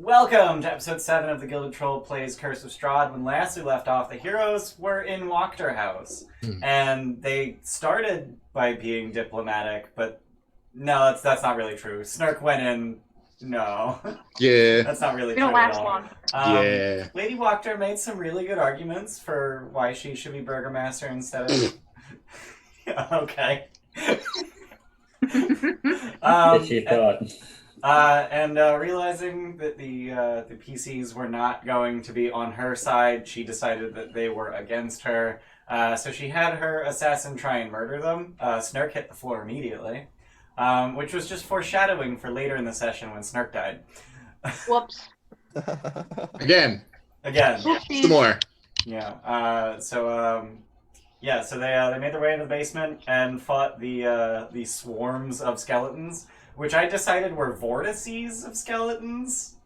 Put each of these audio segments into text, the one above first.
Welcome to episode 7 of the Gilded Troll Plays Curse of Strahd. When last we left off, the heroes were in Wachterhaus. And they started by being diplomatic, but no, that's not really true. Snark went in. No. Yeah. That's not really We true don't at last all. long. Yeah. Lady Wachter made some really good arguments for why she should be Burgomaster instead of... Okay. She thought. And realizing that the PCs were not going to be on her side, she decided that they were against her. So she had her assassin try and murder them. Snark hit the floor immediately, which was just foreshadowing for later in the session when Snark died. Whoops. Again. Some more. Yeah. So they made their way into the basement and fought the swarms of skeletons, which I decided were vortices of skeletons.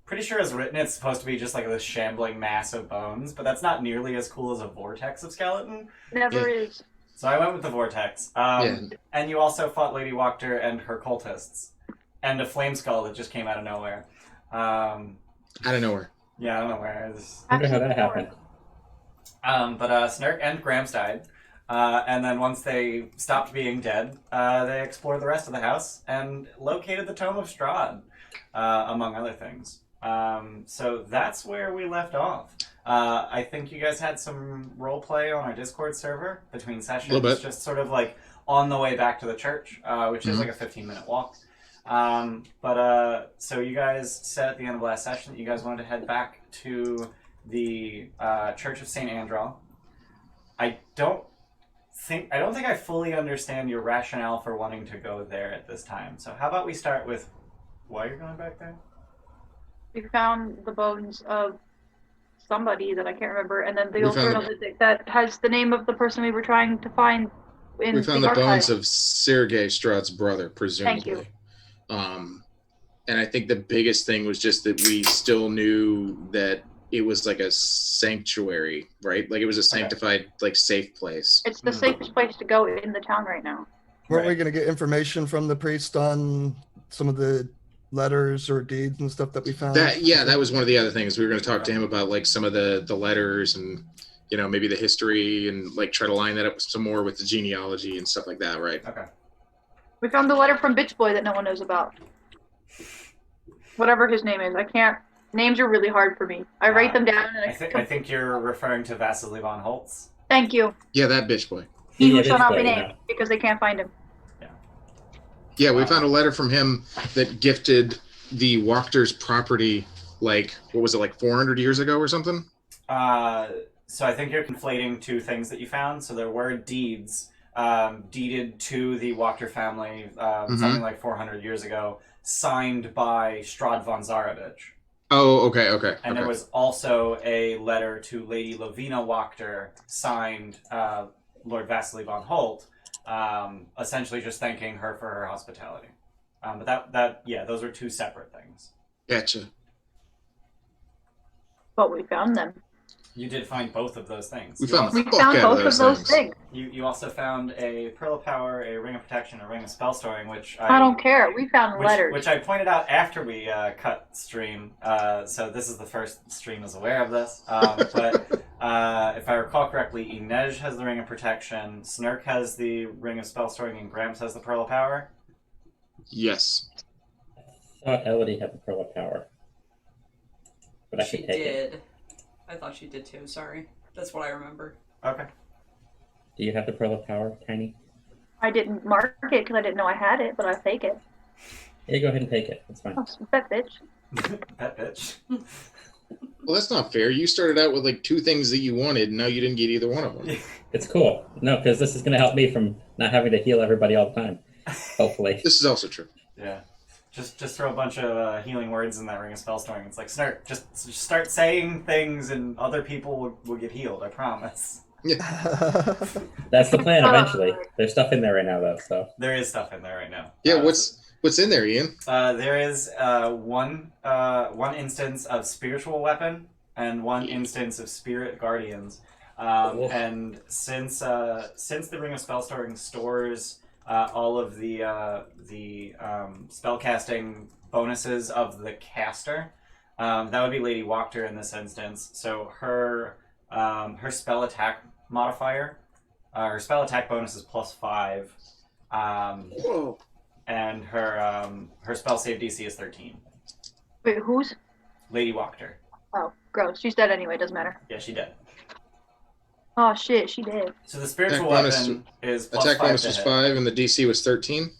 Pretty sure as written it's supposed to be just like this shambling mass of bones, but that's not nearly as cool as a vortex of skeleton. Never is. So I went with the vortex. And you also fought Lady Wachter and her cultists. And a flame skull that just came out of nowhere. Out of nowhere. Yeah, I don't know where. I wonder how that happened. But Snark and Gramps died. And then once they stopped being dead, they explored the rest of the house and located the Tome of Strahd, among other things. So that's where we left off. I think you guys had some role play on our Discord server between sessions, A little bit. just sort of like on the way back to the church, which is like a 15-minute walk. So you guys said at the end of last session that you guys wanted to head back to the Church of St. Andral. I don't think I fully understand your rationale for wanting to go there at this time. So how about we start with why you're going back there? We found the bones of somebody that I can't remember, and then the We old found journal that has the name of the person we were trying to find in We found the archive. bones of Sergei Strahd's brother, presumably. Thank you. And I think the biggest thing was just that we still knew that it was like a sanctuary, right? Like it was a sanctified, like safe place. It's the safest place to go in the town right now. Weren't we Right. going to get information from the priest on some of the letters or deeds and stuff that we found? That was one of the other things. We were going to talk to him about like some of the letters and, you know, maybe the history and like try to line that up some more with the genealogy and stuff like that, right? Okay. We found the letter from Bitch Boy that no one knows about. Whatever his name is. I can't. Names are really hard for me. I write them down and I think you're referring to Vasily von Holtz. Thank you. Yeah, that bitch boy. He Yeah, who shall Bitch not Boy, be yeah. named because they can't find him. Yeah, we found a letter from him that gifted the Wachter's property, like, what was it, like 400 years ago or something? So I think you're conflating two things that you found. So there were deeds deeded to the Wachter family something like 400 years ago, signed by Strahd von Zarovich. Oh, okay. And there was also a letter to Lady Lavina Wachter, signed Lord Vasily von Holt, essentially just thanking her for her hospitality. But those were two separate things. Gotcha. But we found them. You did find both of those things. We You found also- We Fuck found out of both those of those things. things. You also found a Pearl of Power, a Ring of Protection, a Ring of Spell Storing, which I don't care. We found letters. which I pointed out after we cut stream. So this is the first stream is aware of this. But if I recall correctly, Inej has the Ring of Protection, Snurk has the Ring of Spell Storing, and Gramps has the Pearl of Power. Yes. I thought Elodie had the Pearl of Power. But I She should take it. did. I thought she did too, sorry. That's what I remember. Okay. Do you have the Pearl of Power, Tiny? I didn't mark it because I didn't know I had it, but I'll take it. Yeah, go ahead and take it. That's fine. Oh, that bitch. That bitch. Well, that's not fair. You started out with like two things that you wanted, and now you didn't get either one of them. It's cool. No, because this is going to help me from not having to heal everybody all the time. Hopefully. This is also true. Yeah. Just throw a bunch of healing words in that Ring of Spell Storing. It's like, Snurk, just start saying things and other people will get healed, I promise. That's the plan eventually. There's stuff in there right now, though, so. There is stuff in there right now. Yeah, what's in there, Ian? There is one instance of spiritual weapon and one instance of spirit guardians. And since the Ring of Spell Storing stores all of the spellcasting bonuses of the caster. That would be Lady Wachter in this instance. So her spell attack modifier, her spell attack bonus is +5, Whoa. and her spell save DC is 13. Wait, who's? Lady Wachter. Oh, gross. She's dead anyway. Doesn't matter. Yeah, she did. Oh shit, she did. So the spiritual Attack bonus- weapon is Attack +5 bonus to was hit. 5 and the DC was 13.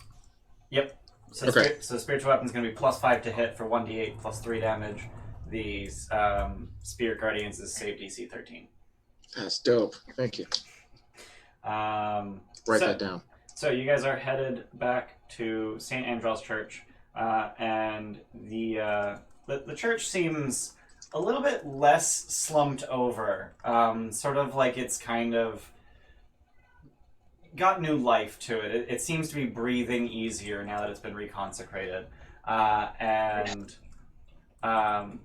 Yep. So, Okay. so spiritual weapon is going to be +5 to hit for 1d8 +3 damage. The Spirit Guardians is save DC 13. That's dope. Thank you. Write Write that down. So you guys are headed back to St. Andral's Church, and the church seems a little bit less slumped over. Sort of like it's kind of got new life to it. It seems to be breathing easier now that it's been reconsecrated.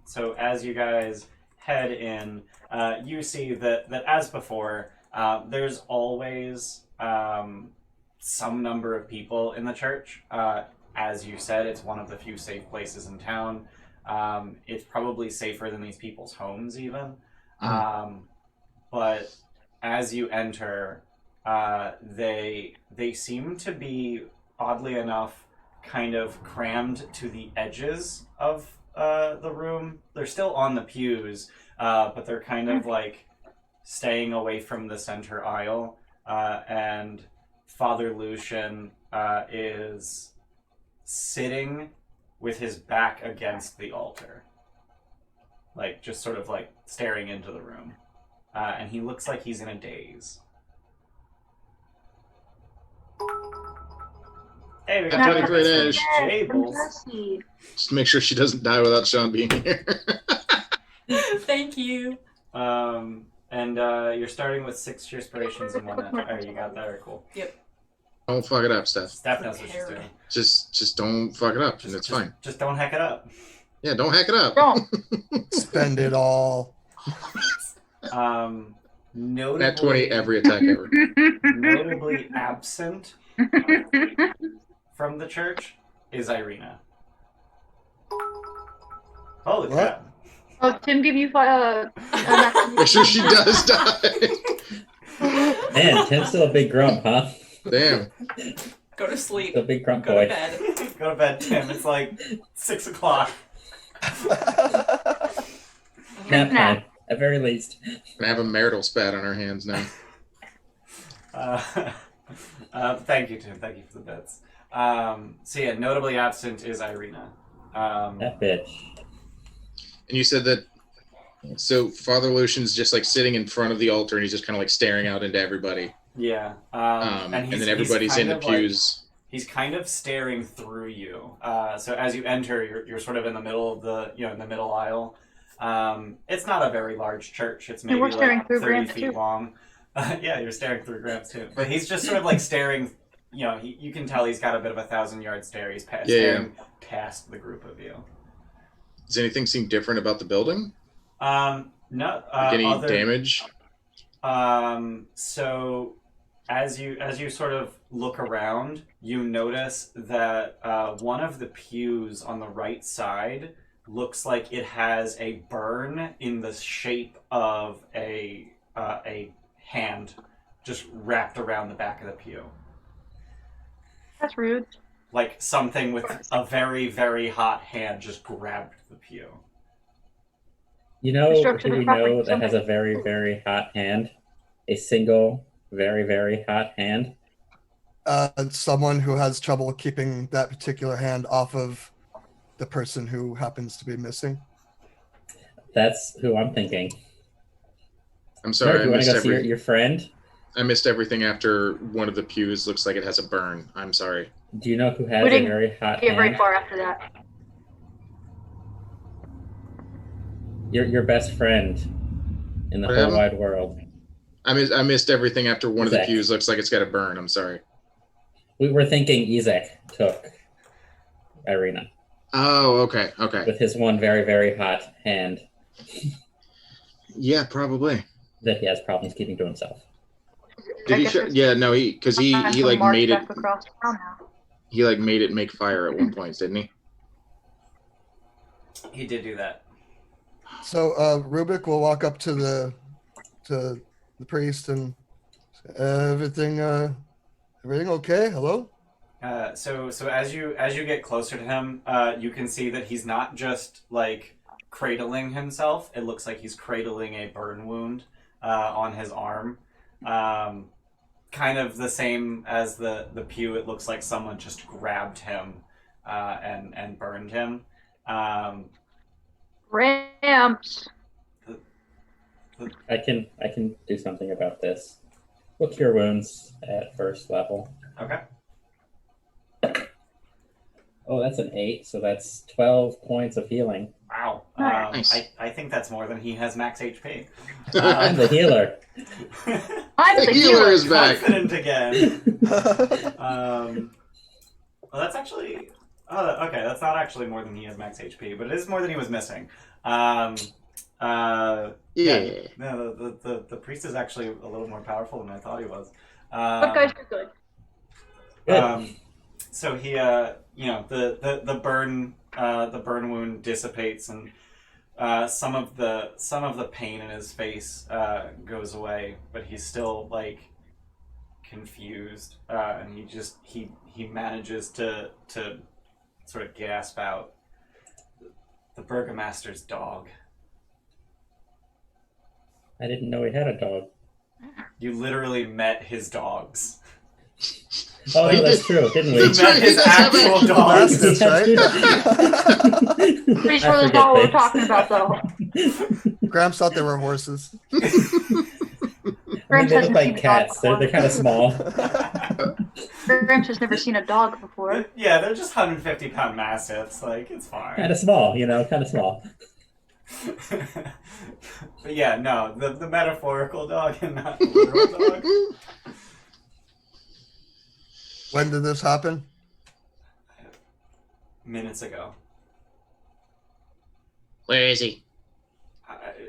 So as you guys head in, you see that as before, there's always some number of people in the church. As you said, it's one of the few safe places in town. It's probably safer than these people's homes even. But as you enter, they seem to be, oddly enough, kind of crammed to the edges of the room. They're still on the pews, but they're kind of like staying away from the center aisle. And Father Lucian is sitting with his back against the altar, like just sort of like staring into the room. And he looks like he's in a daze. Hey, we got That's pretty great, Ash. Jables. Jesse. Just make sure she doesn't die without Sean being here. Thank you. And you're starting with 6 inspirations and 1 natural. Oh, you got that? Very cool. Don't fuck it up, Steph. Steph knows what she's doing. Just don't fuck it up, and it's fine. Just don't hack it up. Yeah, don't hack it up. Don't. Spend it all. Notably, Nat 20 every attack ever. notably absent from the church is Irina. Holy What? crap. Oh, Tim, give you Make sure she does die. Man, Tim's still a big grump, huh? Damn. Go to sleep. Still a big grump Go boy. to bed. Go to bed, Tim. It's like 6 o'clock. Nap time, at very least. Gonna have a marital spat on our hands now. Thank you, Tim. Thank you for the bits. So yeah, notably absent is Irina. That bitch. And you said that, so Father Lucian's just like sitting in front of the altar and he's just kind of like staring out into everybody. Yeah. And he's- then everybody's he's in the kind of, like, pews. he's kind of staring through you. So as you enter, you're sort of in the middle of the, in the middle aisle. It's not a very large church. It's maybe we're staring like through 30 Grant's feet too. long. Yeah, you're staring through Gramps too. But he's just sort of like staring, you can tell he's got a bit of a 1,000-yard stare. He's staring past the group of you. Does anything seem different about the building? No. Like any damage? So as you sort of look around, you notice that one of the pews on the right side looks like it has a burn in the shape of a hand just wrapped around the back of the pew. That's rude. Like something with a very, very hot hand just grabbed the pew. You know Destruction who of we property, know that has a very, very hot hand? A single, very, very hot hand? Someone who has trouble keeping that particular hand off of the person who happens to be missing. That's who I'm thinking. I'm Sorry, sorry, you I want to missed go see your friend? I missed everything after one of the pews looks like it has a burn. I'm sorry. Do you know who has We a didn't very hot Get very hand? far after that. Your best friend in the What whole happened? wide world. I missed everything after one of the Zach. pews looks like it's got a burn. I'm sorry. We were thinking Ezek took Irina Oh, okay. with his one very, very hot hand Yeah, probably. that he has problems keeping to himself. Did he? guess it's Yeah, no, because he time to like march made it. back across town now. He like made it make fire at one point, didn't he? He did do that. So Rubik will walk up to the priest and everything okay? Hello? So as you get closer to him, you can see that he's not just like cradling himself. It looks like he's cradling a burn wound on his arm. Kind of the same as the pew. It looks like someone just grabbed him and burned him. Ramps. I can do something about this. We'll cure wounds at first level. Okay. Oh, that's an 8, so that's 12 points of healing. Wow. Nice. I think that's more than he has max HP. I'm the healer. I'm The the healer healer. is back. Confident again. Well, that's actually. Oh, okay. That's not actually more than he has max HP, but it is more than he was missing. Yeah. No, the priest is actually a little more powerful than I thought he was. What guys are good? Good. So he, the burn wound dissipates, and some of the pain in his face goes away, but he's still like confused, and he manages to sort of gasp out, "The burgomaster's dog." I didn't know he had a dog. You literally met his dogs. Oh, no, that's true, didn't we? You That's met right, his he does have actual a- dogs. That's right. Pretty sure I that's forget not what we're things. talking about, though. Gramps thought they were horses. I mean, Gramps they hasn't look like seen a dog cats. They're before. kind of small. Gramps has never seen a dog before. Yeah, they're just 150-pound mastiffs. Like, it's Kind fine. of small, kind of small. But yeah, no, the metaphorical dog and not the literal dog. When did this happen? Minutes ago. Where is he?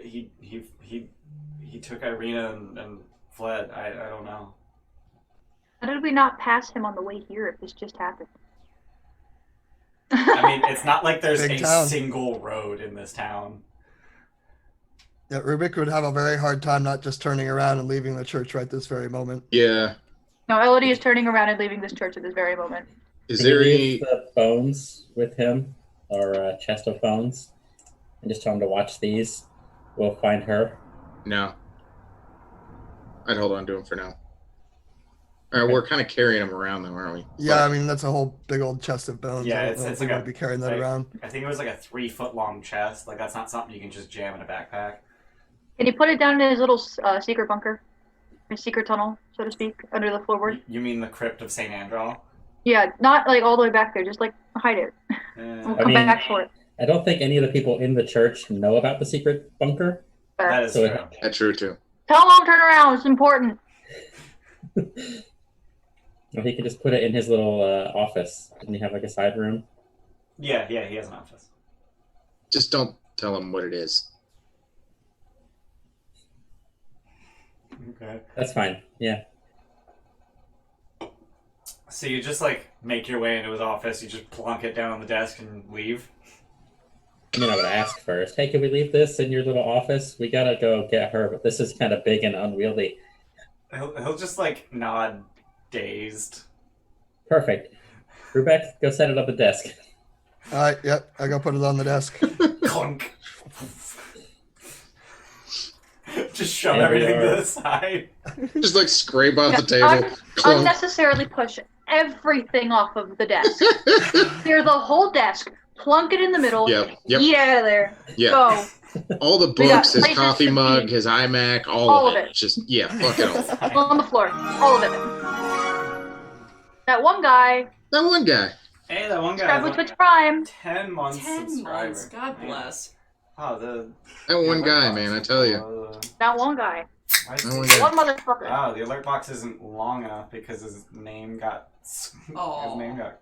He took Irina and fled. I don't know. How did we not pass him on the way here if this just happened? I mean, it's not like there's Big a town. single road in this town. Yeah, Rubik would have a very hard time not just turning around and leaving the church right this very moment. Yeah. No, Elodie is turning around and leaving this church at this very moment. Is Can you there leave any? the bones with him, or a chest of bones, and just tell him to watch these? We'll find her. No. I'd hold on to him for now. All right, we're kind of carrying him around, though, aren't we? Yeah, I mean that's a whole big old chest of bones. Yeah, I don't it's- know if it's we like want a- to be carrying that like- around. I think it was like a 3-foot-long chest. Like, that's not something you can just jam in a backpack. Can you put it down in his little secret bunker? His secret tunnel, so to speak, under the floorboard? You mean the crypt of St. Andral? Yeah, not like all the way back there, just like hide it. We'll Eh, come mean- back for it. I don't think any of the people in the church know about the secret bunker. that is So true. That's true, too. Tell him turn around, it's important. Or he could just put it in his little office. Didn't he have like a side room? Yeah, he has an office. Just don't tell him what it is. Okay. That's fine. Yeah. So you just like make your way into his office, you just plunk it down on the desk and leave? I mean, I would ask first, hey, can we leave this in your little office? We gotta go get her, but this is kind of big and unwieldy. He'll just like nod dazed. Perfect. Rubek, go set it up at the desk. All right, yep, I go put it on the desk. Clunk. Just shove And we everything are- to the side. Just like scrape off the Yeah, table. Clunk. Unnecessarily push everything off of the desk. Clear the whole desk, plunk it in the middle, Yep. Yep. eat out of there, Yeah. go. All the We got books, his places coffee to mug, be. his iMac, all All of of it. it. Just yeah, fuck it all. On the floor, all of it. That one guy, That one guy. Hey, that one guy. subscribe with has Twitch Prime. 10 months 10 subscriber. months. God bless. Oh, the That one alert guy, box. man, I tell you. That one guy. Why is That one it- guy. One motherfucker. Oh, the alert box isn't long enough because his name got Aw. his name got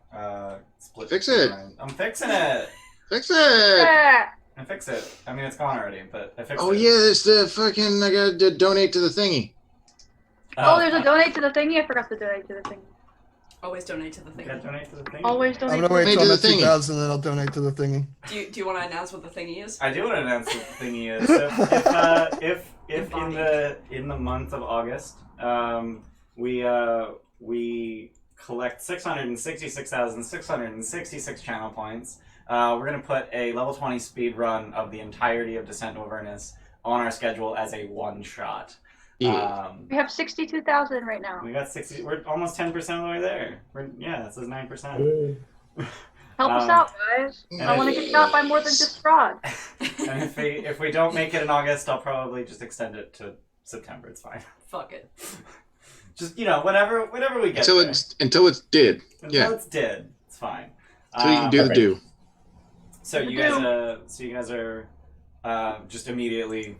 split. Fix it. I'm fixing it. Fix it. Yeah. I fix it. I mean, it's gone already, but I fixed Oh it. yeah, it's the fucking. I gotta donate to the thingy. Oh, there's a donate to the thingy. I forgot to donate to the thingy. Always donate to the You thing. gotta donate to the thing. Always donate. I'm gonna to wait the till I'm Donate at to the thingy. 2,000, then I'll donate to the thingy. Do you want to announce what the thingy is? I do want to announce what the thingy is. So if in the month of August, we collect 666,666 channel points. We're gonna put a level 20 speed run of the entirety of Descent to Avernus on our schedule as a one shot. Yeah. We have 62,000 right now. We got 60. We're almost 10% of the way there. It says 9%. Ooh. Help us out, guys. I want to get shot by more than just Strahd. And if we don't make it in August, I'll probably just extend it to September. It's fine. Fuck it. Just whenever we get Until there. until it's dead. Until Yeah. it's dead. It's fine. So you can do the do. So you guys are just immediately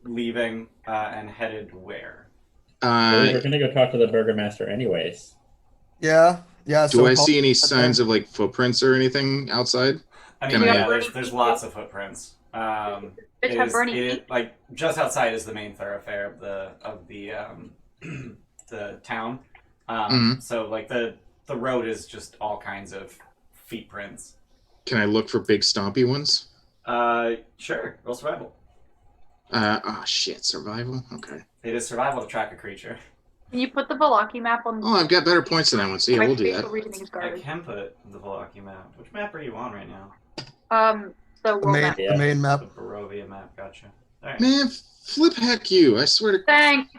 leaving and headed where? We're gonna go talk to the burgomaster anyways. Yeah. Do I see any signs of like footprints or anything outside? I mean, Can I- yeah, there's lots of footprints. Bitch have burning feet. Like just outside is the main thoroughfare of the the town. So like the road is just all kinds of feet prints. Can I look for big stompy ones? Sure. Roll survival. Oh shit, survival? Okay. It is survival to track a creature. Can you put the Velaki map on? Oh, I've got better points than that one, so yeah, my we'll do spatial that. reasoning is I garbage. can put the Velaki map. Which map are you on right now? The The world main, map. the main The map. Barovia map. Gotcha. All right. Man, flip heck you. I swear to Thank.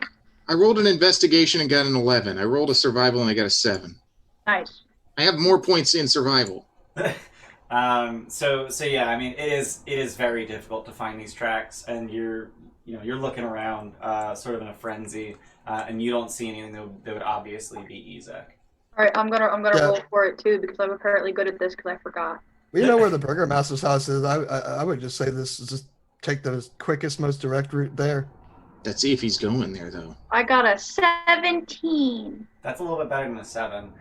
I rolled an investigation and got an 11. I rolled a survival and I got a 7. Nice. I have more points in survival. So yeah, I mean, it is very difficult to find these tracks, and you're looking around, sort of in a frenzy, and you don't see anything that would obviously be Ezek. All right, I'm gonna Yeah. roll for it too because I'm apparently good at this because I forgot. We know where the burgomaster's house is. I would just say this is just take the quickest, most direct route there. Let's see if he's going there though. I got a 17. That's a little bit better than a 7.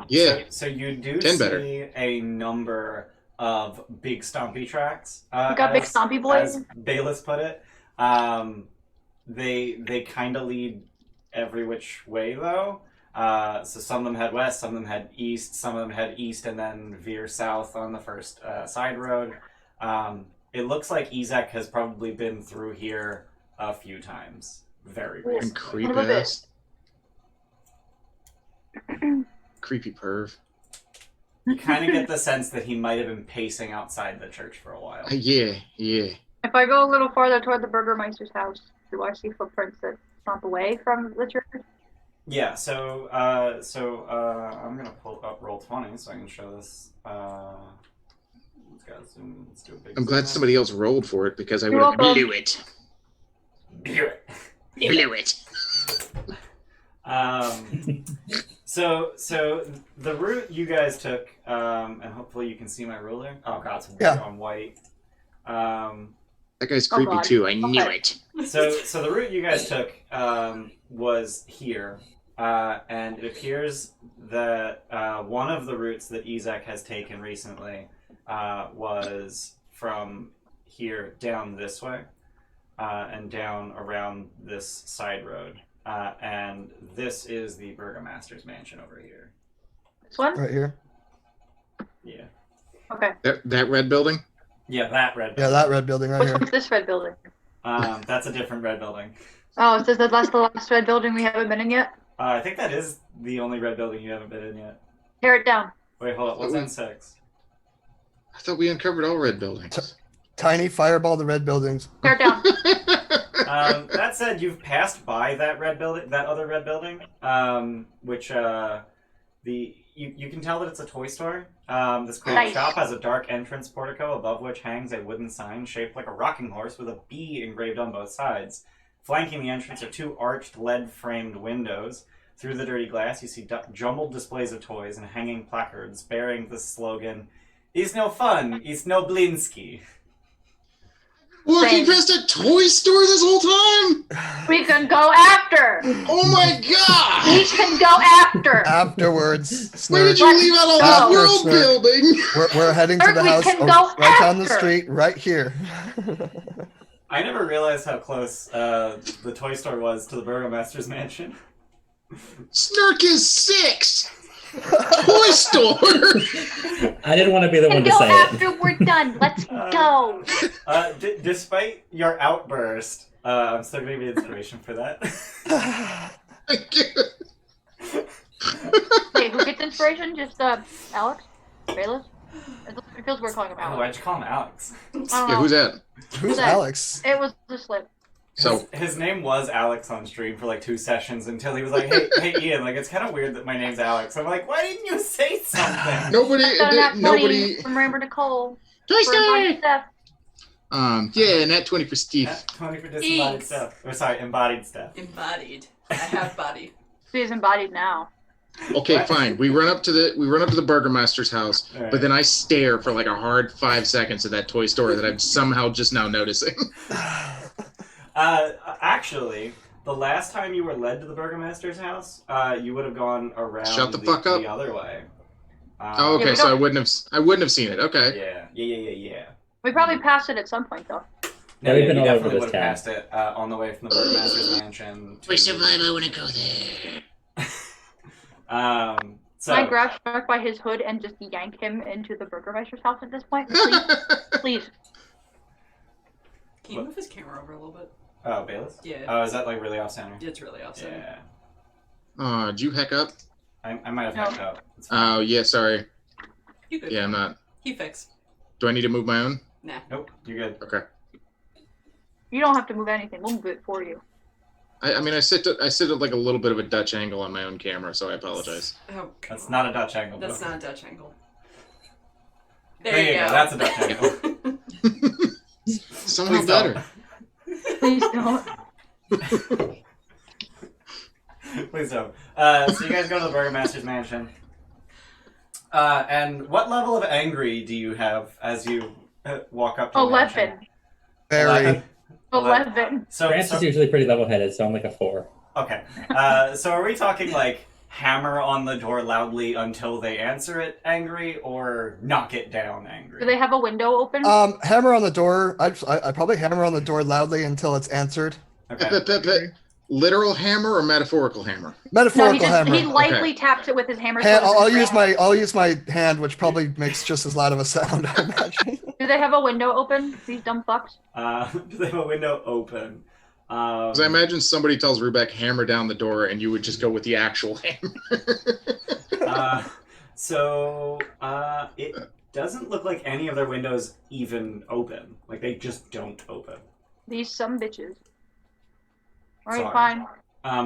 Yeah. So you do 10 see better. a number of big stompy tracks. You got big stompy boys? As Bayless put it. They kind of lead every which way though. So some of them head west, some of them head east, some of them head east and then veer south on the first side road. It looks like Ezek has probably been through here a few times. Very Cool. And recently. creepy What about ass. Creepy perv. You kind of get the sense that he might have been pacing outside the church for a while. Yeah. If I go a little farther toward the burgomaster's house, do I see footprints that stomp away from the church? Yeah, so I'm gonna pull up Roll20 so I can show this. Let's go zoom. Let's do a big. I'm glad zoom somebody else rolled for it because I You're would have welcome. blew it. Blew it. So the route you guys took, and hopefully you can see my ruler. Oh god, it's Yeah. on white. That guy's Oh, creepy God. too. I knew Okay. it. So the route you guys took was here, and it appears that one of the routes that Ezek has taken recently was from here down this way, and down around this side road, and this is the burgomaster's mansion over here. This one? Right here. Yeah, Okay. That red building? yeah, that red. Yeah, Building. that red building right Which here. one's this red building? That's a different red building. Oh, so that's the last red building we haven't been in yet? I think that is the only red building you haven't been in yet. Tear it down. Wait, hold up. What's N6? I thought we uncovered all red buildings. Tiny fireball the red buildings. Tear it down. That said, you've passed by that red building, that other red building, which you can tell that it's a toy store. This crazy Nice. shop has a dark entrance portico above which hangs a wooden sign shaped like a rocking horse with a bee engraved on both sides. Flanking the entrance are 2 arched lead-framed windows. Through the dirty glass, you see jumbled displays of toys and hanging placards bearing the slogan, "It's no fun, it's no Blinsky." Walking past a toy store this whole time? We can go after. Oh my We god! can go after. Afterwards, Why did Snurk, you leave out all Let's that go. world Snurk. building? we're heading to Snurk, the we house can oh, go right down the after. street, right here. I never realized how close the toy store was to the Burgomaster's mansion. Snark is 6! Toy store! I didn't want to be the one And to go say after it. we're done. Let's go. Despite your outburst, I'm still gonna give you inspiration for that. Wait, who gets inspiration? Just Alex? Bayless? It feels weird calling him Oh, Alex. why'd you call him Alex? I don't Yeah, know. who's that? Who's that? Alex? It was a slip. So, His name was Alex on stream for like 2 sessions until he was like, hey Ian, like it's kind of weird that my name's Alex. I'm like, why didn't you say something? nobody, Got an at 20 nobody. from Ramber Nicole. Toy For store! embodied stuff. Yeah, nat 20 for Steve. 20 for disembodied stuff. Or sorry, embodied stuff. Embodied. I have body. She's embodied now. Okay, fine. We run up to the Burgermaster's house, All right. but then I stare for like a hard 5 seconds at that toy store that I'm somehow just now noticing. Actually, the last time you were led to the Burgomaster's house, you would have gone around Shut the fuck up. the other way. Oh, okay, Yeah, we so I don't- wouldn't have seen it. Okay. Yeah. We probably passed it at some point, though. No, we've yeah, been you all over definitely this would have town. passed it on the way from the Burgomaster's mansion. To... I want to go there. So Can I grab Shark by his hood and just yank him into the Burgermeister's house at this point? Please? Please. Can you move his camera over a little bit? Oh, Bayless? Yeah. Oh, is that like really off center? It's really upsetting. Yeah. Oh, did you heck up? I might have No. hacked up. It's fine. Oh, yeah, sorry. You good? Yeah, I'm not. He fix. Do I need to move my own? Nah. Nope, you're good. Okay. You don't have to move anything. We'll move it for you. I mean, I sit at like a little bit of a Dutch angle on my own camera, so I apologize. Oh, come That's on. not a Dutch angle. That's though. not a Dutch angle. There you go. That's a Dutch angle. Somehow Please better. Please don't. Please don't. So you guys go to the Burgomaster's mansion. And what level of angry do you have as you walk up to the mansion? 11. Very. 11. France is usually pretty level-headed, so I'm like a 4. Okay. So are we talking like hammer on the door loudly until they answer it angry, or knock it down angry? Do they have a window open? Hammer on the door. I probably hammer on the door loudly until it's answered. Okay. Literal hammer or metaphorical hammer? no, Metaphorical hammer. he lightly taps it with his hammer. I'll use my hand, which probably makes just as loud of a sound, I imagine. Do they have a window open? These dumb fucks. Do they have a window open? Because I imagine somebody tells Rubeck hammer down the door, and you would just go with the actual hammer. It doesn't look like any of their windows even open. Like they just don't open. These some bitches. Alright, Sorry. fine.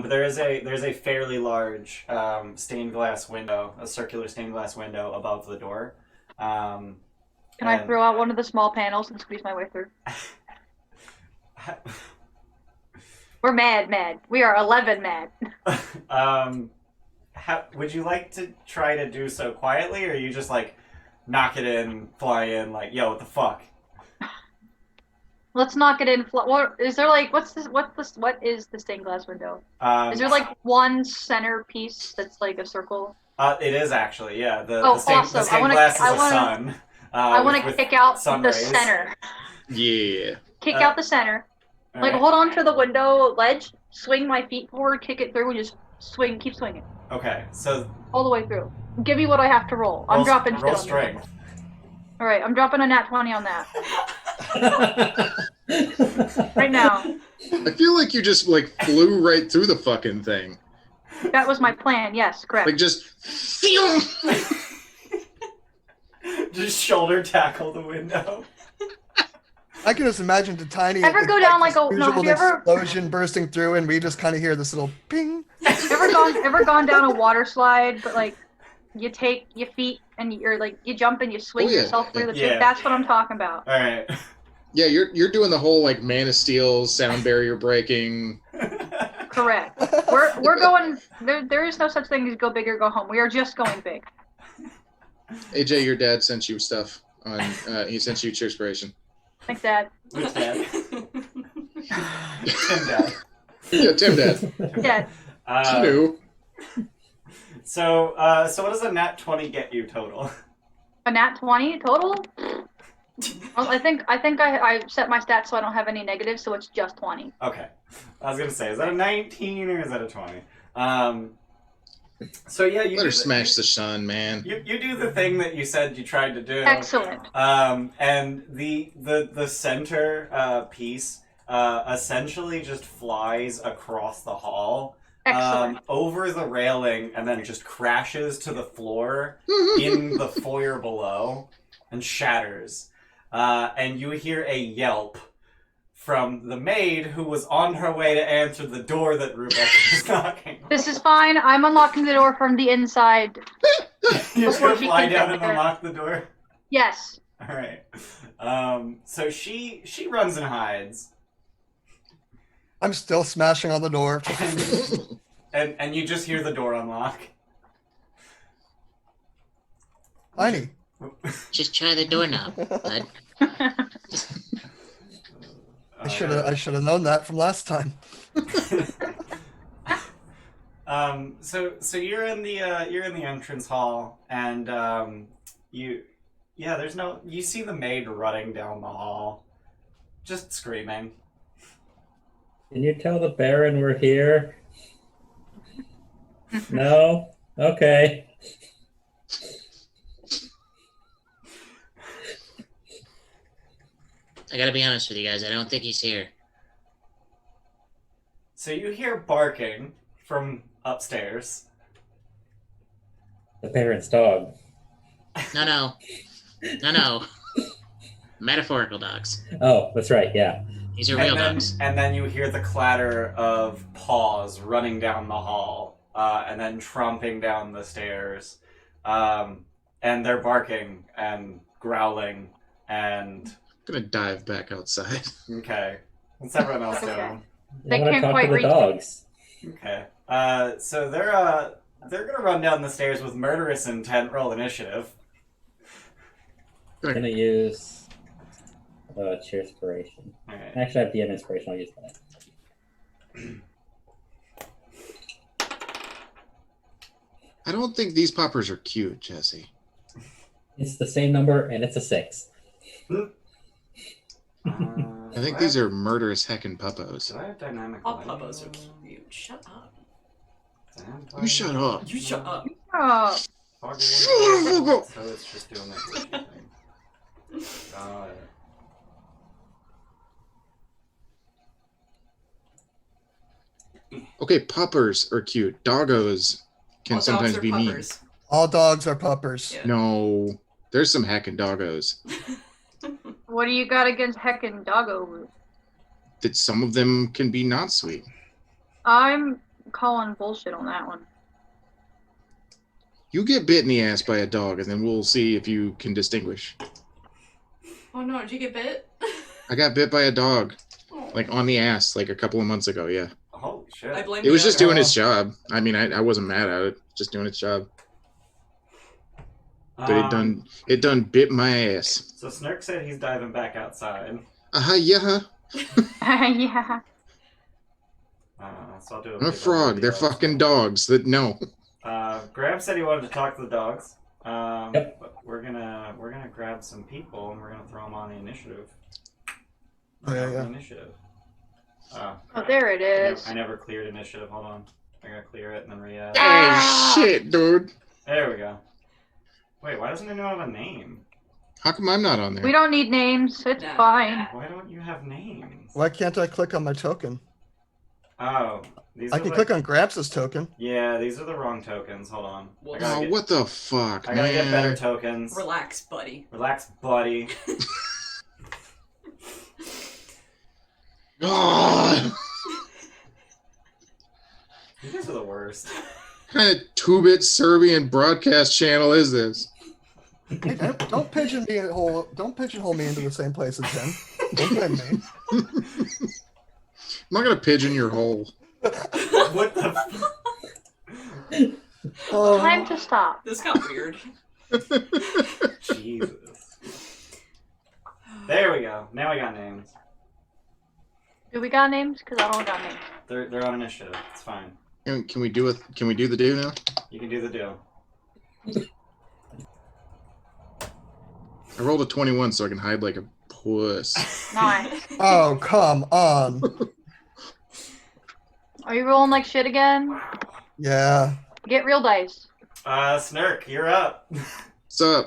But there's a fairly large stained glass window, a circular stained glass window above the door. Can I throw out one of the small panels and squeeze my way through? We're mad. We are 11 mad. Would you like to try to do so quietly, or you just like knock it in, fly in, like, yo, what the fuck? Let's knock it in. What is there like? What is the stained glass window? Is there like one center piece that's like a circle? It is actually, yeah. The Awesome. stained glass is a sun. I want to kick out sun the rays. center. Yeah. Kick out the center. Like Alright. hold on to the window ledge, swing my feet forward, kick it through, and just swing. Keep swinging Okay, so all the way through. Give me what I have to roll. I'm dropping roll shit on strength. All right, I'm dropping a nat 20 on that right now. I feel like you just like flew right through the fucking thing. That was my plan. Yes, correct. Like just Just shoulder tackle the window. I can just imagine the tiny. Ever go down like a- no, have visual you ever- explosion bursting through, and we just kind of hear this little ping. Ever gone down a water slide, but like you take your feet and you're like you jump and you swing Oh, yeah. yourself through the Yeah. tube? That's what I'm talking about. All right. Yeah, you're doing the whole like Man of Steel sound barrier breaking. Correct. We're going. There is no such thing as go big or go home. We are just going big. AJ, your dad sent you stuff on. He sent you Cheerspiration. Thanks, Dad. Which dad? Tim dad. Yeah, Tim Dad. Yeah. You knew. So what does a nat 20 get you total? A nat 20 total. Well, I think I set my stats so I don't have any negatives, so it's just 20. Okay. I was gonna say, is that a 19 or is that a 20? So yeah, you Let her smash the sun, man. You do the thing that you said you tried to do. Excellent. And the center piece essentially just flies across the hall, Excellent. over the railing, and then just crashes to the floor in the foyer below and shatters. And you hear a yelp from the maid who was on her way to answer the door that Rebecca was knocking. This is fine. I'm unlocking the door from the inside. You just Before gonna she fly can down get and there. unlock the door? Yes. Alright. So she runs and hides. I'm still smashing on the door. And you just hear the door unlock. Tiny. Just try the doorknob, bud. I should have known that from last time. So you're in the entrance hall, and you see the maid running down the hall, just screaming. Can you tell the Baron we're here? No? Okay. I gotta be honest with you guys, I don't think he's here. So you hear barking from upstairs. The Baron's dog. No. Metaphorical dogs. Oh, that's right, yeah. These are real dogs. And then you hear the clatter of paws running down the hall, and then tromping down the stairs. And they're barking and growling and... I'm gonna dive back outside. Okay. What's everyone else Okay. doing? They I want to can't talk quite to the reach me. dogs. Okay. So they're gonna run down the stairs with murderous intent. Roll initiative. I'm gonna use cheer inspiration. All right. Actually, I have DM inspiration. I'll use that. I don't think these poppers are cute, Jesse. It's the same number, and it's a 6. I think these are murderous heckin' puppos. Do I have dynamic? All lighting? puppos are cute. Shut up. You shut up. You shut up. Oh, So it's just doing that thing. Got it. Okay, puppers are cute. Doggos can All dogs sometimes are be mean. puppers. All dogs are puppers. Yeah. No, there's some heckin' doggos. what do you got against heckin' doggo? That some of them can be not sweet. I'm calling bullshit on that one. You get bit in the ass by a dog, and then we'll see if you can distinguish. Oh no, did you get bit? I got bit by a dog, Oh. like on the ass, like a couple of months ago. Yeah, Holy shit. I blame it was the just owner. doing its job. I mean, I wasn't mad at it, just doing its job. But it done bit my ass. So Snurk said he's diving back outside. Yeah. Yeah. So I'll do I'm a frog. They're fucking dogs. That no. Graham said he wanted to talk to the dogs. Yep. But we're gonna grab some people and we're gonna throw them on the initiative. Oh, yeah, The yeah. initiative. Oh, there it is. I never cleared initiative. Hold on. I gotta clear it and then re-add. Oh shit, dude. There we go. Wait, why doesn't anyone have a name? How come I'm not on there? We don't need names. It's Nah. fine. Why don't you have names? Why can't I click on my token? Oh, these I are can like- click on Gramps' token. Yeah, these are the wrong tokens. Hold on. Well, I gotta Oh, get, what the fuck, I gotta get better man? tokens. Relax, buddy. Relax, buddy. Oh, You guys are the worst. what kind of 2-bit Serbian broadcast channel is this? Hey, don't pigeonhole me into the same place as him. Don't blame me. I'm not gonna pigeon your hole. What the? Oh, Time to stop. This got weird. Jesus. There we go. Now we got names. Do we got names? Because I don't got names. They're on initiative. It's fine. Can we do it? Can we do the do now? You can do the do. I rolled a 21 so I can hide like a puss. Nice. Oh, come on. Are you rolling like shit again? Yeah. Get real dice. Snurk, you're up. What's up?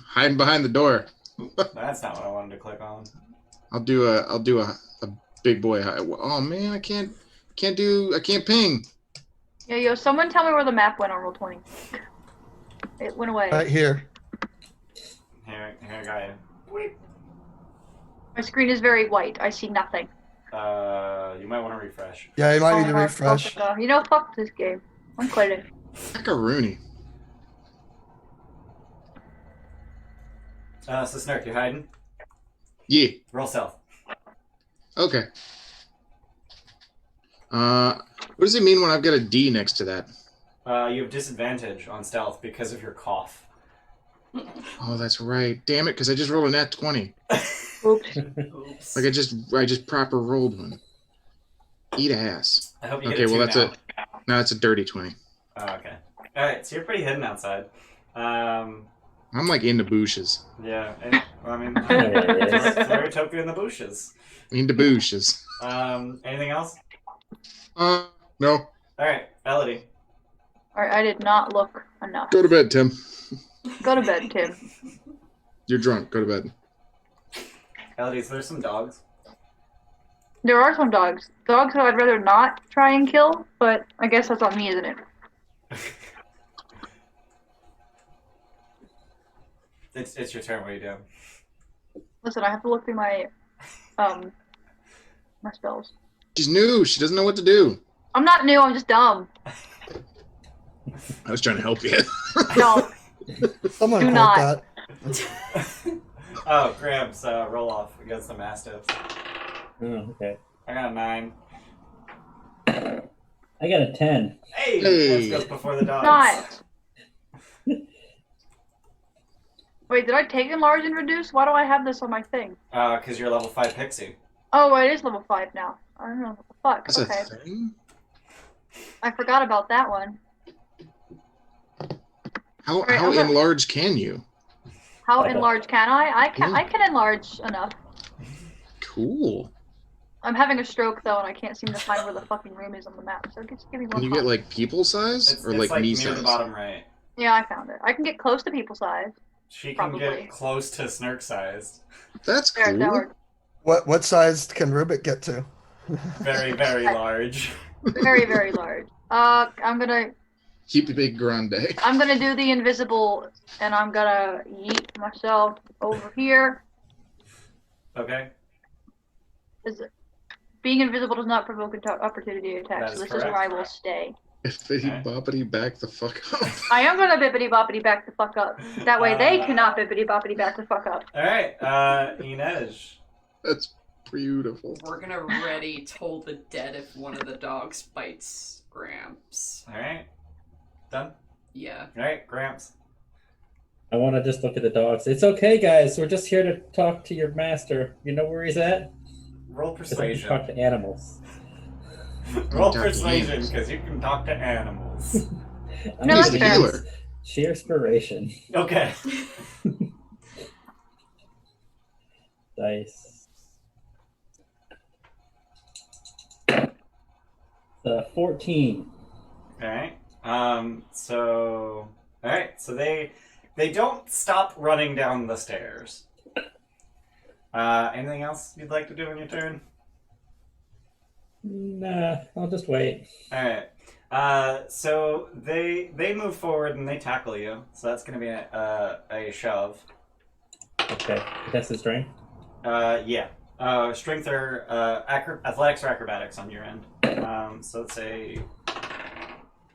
Hiding behind the door. That's not what I wanted to click on. I'll do a big boy hide. Oh man, I can't ping. Yeah, yo, someone tell me where the map went on roll 20. It went away. Right here. Here, I got you. My screen is very white. I see nothing. You might want to refresh. Yeah, you might need to my refresh. fuck, you know, fuck this game. I'm quitting. Macaroni. So Snurk, you hiding? Yeah. Roll stealth. Okay. What does it mean when I've got a D next to that? You have disadvantage on stealth because of your cough. Oh, that's right. Damn it, because I just rolled a nat 20. Oops. Oops. Like I just proper rolled one. Eat ass. I hope you Okay, get a well two now. that's a dirty 20. Oh, okay. Alright, so you're pretty hidden outside. I'm like in the bushes. Yeah, I mean, Hilarious. throw your token in the bushes. In the bushes. Anything else? No. Alright, Elodie. Alright, I did not look enough. Go to bed, Tim. Go to bed, Tim. You're drunk. Go to bed. Elodie, so there's some dogs. There are some dogs. Dogs who I'd rather not try and kill, but I guess that's on me, isn't it? It's your turn. What are you doing? Listen, I have to look through my my spells. She's new. She doesn't know what to do. I'm not new, I'm just dumb. I was trying to help you. No. Someone Do quote not. that. Oh, Gramps, roll off against the Mastiffs. Oh, okay. I got a 9. I got a 10. Hey! Hey. That goes before the dogs. Not. Wait, did I take enlarge and reduce? Why do I have this on my thing? Because you're level 5 pixie. Oh, it is level 5 now. I don't know what the fuck. That's Okay. a thing? I forgot about that one. How Alright, how I'm gonna- enlarged can you? How Okay. enlarge can I? I can enlarge enough. Cool. I'm having a stroke though, and I can't seem to find where the fucking room is on the map. So just give me one. Can you get pop. like people size It's or like me near size? the bottom right. Yeah, I found it. I can get close to people size. She can Probably. get close to Snurk sized. That's There, that cool. worked. What size can Rubik get to? Very, very large. Very, very large. I'm gonna Keep the big grande. do the invisible, and I'm gonna yeet myself over here. Okay? Being invisible does not provoke an opportunity attack, That so is this correct. is where I will stay. Bippity boppity back the fuck up. I am gonna bippity boppity back the fuck up. That way they cannot bippity boppity back the fuck up. Alright, Inej. That's beautiful. We're gonna ready Toll the Dead if one of the dogs bites Gramps. Alright. Done? Yeah. Alright, Gramps. I want to just look at the dogs. It's okay, guys. We're just here to talk to your master. You know where he's at? Roll 'Cause I can persuasion. talk to animals. Roll Talk to persuasion, animals. because you can talk to animals. No, He's that's the fair. healer. Sheer inspiration. Okay. Dice. 14. Alright. So they don't stop running down the stairs. Anything else you'd like to do in your turn? Nah, I'll just wait. Alright. So they move forward and they tackle you. So that's gonna be a shove. Okay. That's the strength. Yeah. Strength or athletics or acrobatics on your end. So let's say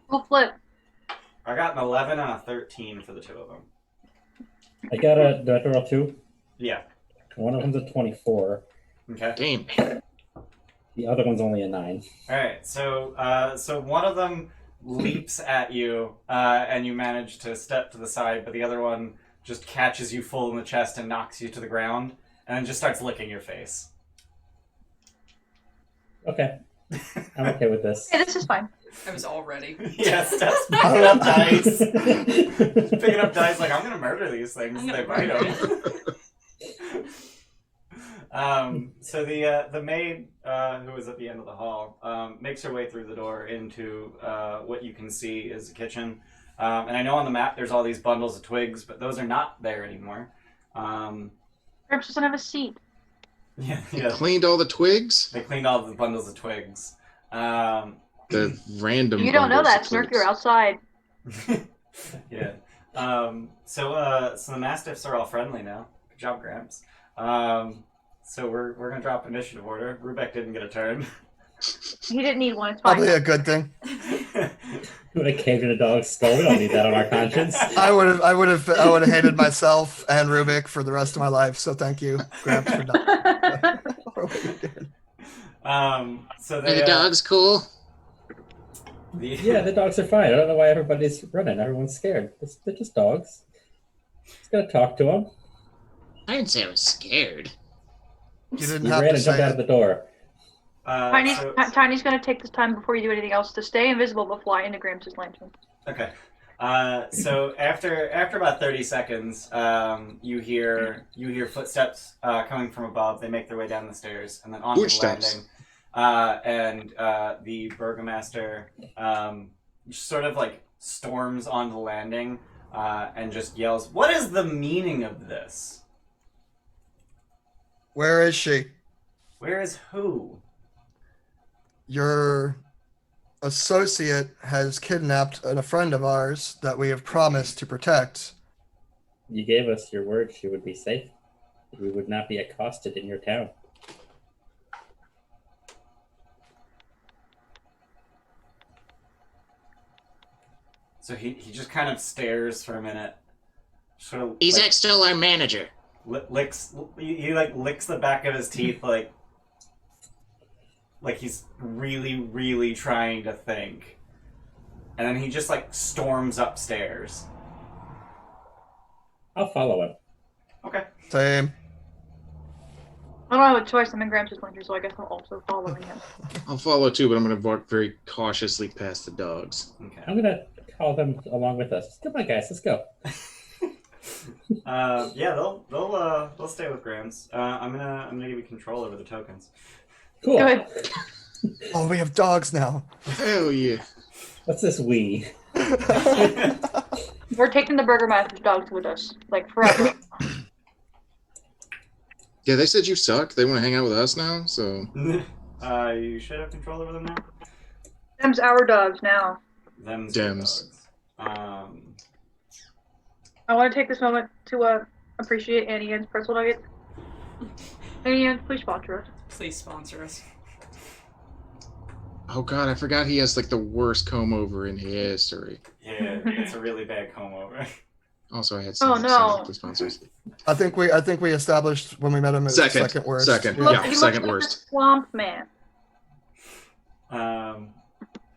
We'll flip. I got an 11 and a 13 for the two of them. I got a. Do I have to roll 2? Yeah. One of them's a 24. Okay. Damn. The other one's only a 9. All right. So one of them leaps at you, and you manage to step to the side, but the other one just catches you full in the chest and knocks you to the ground, and then just starts licking your face. Okay. I'm okay with this. Hey, this is fine. I was all ready. Yeah, Steph's picking up dice. Picking up dice like, I'm gonna murder these things. I'm They gonna bite murder them. So the maid who was at the end of the hall makes her way through the door into what you can see is the kitchen. And I know on the map there's all these bundles of twigs, but those are not there anymore. Gramps doesn't have a seat. Yeah. Cleaned all the twigs. They cleaned all the bundles of twigs. The random. You don't know bundles that, of Snurk. twigs. You're outside. Yeah. So the Mastiffs are all friendly now. Good job, Gramps. So we're gonna drop initiative order. Rubeck didn't get a turn. He didn't need one. It's fine. Probably a good thing. You would have caved in a dog's skull. We don't need that on our conscience. I would have hated myself and Rubik for the rest of my life. So thank you, Gramps, for not. For what you did. So Are they, the dogs cool? Yeah, the dogs are fine. I don't know why everybody's running. Everyone's scared. They're just dogs. Just gotta talk to them. I didn't say I was scared. You didn't You have ran to and jumped say out of it. the door. Tiny's gonna take this time before you do anything else to stay invisible but fly into Gramps' lantern. Okay. So after about 30 seconds, you hear footsteps coming from above. They make their way down the stairs and then onto Footsteps. the landing. And the burgomaster sort of like storms onto the landing and just yells, "What is the meaning of this? Where is she? Where is who?" Your associate has kidnapped a friend of ours that we have promised to protect. You gave us your word she would be safe. We would not be accosted in your town. So he just kind of stares for a minute. Sort of He's still our manager. licks he like licks the back of his teeth like he's really trying to think, and then he just like storms upstairs. I'll follow him. Okay. Same. I don't have a choice. I'm in Gramps' lantern, so I guess I'm also following him. I'll follow too, but I'm gonna walk very cautiously past the dogs. Okay. I'm gonna call them along with us. Come on, guys, let's go. Yeah, they'll stay with Grams. I'm gonna give you control over the tokens. Cool. Good. Oh, we have dogs now. Hell yeah! What's this we? We're taking the Burgermaster's dogs with us, like forever. Yeah, they said you suck. They want to hang out with us now, so. You should have control over them now. Them's our dogs now. Them's your Dems. dogs. I want to take this moment to appreciate Annie Ann's pretzel nuggets. Annie Ann, please sponsor us. Please sponsor us. Oh god, I forgot he has like the worst comb over in history. Yeah, it's a really bad comb over. Also, I had Oh, some no. of the sponsors. I think we established when we met him as second worst. Second. Yeah. Yeah, He looks second like a worst. swamp man.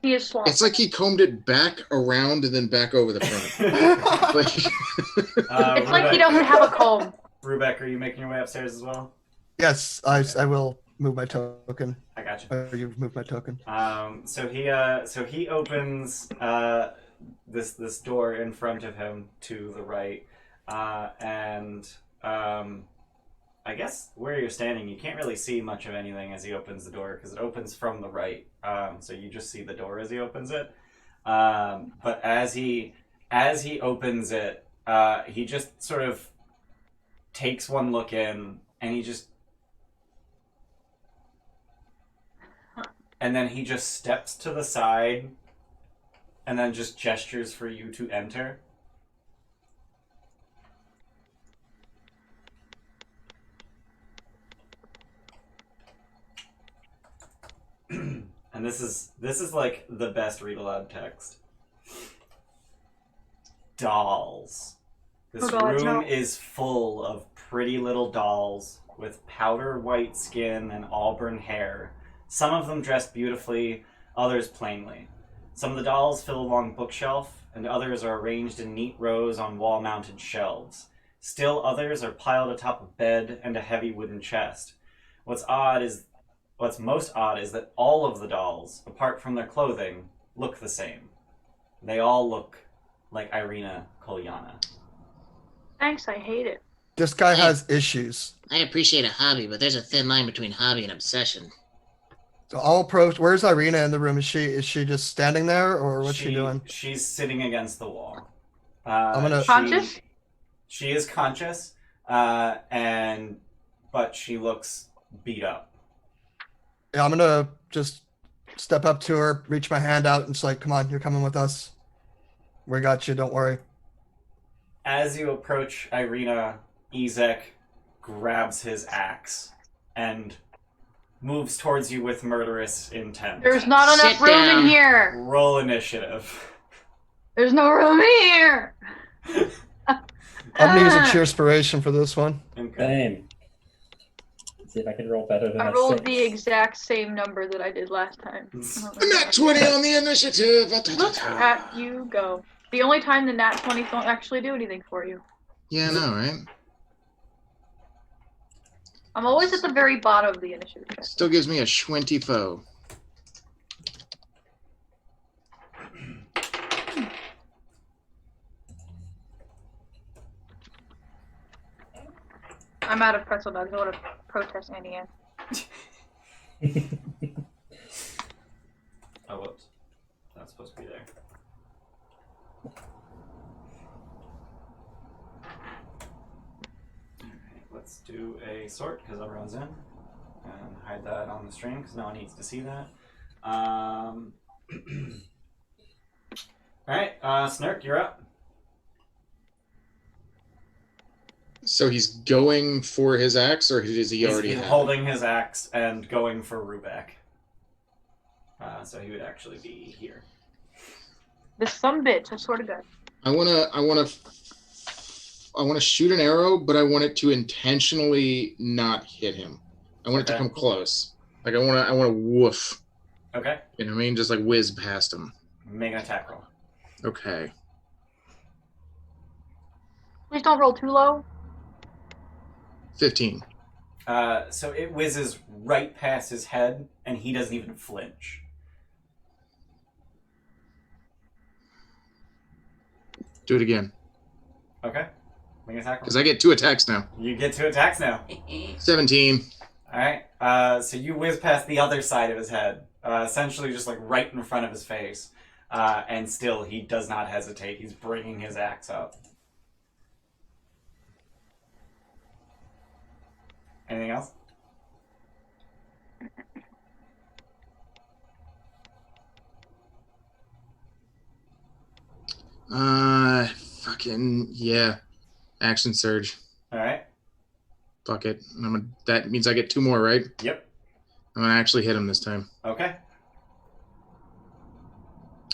He is swamp. It's like he combed it back around and then back over the front. Like, It's like he doesn't have a comb. Rubeck, are you making your way upstairs as well? Yes, I will move my token. I got you. You've moved my token. So he opens this door in front of him to the right, and I guess where you're standing, you can't really see much of anything as he opens the door because it opens from the right. So you just see the door as he opens it. But as he opens it, he just sort of takes one look in, and and then he just steps to the side and then just gestures for you to enter. And this is like the best read aloud text. Dolls. This Oh God, room no. is full of pretty little dolls with powder white skin and auburn hair. Some of them dressed beautifully, others plainly. Some of the dolls fill a long bookshelf, and others are arranged in neat rows on wall-mounted shelves. Still others are piled atop a bed and a heavy wooden chest. What's odd is what's most odd is that all of the dolls, apart from their clothing, look the same. They all look like Irina Kolyana. Thanks, I hate it. This guy has issues. I appreciate a hobby, but there's a thin line between hobby and obsession. So I'll approach. Where's Irina in the room? Is she just standing there, or what's she doing? She's sitting against the wall. I'm gonna. Conscious? She is conscious, but she looks beat up. Yeah, I'm gonna just step up to her, reach my hand out, and it's like, "Come on, you're coming with us. We got you. Don't worry." As you approach Irina, Ezek grabs his axe and moves towards you with murderous intent. There's not enough Sit room down. in here. Roll initiative. There's no room in here. I'm gonna use a cheerspiration for this one. Okay. Same. Let's see if I can roll better than I a rolled 6. the exact same number that I did last time. Not 20 on the initiative. Look at you go. The only time the nat 20s don't actually do anything for you. Yeah, I know, right? I'm always at the very bottom of the initiative check. Still gives me a 20 I'm out of pretzel dogs. I want to protest Annie Ann. Oh, whoops. That's supposed to be there. Alright, let's do a sort because everyone's in. And hide that on the stream because no one needs to see that. Alright, Snurk, you're up. So he's going for his axe, or does he already He's have it? holding his axe and going for Rubek. So he would actually be here. This sumbitch, I swear to God. I wanna shoot an arrow, but I want it to intentionally not hit him. I want it to Okay. come close. Like I wanna woof. Okay. You know what I mean? Just like whiz past him. Make an attack roll. Okay. Please don't roll too low. 15. So it whizzes right past his head, and he doesn't even flinch. Do it again. Okay. Make an attack roll. Because I get 2 attacks now. You get 2 attacks now. 17. Alright. So you whiz past the other side of his head, essentially just like right in front of his face. And still, he does not hesitate. He's bringing his axe up. Anything else? Fucking yeah. Action surge. Alright. Fuck it. That means I get 2 more, right? Yep. I'm gonna actually hit him this time. Okay.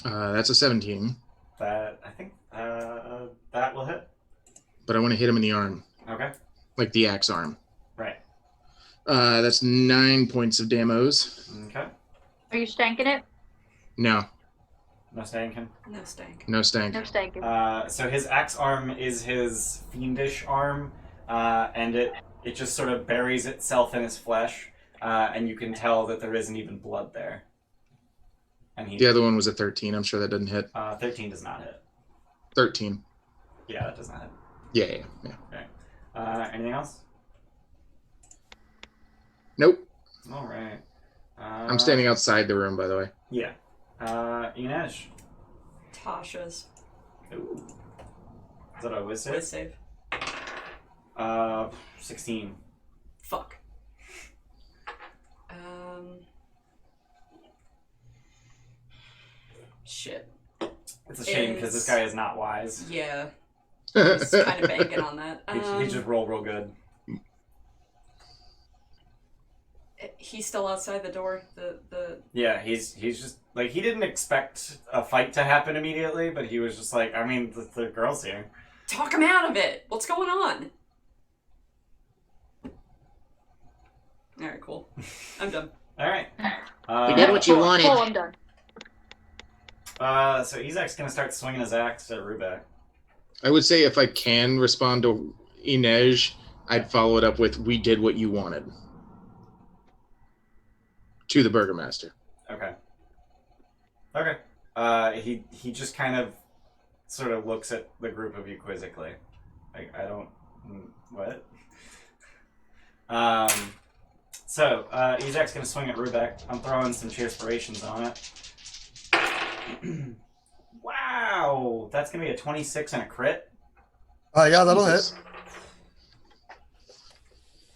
That's a 17. I think that will hit. But I want to hit him in the arm, Okay. like the axe arm. Right. That's 9 points of damos. Okay. Are you stanking it? No, No stanking. No stank. no stank. No stanking. So his axe arm is his fiendish arm, and it just sort of buries itself in his flesh, and you can tell that there isn't even blood there. And he The other one was a 13. I'm sure that doesn't hit. 13 does not hit. 13. Yeah, that does not hit. Yeah. Okay. Anything else? Nope. All right. I'm standing outside the room, by the way. Yeah. Inej. Tasha's. Ooh. Is that a whiz Whiz save? save. 16. Fuck. Shit. It's a shame because this guy is not wise. Yeah. He's kind of banking on that. He just rolled real good. He's still outside the door. The Yeah, he's just like he didn't expect a fight to happen immediately, but he was just like, I mean, the girl's here. talk him out of it. What's going on? All right, cool. I'm done. All right. We did what you wanted. Cool, I'm done. So Ezek's gonna start swinging his axe at Rubek. I would say if I can respond to Inej, I'd follow it up with, "We did what you wanted." to the burgomaster. Okay. He just kind of sort of looks at the group of you quizzically. Like, I don't... What? So, Ezek's gonna swing at Rubek. I'm throwing some Cheerspirations on it. Wow! That's gonna be a 26 and a crit. Yeah, that'll hit.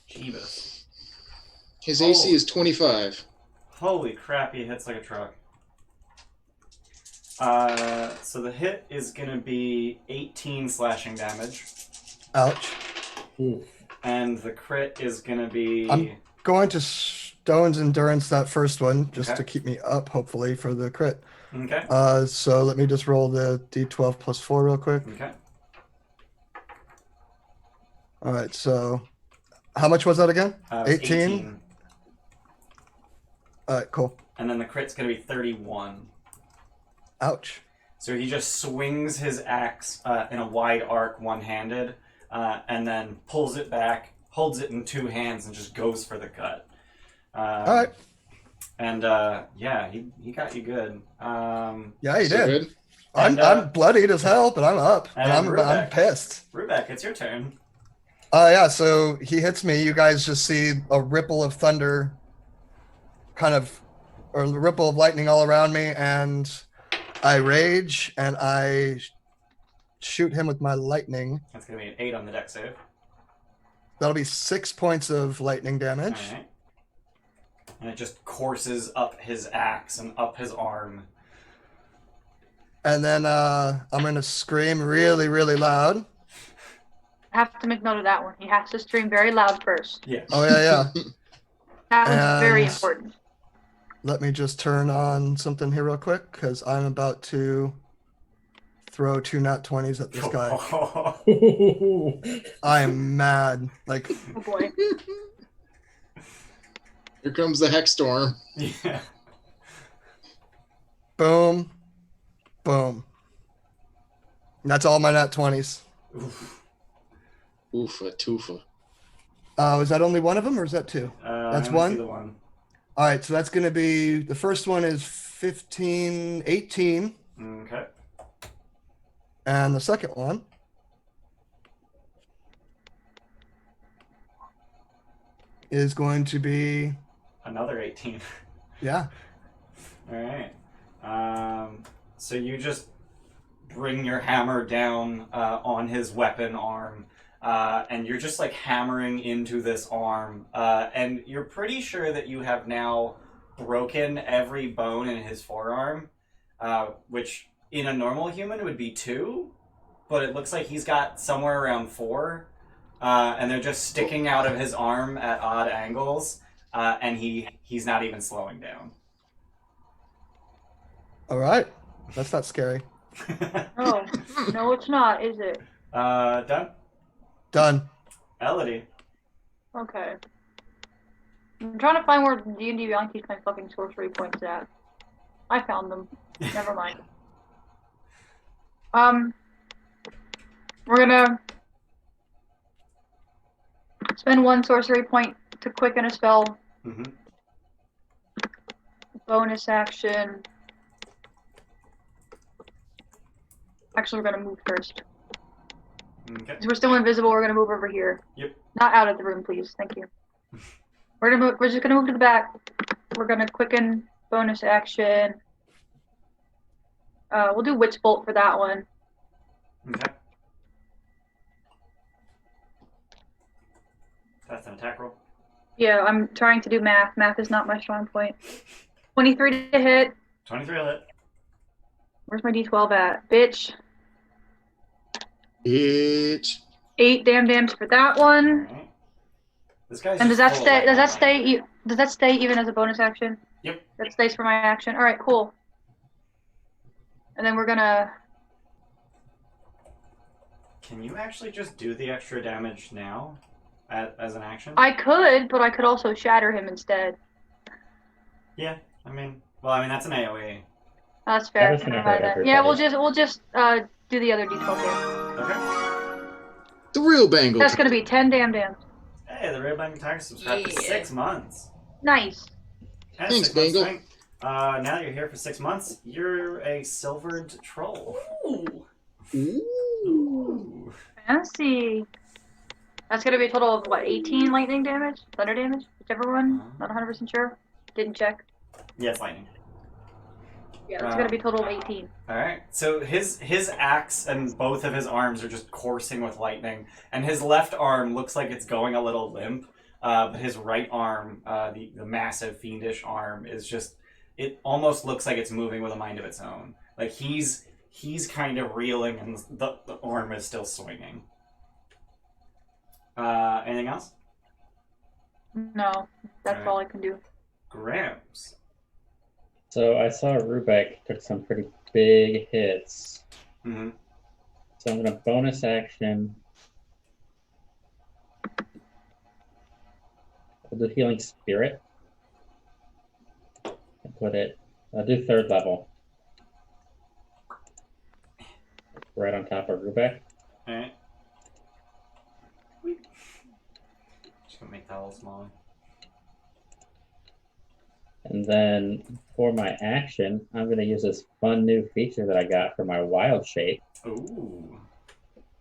Jeebus. His AC is 25. Holy crap, he hits like a truck. So the hit is gonna be 18 slashing damage. Ouch. Oof. And the crit is gonna be... I'm going to Stone's Endurance that first one, just Okay. to keep me up, hopefully, for the crit. Okay. So let me just roll the d12 plus 4 real quick. Okay. All right, so how much was that again? It's 18? All right, cool. And then the crit's gonna be 31. Ouch. So he just swings his axe in a wide arc, one-handed, and then pulls it back, holds it in two hands, and just goes for the cut. All right. And yeah, he got you good. Yeah, he So did. good. I'm bloodied as hell, but I'm up. and And I'm Rubek. pissed. Rubek, it's your turn. Yeah, so he hits me. You guys just see a ripple of thunder, or a ripple of lightning all around me, and I rage and I shoot him with my lightning. That's gonna be an 8 on the deck save. That'll be 6 points of lightning damage. All right. And it just courses up his axe and up his arm. And then I'm going to scream really, really loud. I have to make note of that one. He has to stream very loud first. Yeah. Oh, yeah. That one's very And- important. Let me just turn on something here real quick, because I'm about to throw 2 nat 20s at this guy. I am mad. Like, Oh boy. Here comes the Hex Storm. Yeah. boom, boom. And that's all my nat 20s. Oof. Oofa toofa. Was that only one of them, or is that 2? That's I'm gonna one? see the one. All right, so that's going to be, the first one is 15, 18, Okay. and the second one is going to be, Another 18. yeah. All right. So you just bring your hammer down on his weapon arm, and you're just like hammering into this arm, and you're pretty sure that you have now broken every bone in his forearm, which in a normal human would be 2, but it looks like he's got somewhere around 4, and they're just sticking out of his arm at odd angles, and he's not even slowing down. All right. That's not scary. Oh, no, it's not, is it? Done. Done. Elodie. Okay. I'm trying to find where D&D Beyond keeps my fucking sorcery points at. I found them. Never mind. We're gonna spend 1 sorcery point to quicken a spell. Mm-hmm. Bonus action. Actually, we're gonna move first. Okay. 'Cause we're still invisible, we're gonna move over here. Yep. Not out of the room, please. Thank you. We're just gonna move to the back. We're gonna quicken bonus action. We'll do Witch Bolt for that one. Okay. That's an attack roll. Yeah, I'm trying to do math. Math is not my strong point. 23 to hit. 23 will hit. Where's my D12 at? Bitch. Bitch. 8 damage for that one. Alright. This guy's And does just that full of stay? lightning. Does that stay even as a bonus action? Yep. That stays for my action. All right, cool. And then we're gonna. Can you actually just do the extra damage now, as an action? I could, but I could also shatter him instead. Yeah. I mean, that's an AOE. That's fair. That is gonna Never mind hurt that. Yeah, we'll everybody. just do the other D12 here. Okay. The real Bangle. That's gonna be 10 damage. Hey, the Real Bang Tiger subscribed for Yeah. 6 months. Nice. And Thanks, 6 months Bangle. swing. Now that you're here for 6 months, you're a silvered troll. Ooh. Ooh. Fancy. That's gonna be a total of what, 18 lightning damage? Thunder damage? Whichever one. Not 100% sure. Didn't check. Yeah, it's lightning. Yeah, it's gonna be a total of 18. Alright, so his axe and both of his arms are just coursing with lightning, and his left arm looks like it's going a little limp, but his right arm, the massive fiendish arm, is just, it almost looks like it's moving with a mind of its own. Like he's kind of reeling and the arm is still swinging. Anything else? No, that's all I can do. Grams. So I saw Rubek took some pretty big hits. Mm-hmm. So I'm going to bonus action. I'll do Healing Spirit. And put it, I'll do 3rd level. Right on top of Rubek. Alright. Just gonna make that a little smaller. And then for my action, I'm going to use this fun new feature that I got for my wild shape. Ooh.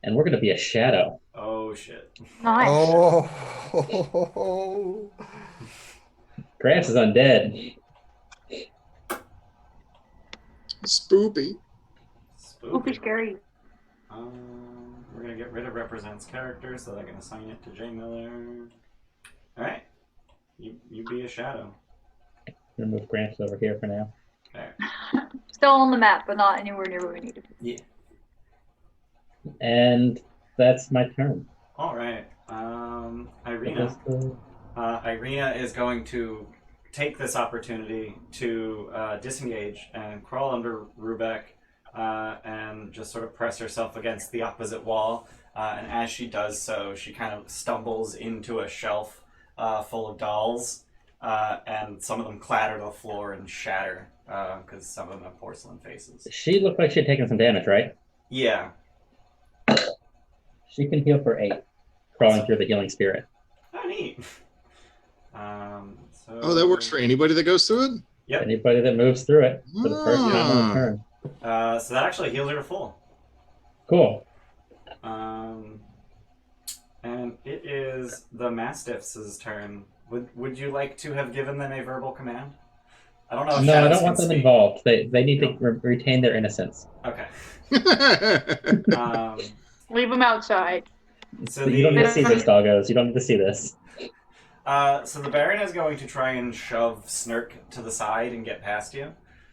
And we're going to be a shadow. Oh shit. Nice. Oh. Gramps is undead. Spoopy. Spooky scary. We're gonna get rid of represents character so that I can assign it to J Miller. Alright. You be a shadow. I'm going to move Gramps over here for now. Okay. Still on the map, but not anywhere near where we need to be. Yeah. And that's my turn. Alright. Irina. Irina is going to take this opportunity to disengage and crawl under Rubek and just sort of press herself against the opposite wall. And as she does so, she kind of stumbles into a shelf full of dolls. And some of them clatter to the floor and shatter because some of them have porcelain faces. She looked like she had taken some damage, right? Yeah. She can heal for 8, crawling through the Healing Spirit. Oh, neat. Oh, that works for anybody that goes through it? Yep. Anybody that moves through it for the first time on the turn. So that actually heals her to full. Cool. And it is the Mastiffs' turn. Would you like to have given them a verbal command? I don't know if No, I shadows don't can want them speak. involved. They need to retain their innocence. Okay. Leave them outside. So You don't need to the see this, doggos. You don't need to see this. so the Baron is going to try and shove Snurk to the side and get past you.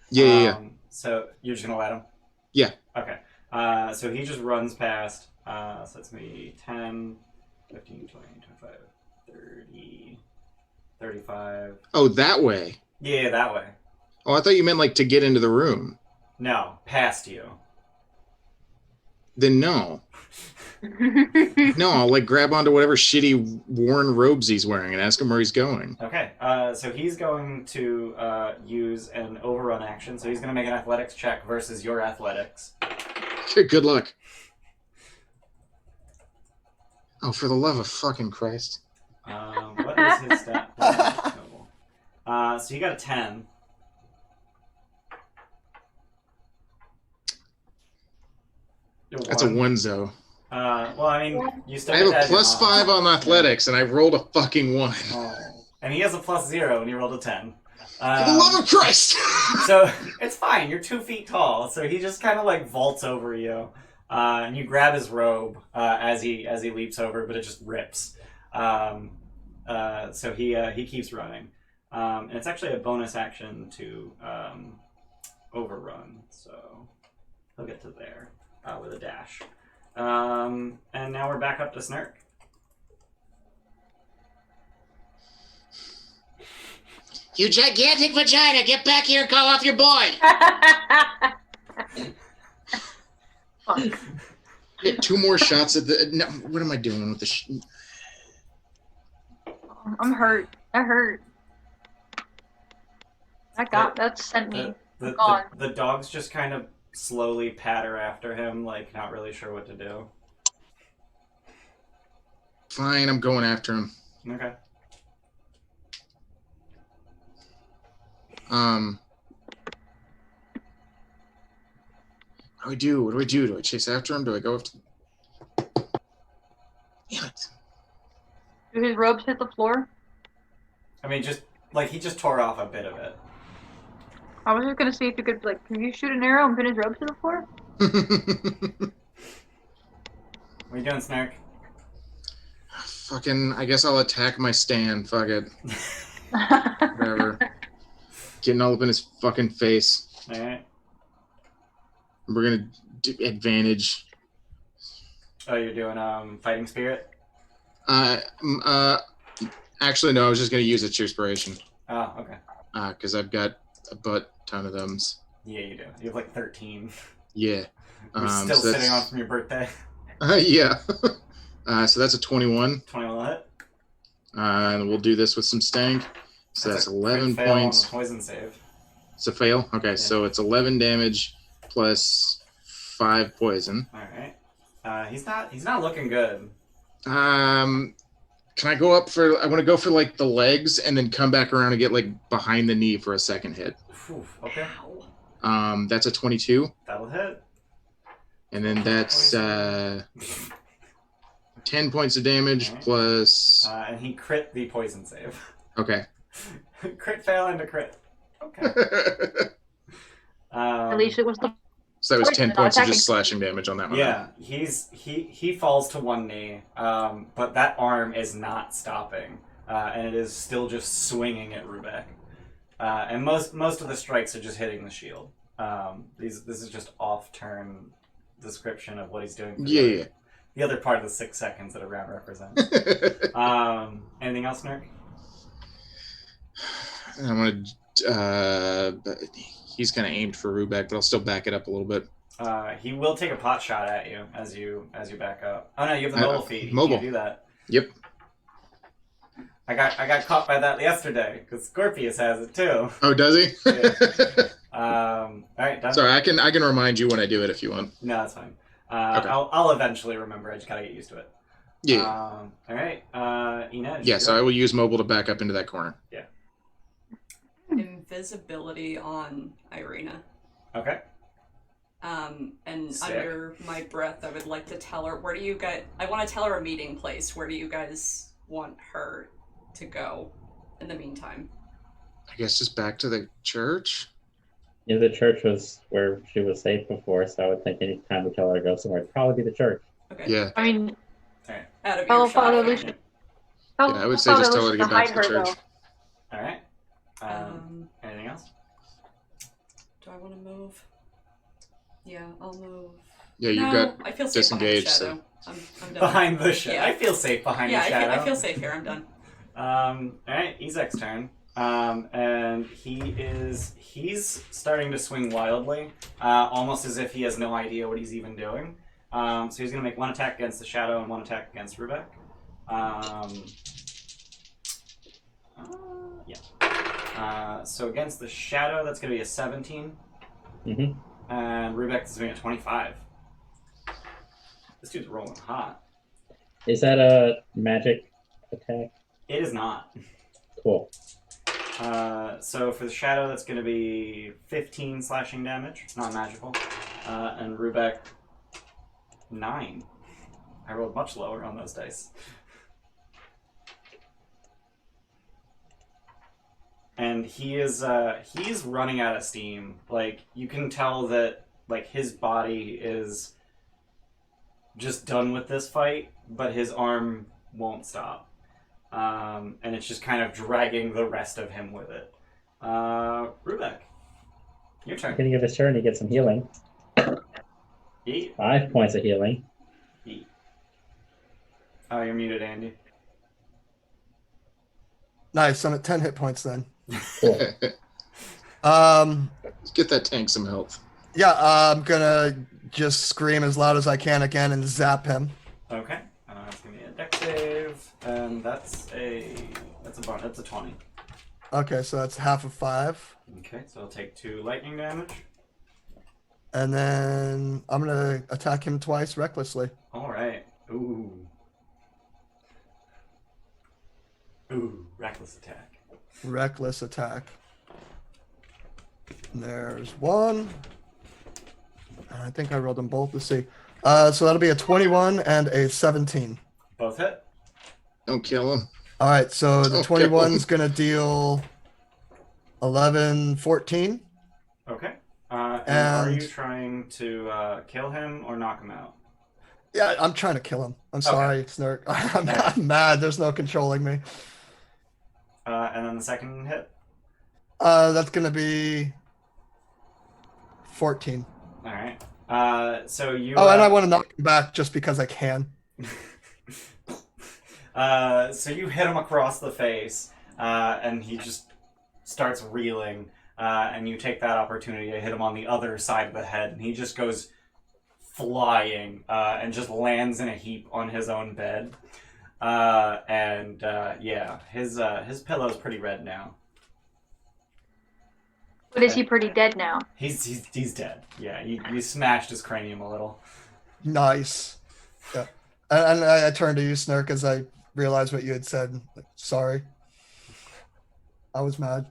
Yeah. So you're just gonna let him? Yeah. Okay. So he just runs past. So that's me 10, 15, 20, 25, 30, 35. Oh, that way. Yeah, that way. Oh, I thought you meant like to get into the room. No, past you. Then no. No, I'll like grab onto whatever shitty worn robes he's wearing and ask him where he's going. Okay. So he's going to use an overrun action. So he's going to make an athletics check versus your athletics. Good luck. Oh, for the love of fucking Christ. What is his stat? So he got a 10. That's a 1, Zo. Well, I mean, you still I have get a that plus in 5 on athletics, and I rolled a fucking 1. Oh. And he has a +0, and he rolled a 10. For the love of Christ! So it's fine. You're 2 feet tall, so he just kind of like vaults over you, and you grab his robe as he leaps over, but it just rips. So he keeps running, and it's actually a bonus action to overrun. So he'll get to there with a dash. And now we're back up to Snurk. You gigantic vagina, get back here and call off your boy! Fuck. Get 2 more shots at the... No, what am I doing with the... I'm hurt. That hurt. That sent me. The dogs just kind of slowly patter after him, like not really sure what to do. Fine, I'm going after him. Okay. What do I do? What do I do? Do I chase after him? Do I go after? Damn it! Do his robes hit the floor? I mean, he just tore off a bit of it. I was just gonna see if you could, like, can you shoot an arrow and pin his robes to the floor? What are you doing, Snark? Fucking, I guess I'll attack my stand. Fuck it. Whatever. Getting all up in his fucking face. Alright. We're gonna do advantage. Oh, you're doing fighting spirit? Actually, no. I was just gonna use a cheerspiration. Oh, okay. Because I've got a butt ton of them. Yeah, you do. You have like 13. Yeah. You're still so sitting on from your birthday. Yeah. So that's a 21. 21 hit. And we'll do this with some stank. So that's 11 fail on points. the poison save. It's a fail? Okay, Yeah. so it's 11 damage plus 5 poison. Alright. He's not looking good. Can I go up for... I want to go for, like, the legs and then come back around and get, like, behind the knee for a second hit. Oof, okay. That's a 22. That'll hit. And then that's 10 points of damage Alright. plus... And he crit the poison save. Okay. Crit fail and a crit. Okay. At least it was the. So that was 10 points of attacking. just slashing damage on that one. Yeah, he falls to one knee, but that arm is not stopping, and it is still just swinging at Rubek. And most of the strikes are just hitting the shield. This is just off-turn description of what he's doing. For Yeah. the other part of the 6 seconds that a round represents. Anything else, Nerk? I want to. He's kind of aimed for Rubek, but I'll still back it up a little bit. He will take a pot shot at you as you back up. Oh no, you have the mobile feat. You mobile. can't do that. Yep. I got caught by that yesterday because Scorpius has it too. Oh, does he? All right, done. Sorry, I can remind you when I do it if you want. No, that's fine. Okay. I'll eventually remember. I just gotta get used to it. Yeah. All right. Inez. Yeah. So I will use mobile to back up into that corner. Yeah. Invisibility on Irina. Okay. And Sick. under my breath, I would like to tell her, I want to tell her a meeting place. Where do you guys want her to go in the meantime? I guess just back to the church. Yeah, the church was where she was safe before, so I would think any time we tell her to go somewhere, it'd probably be the church. Okay. Yeah. I mean, Out of tell earshot. Father Lucian. Yeah, I would say just tell her to get back to the church. All right. Anything else? Do I want to move? Yeah, I'll move. Yeah, you've No, got I feel safe disengaged. behind the So shadow. I'm done. Behind the shadow. Yeah. I feel safe behind the shadow. I feel safe here. I'm done. All right, Ezek's turn. And he's starting to swing wildly, almost as if he has no idea what he's even doing. So he's going to make one attack against the shadow and one attack against Rubek. So against the shadow, that's going to be a 17. Mm-hmm. And Rubek is doing a 25. This dude's rolling hot. Is that a magic attack? It is not. Cool. So for the shadow, that's going to be 15 slashing damage, non-magical. And Rubek, 9. I rolled much lower on those dice. And he's running out of steam. Like, you can tell that, like, his body is just done with this fight, but his arm won't stop. And it's just kind of dragging the rest of him with it. Rubek, your turn. Beginning of his turn, he gets some healing. Yeet. 5 points of healing. Yeet. Oh, you're muted, Andy. Nice. I'm at 10 hit points then. Cool. Get that tank some health. Yeah, I'm gonna just scream as loud as I can again and zap him. Okay. It's gonna be a dex save, and that's a 20. Okay, so that's half of 5. Okay, so I'll take 2 lightning damage. And then I'm gonna attack him twice recklessly. All right. Ooh, reckless attack. Reckless attack. And there's one. And I think I rolled them both. Let's see. So that'll be a 21 and a 17. Both hit. Don't kill him. All right, so the Don't kill 21's him. going to deal 11, 14. Okay. And are And- you trying to kill him or knock him out? Yeah, I'm trying to kill him. I'm sorry, Snurk. I'm mad. There's no controlling me. And then the second hit. That's going to be 14. All right. So you. Oh, and I want to knock him back just because I can. So you hit him across the face, and he just starts reeling. And you take that opportunity to hit him on the other side of the head, and he just goes flying and just lands in a heap on his own bed. Yeah, his pillow's pretty red now. But is he pretty dead now? He's dead. Yeah, you smashed his cranium a little. Nice. Yeah. And I turned to you, Snurk, as I realized what you had said. Like, sorry. I was mad.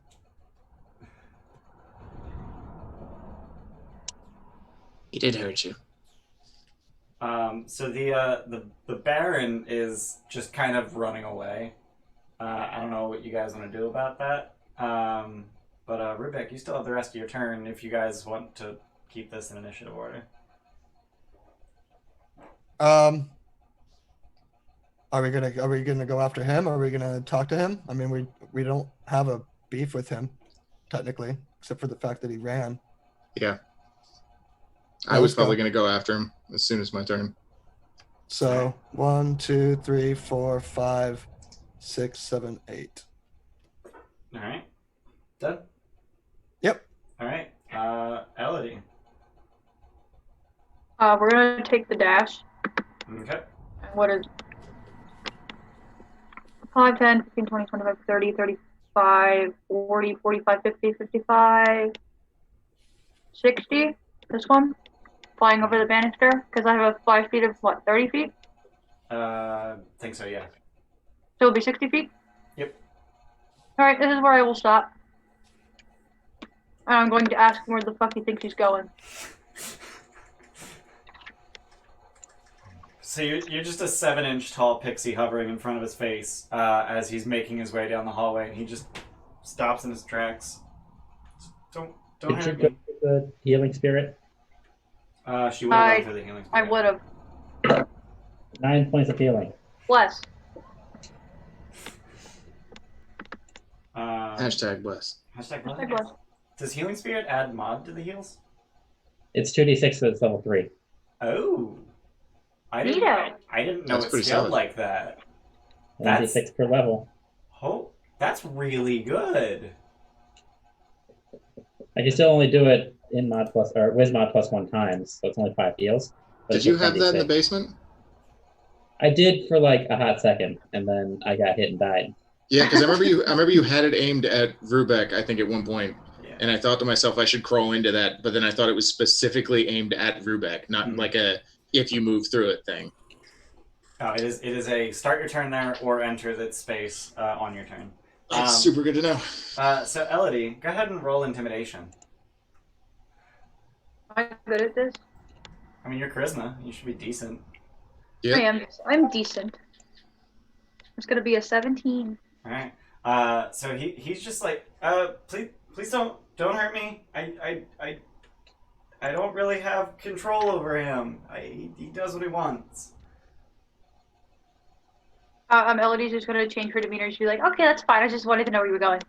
He did hurt you. So the Baron is just kind of running away. I don't know what you guys want to do about that. But Rubik, you still have the rest of your turn if you guys want to keep this in initiative order. Are we gonna go after him? Are we gonna talk to him? I mean, we don't have a beef with him, technically, except for the fact that he ran. Yeah. Yeah, I was let's go. probably going to go after him as soon as my turn. So 1, 2, 3, 4, 5, 6, 7, 8. All right. Done? Yep. All right. Elodie. We're gonna take the dash. Okay. And what is 5, 10, 15, 20, 25, 30, 35, 40, 45, 50, 55, 60? This one? Flying over the banister? Because I have a 5 feet of, what, 30 feet? Think so, yeah. So it'll be 60 feet? Yep. Alright, this is where I will stop. And I'm going to ask him where the fuck he thinks he's going. So you're just a 7-inch tall pixie hovering in front of his face as he's making his way down the hallway, and he just stops in his tracks. Don't Did you hurt go me. with the healing spirit? She would have gone through the healing I spirit. would have. 9 points of healing. Bless. Hashtag bless. Hashtag Hashtag bless. bless. Does healing spirit add mod to the heals? It's 2d6 for it's level 3. Oh. I Neato. didn't know That's it pretty scaled solid. like that. 1d6 per level. Oh, that's really good. I can still only do it in mod plus or with mod plus 1 time, so it's only 5 heals. but Did it's you just have that in the 1d6. basement? I did for like a hot second, and then I got hit and died. Yeah, because I remember you had it aimed at Rubek, I think, at one point, Yeah. and I thought to myself I should crawl into that, but then I thought it was specifically aimed at Rubek, not Mhm. like a if you move through it thing. Oh, it is a start your turn there or enter that space on your turn. That's super good to know. So Elodie, go ahead and roll intimidation. Am I good at this? I mean, your charisma. You should be decent. Yeah. I am. I'm decent. It's gonna be a 17. All right. So he's just like, please don't hurt me. I don't really have control over him. He does what he wants. Elodie's just gonna change her demeanor. She'll be like, okay, that's fine. I just wanted to know where you were going.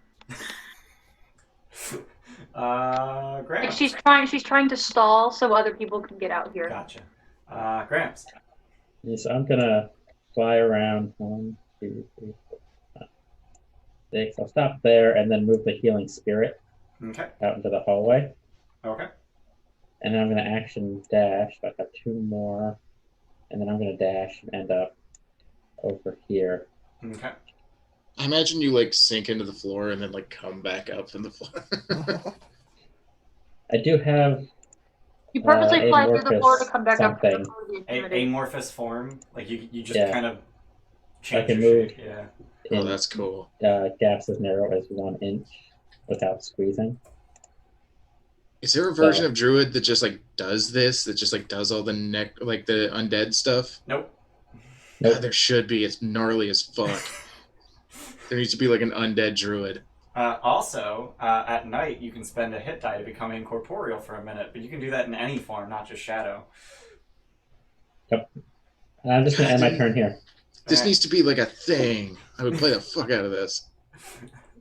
Gramps. Like she's trying to stall so other people can get out here. Gotcha. Gramps. Yeah, so I'm gonna fly around 1, 2, 3, 4, 5, 6. I'll stop there and then move the healing spirit Okay. out into the hallway. Okay. And then I'm gonna action dash. So I have 2 more, and then I'm gonna dash and end up over here. Okay. I imagine you like sink into the floor and then like come back up in the floor. I do have You purposely fly through the floor to amorphous come back up to something. the A intimidate. amorphous form, like you just Yeah. kind of change can your move. shape. Yeah. Oh, in that's cool. gaps as narrow as 1 inch without squeezing. Is there a version of Druid that just like does this? That just like does all the the undead stuff? Nope. God, there should be. It's gnarly as fuck. There needs to be like an undead Druid. Also, at night, you can spend a hit die to become incorporeal for a minute, but you can do that in any form, not just shadow. Yep. I'm just gonna end my turn here. This Alright. needs to be like a thing. I would play the fuck out of this.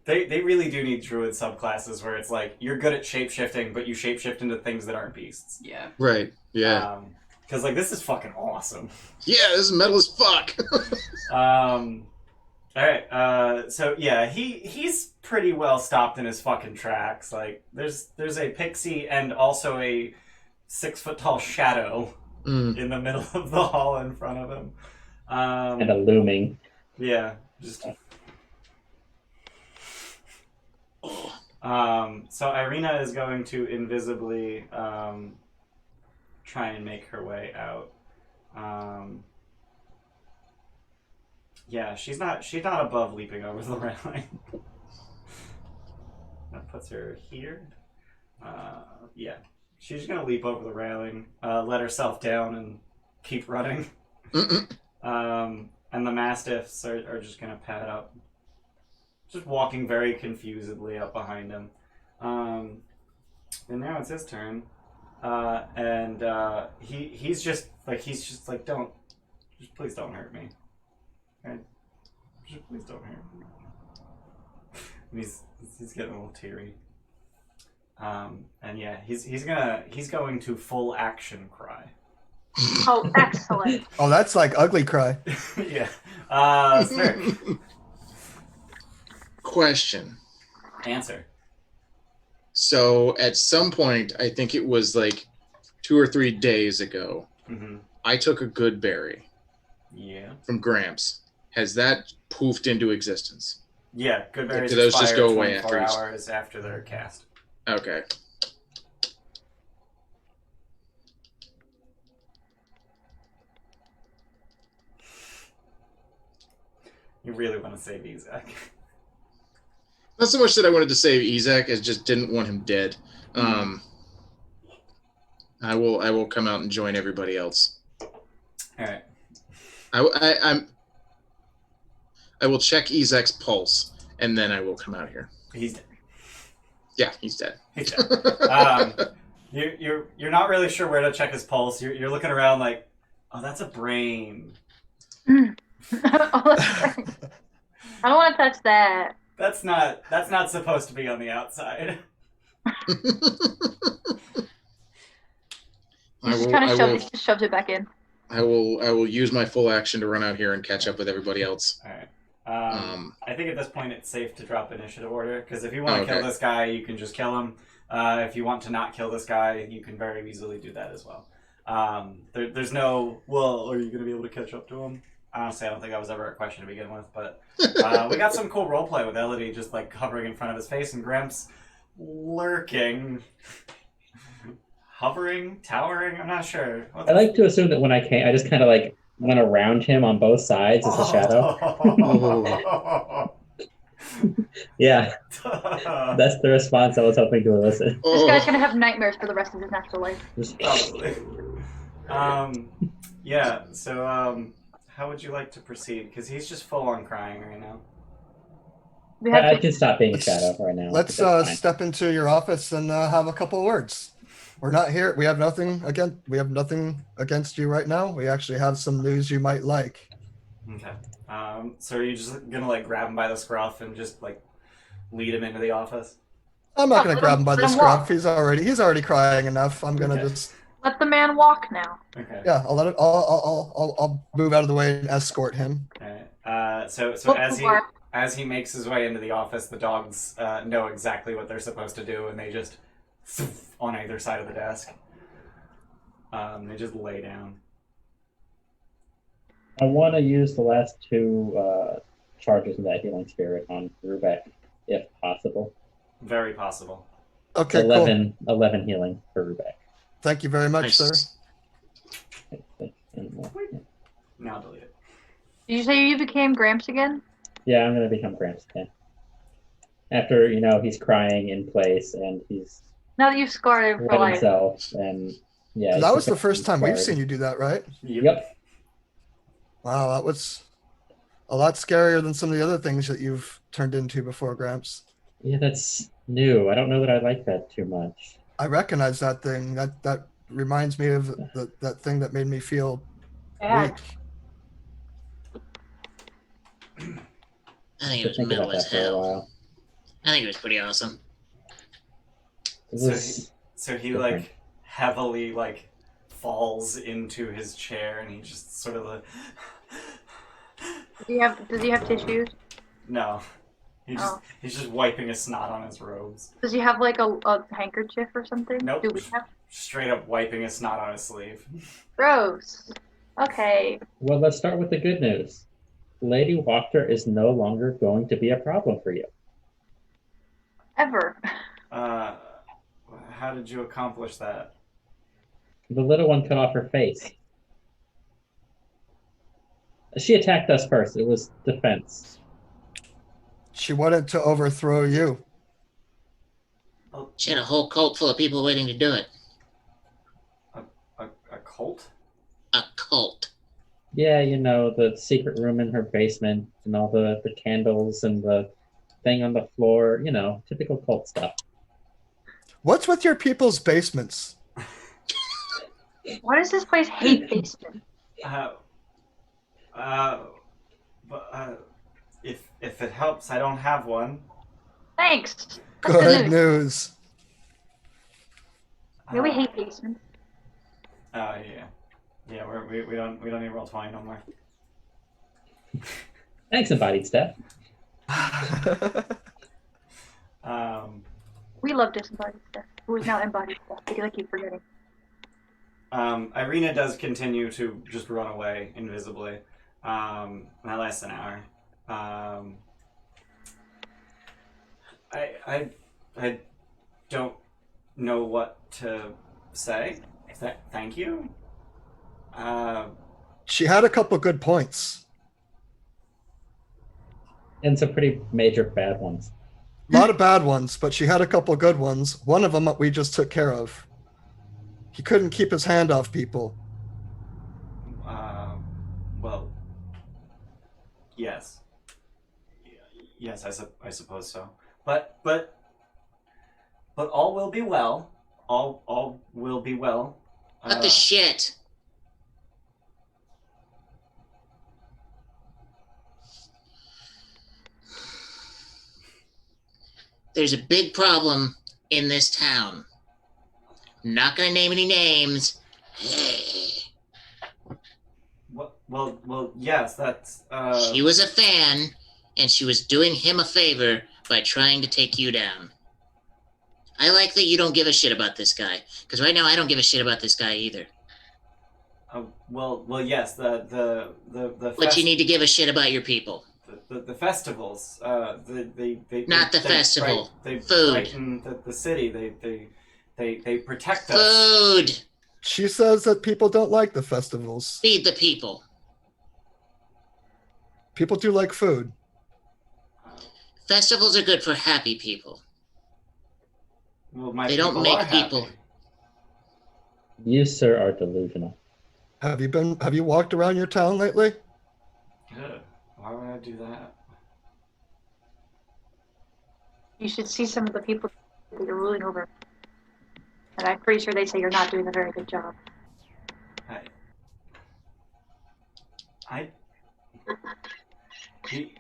They really do need druid subclasses where it's like you're good at shapeshifting, but you shapeshift into things that aren't beasts. Yeah. Right. Yeah. Because like this is fucking awesome. Yeah, this is metal as fuck. All right. So yeah, he's pretty well stopped in his fucking tracks. Like there's a pixie and also a 6 foot tall shadow in the middle of the hall in front of him. And a looming. Yeah. Just. So Irina is going to invisibly try and make her way out. Yeah, she's not above leaping over the railing. That puts her here. Yeah, she's gonna leap over the railing, let herself down, and keep running. And the mastiffs are just gonna pad up. Just walking very confusedly up behind him. And now it's his turn. And he's just like, don't, just please don't hurt me. Okay? Just please don't hurt me. And he's getting a little teary. And yeah, he's going to full action cry. Oh, excellent. Oh, that's like ugly cry. Yeah. Snark. Question. Answer. So at some point, I think it was like 2 or 3 days ago, I took a good berry. Yeah. From Gramps. Has that poofed into existence? Yeah, good berries Do those just go away 24 after hours after they're cast. Okay. You really want to save Isaac. Not so much that I wanted to save Isaac, as just didn't want him dead. I will come out and join everybody else. All right. I will check Isaac's pulse, and then I will come out here. He's dead. Yeah, he's dead. He's dead. You're not really sure where to check his pulse. You're looking around like, oh, that's a brain. Oh, that's great. I don't want to touch that. That's not supposed to be on the outside. He just kind of shoved it back in. I will use my full action to run out here and catch up with everybody else. All right. I think at this point it's safe to drop initiative order, because if you want to kill this guy, you can just kill him. If you want to not kill this guy, you can very easily do that as well. There's no, well, are you going to be able to catch up to him? Honestly, I don't think that was ever a question to begin with, but we got some cool roleplay with Elodie just like hovering in front of his face and Gramps lurking. Hovering? Towering? I'm not sure. I like to assume that when I came, I just kind of like went around him on both sides as a shadow. Yeah. That's the response I was hoping to elicit. This guy's gonna have nightmares for the rest of his natural life. Probably. Yeah, so how would you like to proceed? Because he's just full on crying right now. I can stop being a shadow right now. Let's step into your office and have a couple of words. We're not here. We have nothing against you right now. We actually have some news you might like. Okay. So are you just gonna like grab him by the scruff and just like lead him into the office? I'm not gonna grab him by the scruff. He's already crying enough. I'm gonna just let the man walk now. Okay. Yeah, I'll let it. I'll move out of the way and escort him. Alright. So as he makes his way into the office, the dogs know exactly what they're supposed to do, and they just on either side of the desk. They just lay down. I want to use the last 2 charges of that healing spirit on Rubek, if possible. Very possible. Okay, 11 healing for Rubek. Thank you very much, sir. Now delete it. Did you say you became Gramps again? Yeah, I'm going to become Gramps again. After, he's crying in place and he's Now that you've scarred him for red life. himself, and yeah. That he's was the first time we've scarred. seen you do that, right? Yep. Wow, that was a lot scarier than some of the other things that you've turned into before, Gramps. Yeah, that's new. I don't know that I like that too much. I recognize that thing. That reminds me of that thing that made me feel Bad. weak. I think it To was think metal about as that for a hell. while. I think it was pretty awesome. It So was So he different. like heavily like falls into his chair, and he just sort of like, Does he have tissues? no, Oh. he's just wiping a snot on his robes. Does he have like a handkerchief or something? Nope. Do we have? Straight up wiping a snot on his sleeve. Gross. Okay. Well, let's start with the good news. Lady Wachter is no longer going to be a problem for you. Ever. How did you accomplish that? The little one cut off her face. She attacked us first. It was defense. She wanted to overthrow you. She had a whole cult full of people waiting to do it. A cult? A cult. Yeah, you know, the secret room in her basement and all the candles and the thing on the floor, you know, typical cult stuff. What's with your people's basements? Why does this place hate basement? If it helps, I don't have one. Thanks. That's Good news. Yeah, we hate basements. Oh yeah. We don't need roll 20 no more. Thanks, Embodied Steph. We love disembodied stuff. Who is now embodied stuff? I feel like keep forgetting. Irina does continue to just run away invisibly. That lasts an hour. I don't know what to say. Thank you. She had a couple good points. And some pretty major bad ones. A lot of bad ones, but she had a couple good ones. One of them we just took care of. He couldn't keep his hand off people. Well, yes. Yes, I suppose so. But all will be well. All will be well. What the shit? There's a big problem in this town. I'm not gonna name any names. Well, yes, that's. She was a fan, and she was doing him a favor by trying to take you down. I like that you don't give a shit about this guy, because right now I don't give a shit about this guy either. Well, yes, the But you need to give a shit about your people. The festivals, they Not the festival. They Food. brighten the city. They protect us. Food! She says that people don't like the festivals. Feed the people. People do like food. Festivals are good for happy people. Well, my They don't people make are happy. people. You, sir, are delusional. Have you walked around your town lately? Ugh, why would I do that? You should see some of the people that you're ruling over. And I'm pretty sure they say you're not doing a very good job.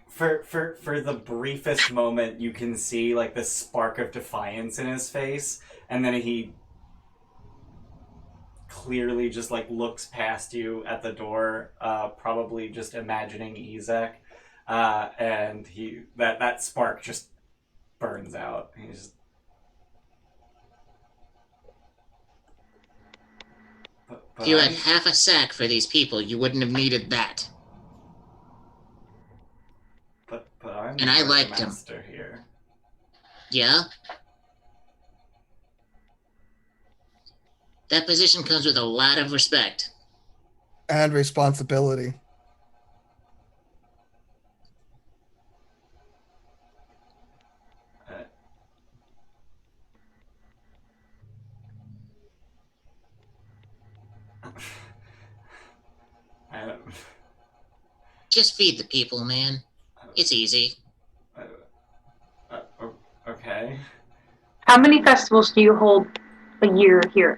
For the briefest moment, you can see like the spark of defiance in his face, and then he clearly just like looks past you at the door, probably just imagining Ezek, and that spark just burns out. He's If you had half a sack for these people, you wouldn't have needed that. But I'm And I the liked him. master here. Yeah? That position comes with a lot of respect. And responsibility. Just feed the people, man. It's easy. Okay. How many festivals do you hold a year here?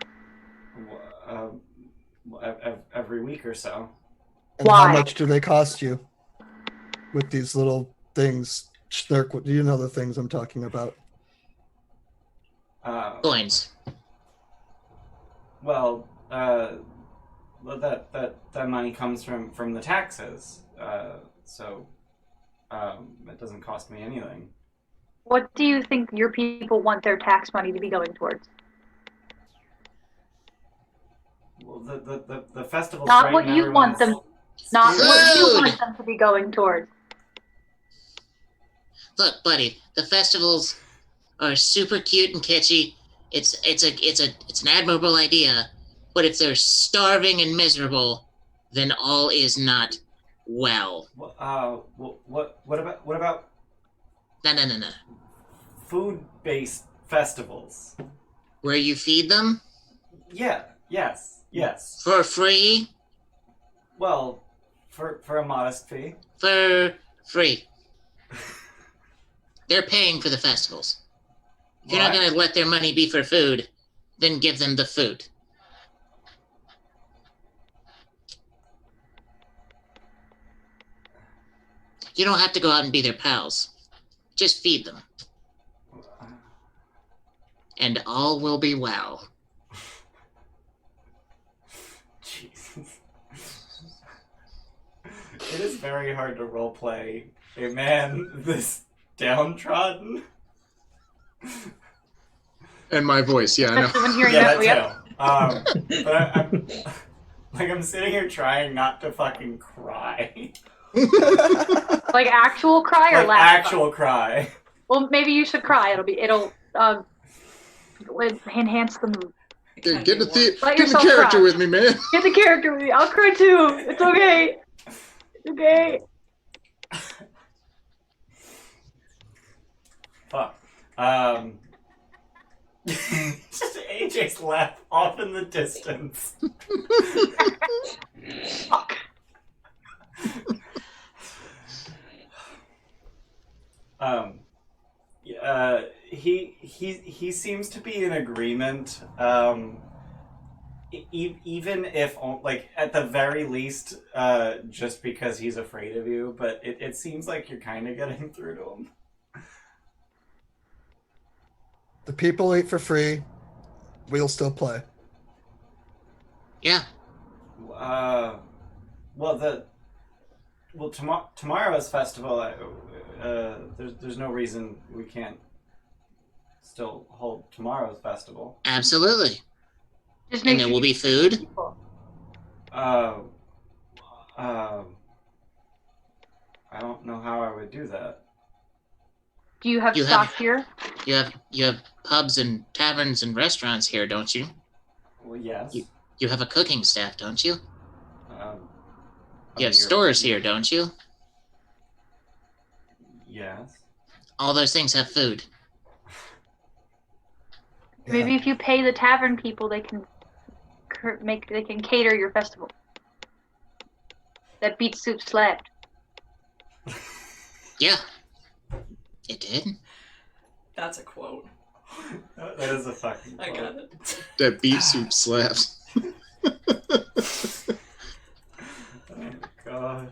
Every week or so. And Why? how much do they cost you with these little things? Snurk, do you know the things I'm talking about? Coins. Well, that money comes from the taxes. So it doesn't cost me anything. What do you think your people want their tax money to be going towards? Well, the festivals. Not what you want them. Not what you Food! want them to be going towards. Look, buddy, the festivals are super cute and catchy. It's an admirable idea, but if they're starving and miserable, then all is not well. What about No. food-based festivals? Where you feed them Yeah. Yes. for free? Well, for a modest fee. For free. They're paying for the festivals. If you're not What? going to let their money be for food, then give them the food. You don't have to go out and be their pals. Just feed them. And all will be well. Jesus. It is very hard to roleplay a man this downtrodden. And my voice, yeah, I know. Especially when hearing Yeah, that. that Yep. too. But I'm sitting here trying not to fucking cry. Like actual cry or Like laugh? actual cry. Well, maybe you should cry. It'll enhance the mood. Get in the Let get in the yourself character cry. with me, man. Get the character with me. I'll cry too. It's okay. It's okay. Fuck. Just AJ's laugh off in the distance. Fuck. He seems to be in agreement. Even if, like, at the very least, just because he's afraid of you, but it seems like you're kind of getting through to him. The people eat for free. We'll still play. Yeah. Tomorrow's festival. There's no reason we can't still hold tomorrow's festival. Absolutely. Just And make there sure will be food. people. I don't know how I would do that. Do you have You stock have- here? You have pubs and taverns and restaurants here, don't you? Well, yes. You have a cooking staff, don't you? I You have mean, stores here, don't you? Yes. All those things have food. Maybe if you pay the tavern people, they can cater your festival. That beet soup slapped. Yeah. It did. That's a quote. That is a fucking I quote. got it. That beef soup slaps. Oh god.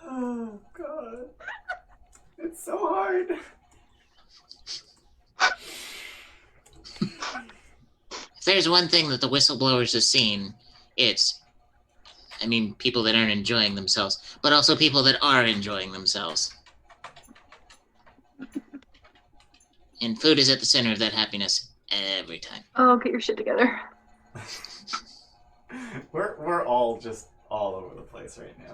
Oh god. It's so hard. If there's one thing that the whistleblowers have seen, it's, people that aren't enjoying themselves, but also people that are enjoying themselves. And food is at the center of that happiness every time. Oh, get your shit together. We're all just all over the place right now.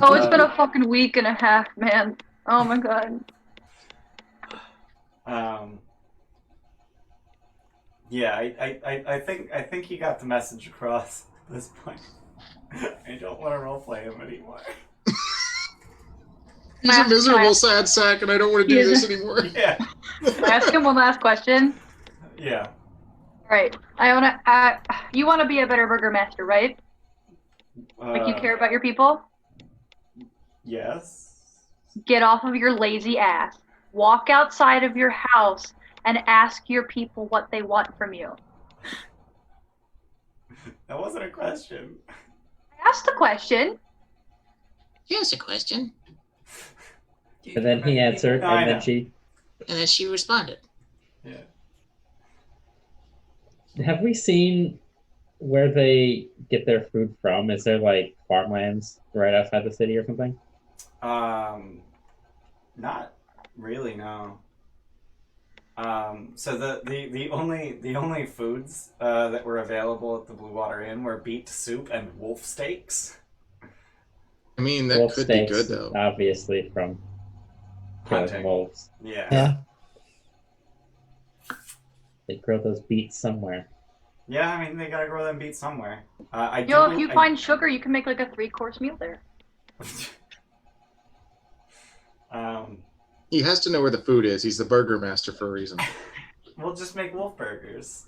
Oh, it's been a fucking week and a half, man. Oh my god. Yeah, I think he got the message across at this point. I don't want to roleplay him anymore. He's a miserable sad sack, and I don't want to do this anymore. Yeah. Can I ask him one last question? Yeah. Right. You want to be a better burgermaster, right? Like you care about your people? Yes. Get off of your lazy ass. Walk outside of your house and ask your people what they want from you. That wasn't a question. I asked the question. Here's a question. Do you And then he remember answered, I and then know. she. And then she responded. Yeah. Have we seen where they get their food from? Is there like farmlands right outside the city or something? Not really, no. So the only foods that were available at the Blue Water Inn were beet soup and wolf steaks. I mean, that Wolf could steaks, be good though. obviously from killing Hunting. wolves. Yeah. Yeah. They grow those beets somewhere. Yeah, I mean they gotta grow them beets somewhere. If you find sugar, you can make like a 3-course meal there. He has to know where the food is. He's the burger master for a reason. We'll just make wolf burgers.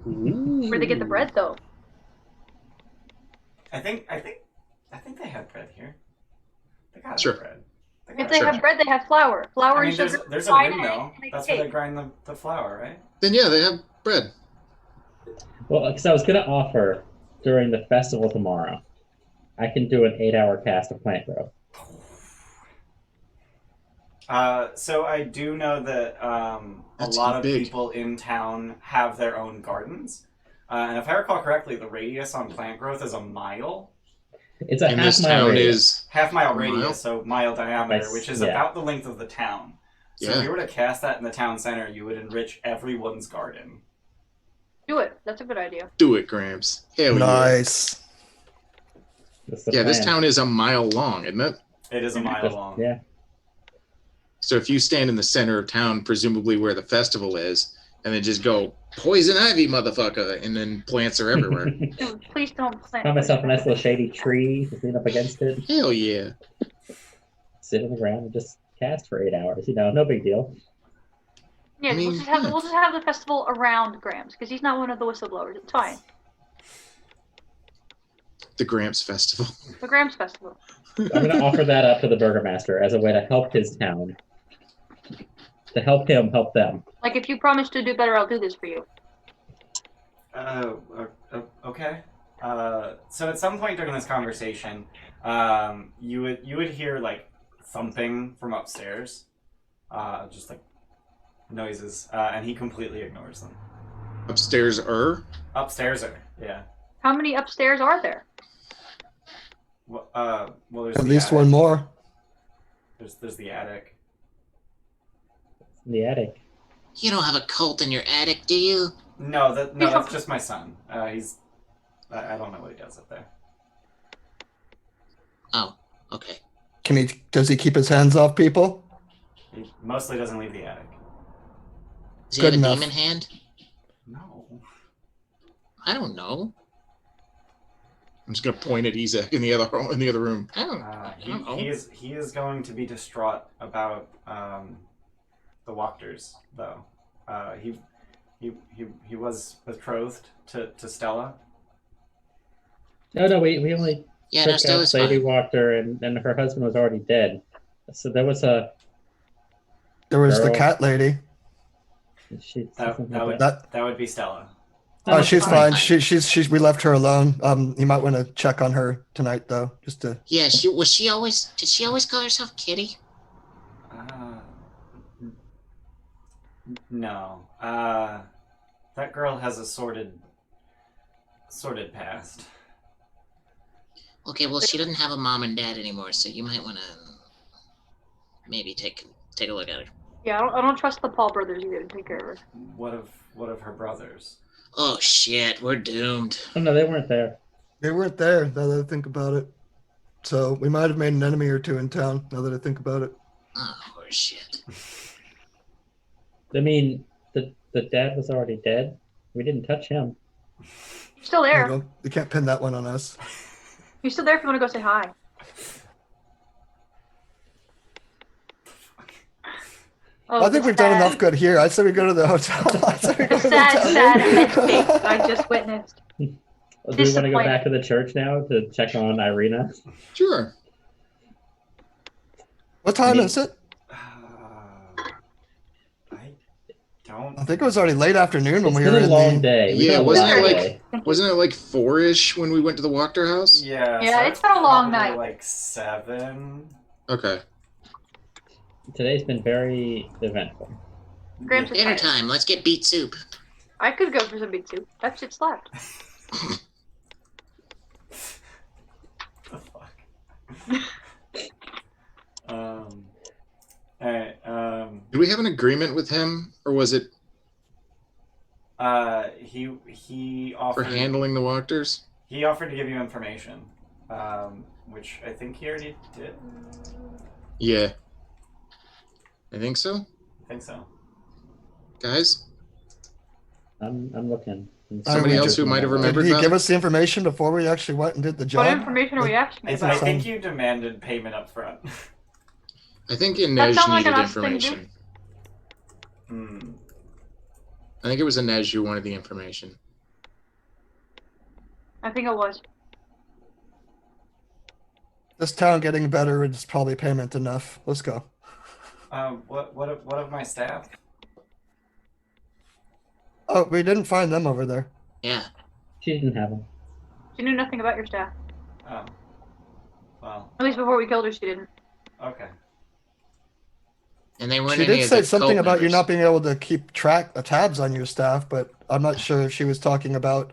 Where they get the bread though? I think they had bread here. They got Sure. bread. If they have bread, they have flour. Flour I mean, and sugar. there's a fine windmill. egg, and a That's where they cake. grind the flour, right? Then yeah, they have bread. Well, because I was going to offer during the festival tomorrow, I can do an 8-hour cast of plant growth. So I do know that a That's lot of big. people in town have their own gardens. And if I recall correctly, the radius on plant growth is a mile. It's a And this half-mile town radius. is Half-mile A mile? radius, so mile diameter, Nice, which is yeah. about the length of the town. So if Yeah. you were to cast that in the town center, you would enrich everyone's garden. Do it. That's a good idea. do it, Gramps. Hell Nice. That's the yeah. Yeah, this plan. town is a mile long, isn't it? It is a mile long. Yeah. So if you stand in the center of town, presumably where the festival is, and then just go poison ivy, motherfucker, and then plants are everywhere. Dude, please don't plant. Found myself a nice little shady tree, just lean up against it, Hell yeah. sit on the ground, and just cast for 8 hours. No big deal. Yeah, I mean, we'll just have the festival around Grams because he's not one of the whistleblowers. It's fine. The Gramps Festival. The Grams festival. I'm going to offer that up to the burgomaster as a way to help his town. To help him help them. Like if you promise to do better, I'll do this for you. Okay. So at some point during this conversation, you would hear like thumping from upstairs, just like noises, and he completely ignores them. Upstairs, Upstairs, yeah. How many upstairs are there? Well, there's At the least attic. one more. There's the attic. In the attic. You don't have a cult in your attic, do you? No, that's just my son. I don't know what he does up there. Oh, okay. Does he keep his hands off people? He mostly doesn't leave the attic. Does he Good have a enough. demon hand? No. I don't know. I'm just gonna point at Isaac in the other room. I don't. He is going to be distraught about the Wachters, though. He was betrothed to Stella. No, we only Yeah, no, took still out is Lady fine. Wachter, and her husband was already dead. So there was a. There was the Girl. cat lady. That would be Stella. Oh, she's fine. fine. She's. We left her alone. You might want to check on her tonight, though, just to. Yeah, did she always call herself Kitty? No. That girl has a sordid past. Okay, well, she doesn't have a mom and dad anymore, so you might want to maybe take a look at her. Yeah, I don't trust the Paul brothers either to take care of her. What of her brothers? Oh shit, we're doomed. Oh, no, they weren't there. They weren't there, now that I think about it. So we might have made an enemy or two in town, now that I think about it. Oh, horse shit. I mean, the dad was already dead. We didn't touch him. He's still there. You can't pin that one on us. He's still there if you want to go say hi. Oh, I think we've done enough good here. I say we go to the hotel. I say we go The to the sad head hotel. fake I just witnessed. Do we want to go back to the church now to check on Irina? Sure. What time Me- is it? I don't. I think it was already late afternoon when It's we been were a in long the. day. We've Yeah, had a wasn't long it like day. wasn't it like 4-ish when we went to the Wachterhaus? Yeah. Yeah, so it's been a long probably night. Like 7. Okay. Today's been very eventful. Grams is Dinner tired. time. Let's get beet soup. I could go for some beet soup. That shit slapped. The fuck. Alright. Did we have an agreement with him, or was it He for offered. handling the Wachters? He offered to give you information, which I think he already did. Yeah. I think so. I think so. Guys? I'm looking. Somebody else who might have remembered Did he about give it? us the information before we actually went and did the job? What information are we asking I Is about? it think you demanded payment up front. I think That Inej sounds like needed an us thing to do. information. Hmm. I think it was Inej who wanted the information. I think it was. This town getting better is probably payment enough. Let's go. What of my staff? Oh, we didn't find them over there. Yeah. She didn't have them. She knew nothing about your staff. Oh. Well, At least before we killed her, she didn't. okay. And they weren't She any did of say the something cult about you members. not being able to keep tabs on your staff, but I'm not sure if she was talking about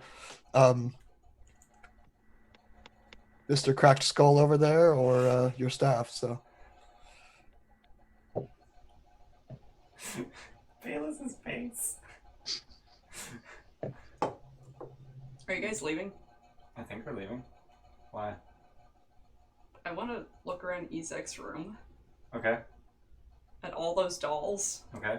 Mr. Cracked Skull over there or your staff. So Bayless's face. Are you guys leaving? I think we're leaving. Why? I want to look around Ezek's room Okay. at all those dolls. Okay.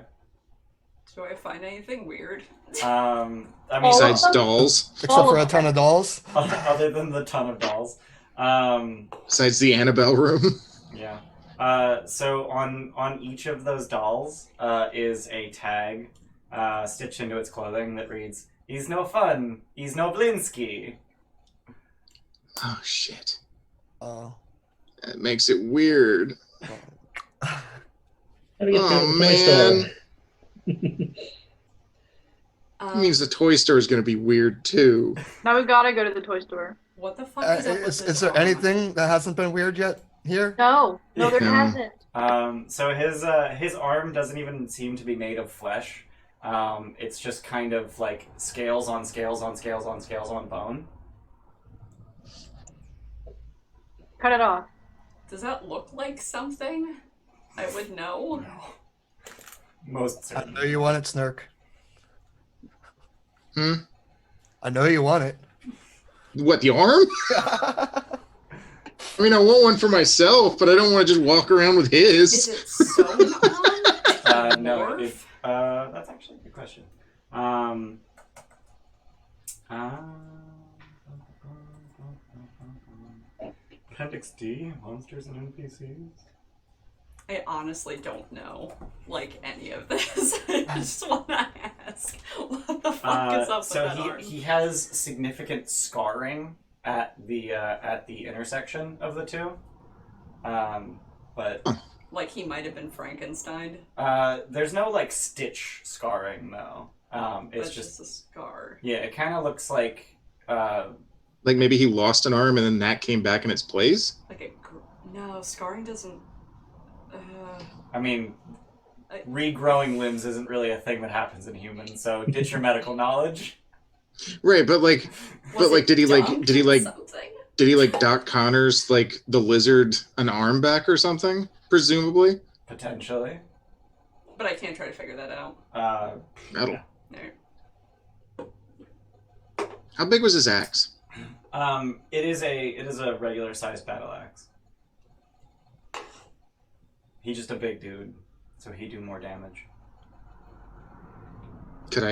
Do I find anything weird? I mean, Besides dolls, except All for of a ton of dolls. other than the ton of dolls. besides the Annabelle room. Yeah. So on each of those dolls is a tag stitched into its clothing that reads, "He's no fun. He's no Blinsky." Oh shit. Oh. That makes it weird. Gotta get to Oh, the man. toy store. That means the toy store is going to be weird too. Now we gotta go to the toy store. What the fuck is up with Is this there arm? anything that hasn't been weird yet here? No, there No. hasn't. So his arm doesn't even seem to be made of flesh. It's just kind of like scales on scales on scales on scales on bone. Cut it off. Does that look like something? I would know. Most I certainly. know you want it, Snurk. Hmm? I know you want it. What, the arm? I mean, I want one for myself, but I don't want to just walk around with Is his. it sewn on? No, Morph? that's actually a good question. Appendix D, monsters and NPCs. I honestly don't know, like, any of this. I just want to ask, what the fuck is up with So that arm? he has significant scarring at the intersection of the two. But Like, he might have been Frankenstein. there's no like stitch scarring though. It's That's just just a scar. yeah, it kind of looks like Like maybe he lost an arm and then that came back in its place? Like, no, scarring doesn't... I mean, regrowing limbs isn't really a thing that happens in humans, so ditch your medical knowledge. Right, but like, Was it did he dunked in something? did he like Doc Connors, like the lizard, an arm back or something? Presumably. Potentially. But I can't try to figure that out. Metal. No. How big was his axe? It is a regular sized battle axe. He's just a big dude, so he do more damage. Could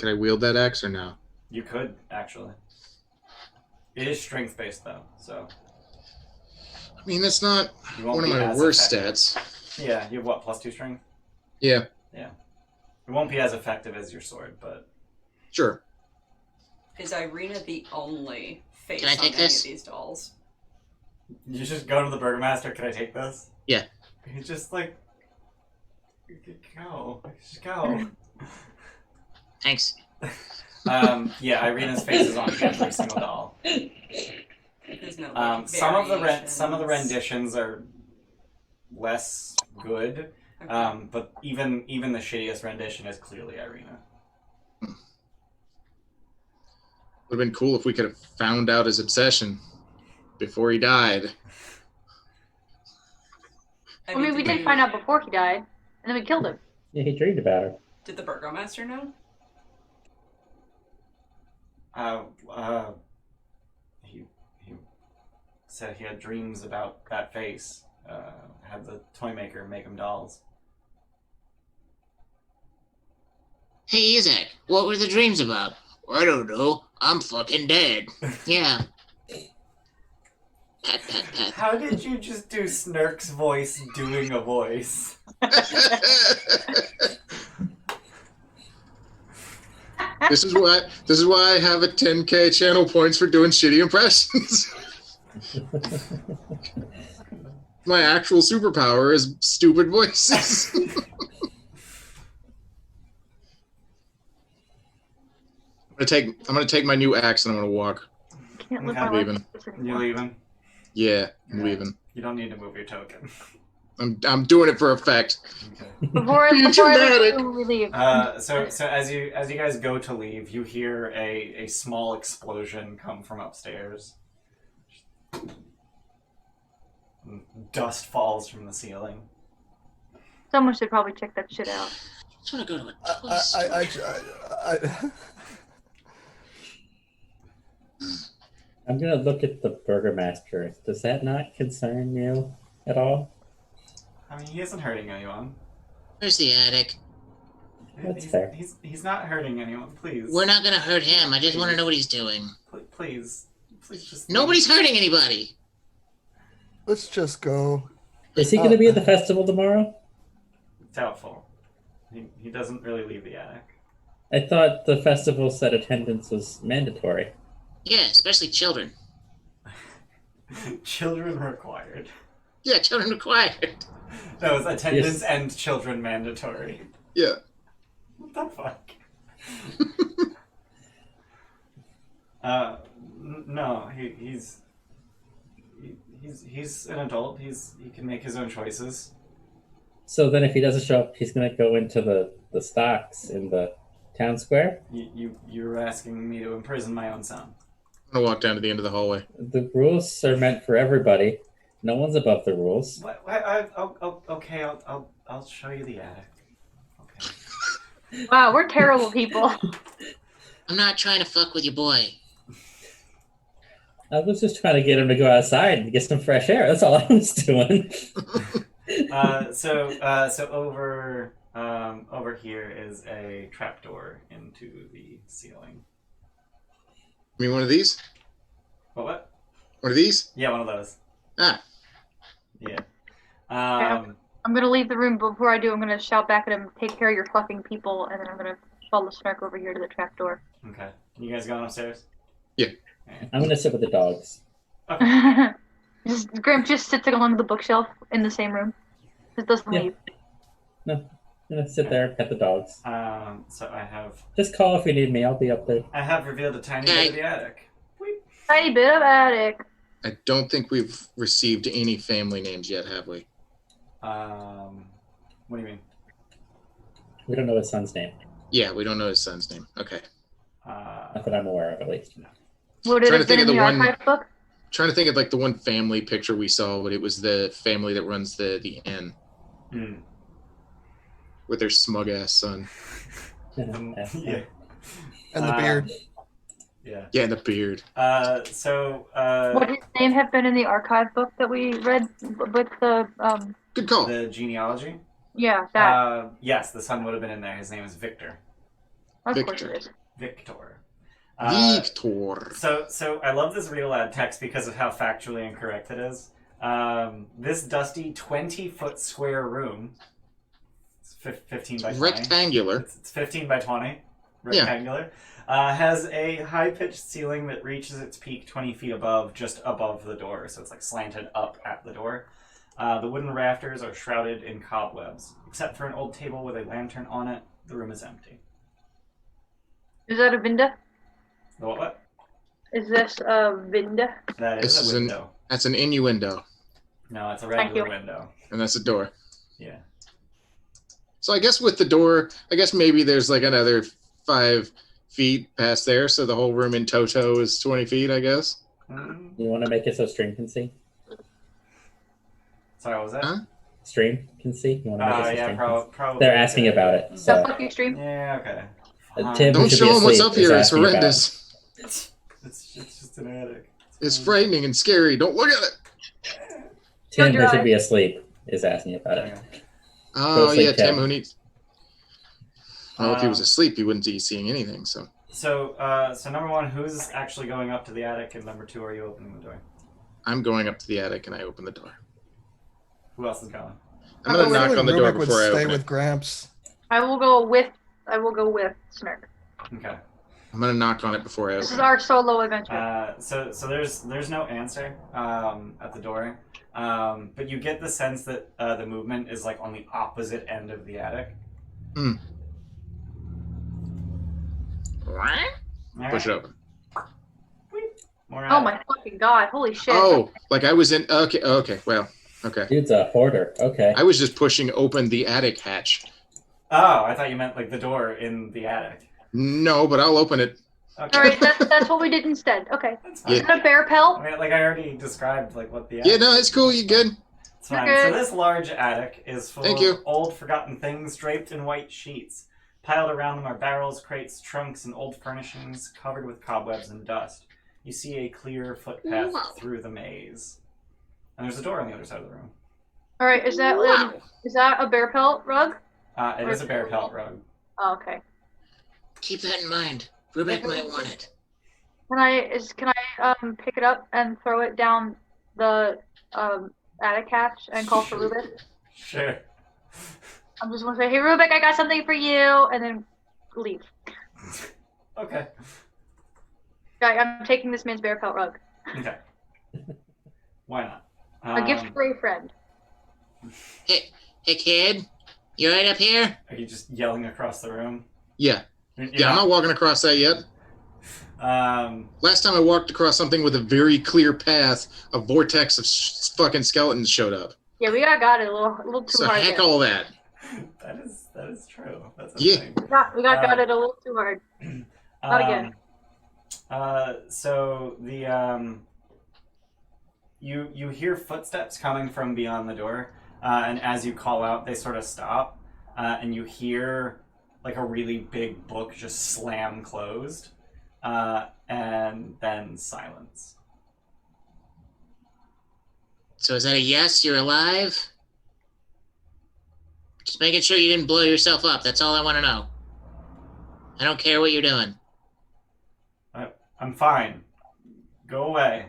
I wield that axe or no? You could actually. It is strength based though, so I mean, that's not you won't one of be my as worst effective. stats. Yeah, you have what, +2 strength? Yeah, It won't be as effective as your sword, but sure. Is Irina the only face Can I on take any this? of these dolls? you just go to the burgomaster. Can I take this? Yeah. He's just like, go, just go. Thanks. Yeah, Irina's face is on every single doll. There's no like, Some of the variations. renditions are less good, Okay. but even the shittiest rendition is clearly Irina. Would have been cool if we could have found out his obsession before he died. I mean, we did find out before he died, and then we killed him. Yeah, he dreamed about her. Did the burgomaster know? He said he had dreams about that face. Had the toy maker make him dolls. Hey, Isaac, what were the dreams about? I don't know. I'm fucking dead. Yeah. Pat, pat, pat. How did you just do Snurk's voice doing a voice? This is why I have a 10K channel points for doing shitty impressions. My actual superpower is stupid voices. I'm gonna take my new axe and I'm gonna walk. Can't live Okay. my life Leaving. like this You anymore. leaving? Yeah, I'm Okay. leaving. You don't need to move your token. I'm doing it for effect. Okay. Before I dramatic. leave, we leave. So as you guys go to leave, you hear a small explosion come from upstairs. Dust falls from the ceiling. Someone should probably check that shit out. I just want to go to a toy store. I'm gonna look at the burgomaster. Does that not concern you at all? I mean, he isn't hurting anyone. Where's the attic? That's fair. He's not hurting anyone. Please. We're not gonna hurt him. I just want to know what he's doing. Please just. Nobody's hurting anybody. Let's just go. Is he gonna be at the festival tomorrow? Doubtful. He doesn't really leave the attic. I thought the festival said attendance was mandatory. Yeah, especially children. Children required. Yeah, children required. No, it's attendance Yes. and children mandatory. Yeah. What the fuck? No, he's an adult. He can make his own choices. So then if he doesn't show up, he's gonna go into the stocks in the town square? You're asking me to imprison my own son. I'm gonna walk down to the end of the hallway. The rules are meant for everybody. No one's above the rules. Okay, I'll show you the attic. Okay. Wow, we're terrible people. I'm not trying to fuck with your boy. I was just trying to get him to go outside and get some fresh air. That's all I was doing. So over here is a trapdoor into the ceiling. I mean, one of these? What? One of these? Yeah, one of those. Ah. Yeah. I'm gonna leave the room, but before I do, I'm gonna shout back at him, take care of your fucking people, and then I'm gonna follow Snark over here to the trapdoor. Okay. You guys going upstairs? Yeah. I'm gonna sit with the dogs. Graham just sits along the bookshelf in the same room. Just doesn't Yeah. leave. No, I'm gonna sit there, pet the dogs. So I have Just call if you need me. I'll be up there. revealed a tiny bit of the attic. Tiny bit of attic. I don't think we've received any family names yet, have we? What do you mean? We don't know his son's name. Yeah, we don't know his son's name. Okay. Not that I'm aware of, at least. Would it Trying to have been think in of the the one- archive book? Trying to think of like the one family picture we saw, but it was the family that runs the inn with their smug ass son. Yeah. And the beard. Yeah. Yeah, and the beard. Would his name have been in the archive book that we read with the Good call. The genealogy? yeah, that. Yes, the son would have been in there. His name is Victor. Of course Victor. it is. Victor. Victor. So I love this real ad text because of how factually incorrect it is. This dusty 20-foot square room, it's 15 by 20. Rectangular. It's 15 by 20, rectangular. Has a high-pitched ceiling that reaches its peak 20 feet above, just above the door. So it's like slanted up at the door. The wooden rafters are shrouded in cobwebs. Except for an old table with a lantern on it, the room is empty. Is that a Vinda? The what? Is this a Vinda? That This is is a an- window. That's an innuendo, No, it's a Thank regular you. window. and that's a door. Yeah. So I guess with the door, I guess maybe there's like another 5 feet past there, so the whole room in toto is 20 feet, I guess. Mm. You want to make it so Stream can see? Sorry, what was that? Huh? Stream can see? You want to make it so Yeah, Stream can see? probably. They're asking about it. The So fuck you stream? Yeah, okay. Tim, who Don't should show be them what's asleep, up is here. It's asking about it. horrendous. It's just an attic. It's frightening and scary. Don't look at it. Tim, your who should eye. be asleep, is asking about it. Okay. Oh, sleep, yeah, Tim, Tim. who needs... Well, if he was asleep, he wouldn't be seeing anything, so... So number one, who's actually going up to the attic, and number two, are you opening the door? I'm going up to the attic, and I open the door. Who else is going? I'm going to knock on the door Rubik would before I stay open with it. Gramps. I will go with Snark. Okay. I'm going to knock on it before I This is open it. our solo adventure. So there's no answer at the door, but you get the sense that the movement is like on the opposite end of the attic. All Push it right. open. More Oh attic. my fucking god! Holy shit! Oh, like I was in... Okay, well, okay. Dude's a hoarder. Okay. I was just pushing open the attic hatch. Oh, I thought you meant like the door in the attic. No, but I'll open it. Okay. All right, that's what we did instead. Okay. That's fine. Is that a bear pelt? I mean, like I already described, like what the attic Yeah, no, it's cool. You good? It's fine. Okay. So this large attic is full Thank of you. old, forgotten things draped in white sheets. Piled around them are barrels, crates, trunks, and old furnishings covered with cobwebs and dust. You see a clear footpath Wow. through the maze. And there's a door on the other side of the room. All right, is that a bear pelt rug? It is a bear pelt rug. Oh, okay. Keep that in mind. Rubik might want it. Can I pick it up and throw it down the attic hatch and call for Rubik? Sure. I'm just gonna say, hey Rubik, I got something for you, and then leave. Okay. Guy, I'm taking this man's bear pelt rug. Okay. Why not? A gift for a friend. Hey, kid. You right up here? Are you just yelling across the room? Yeah. You're Yeah, I'm not walking across that yet. Last time I walked across something with a very clear path, a vortex of fucking skeletons showed up. Yeah, we got it a little too So hard. heck there. all that. That is true. That's a Yeah. thing. We got it a little too hard. Not again. So the you hear footsteps coming from beyond the door, and as you call out, they sort of stop, and you hear like a really big book just slam closed, and then silence. So is that a yes? You're alive? Just making sure you didn't blow yourself up. That's all I want to know. I don't care what you're doing. I'm fine. Go away.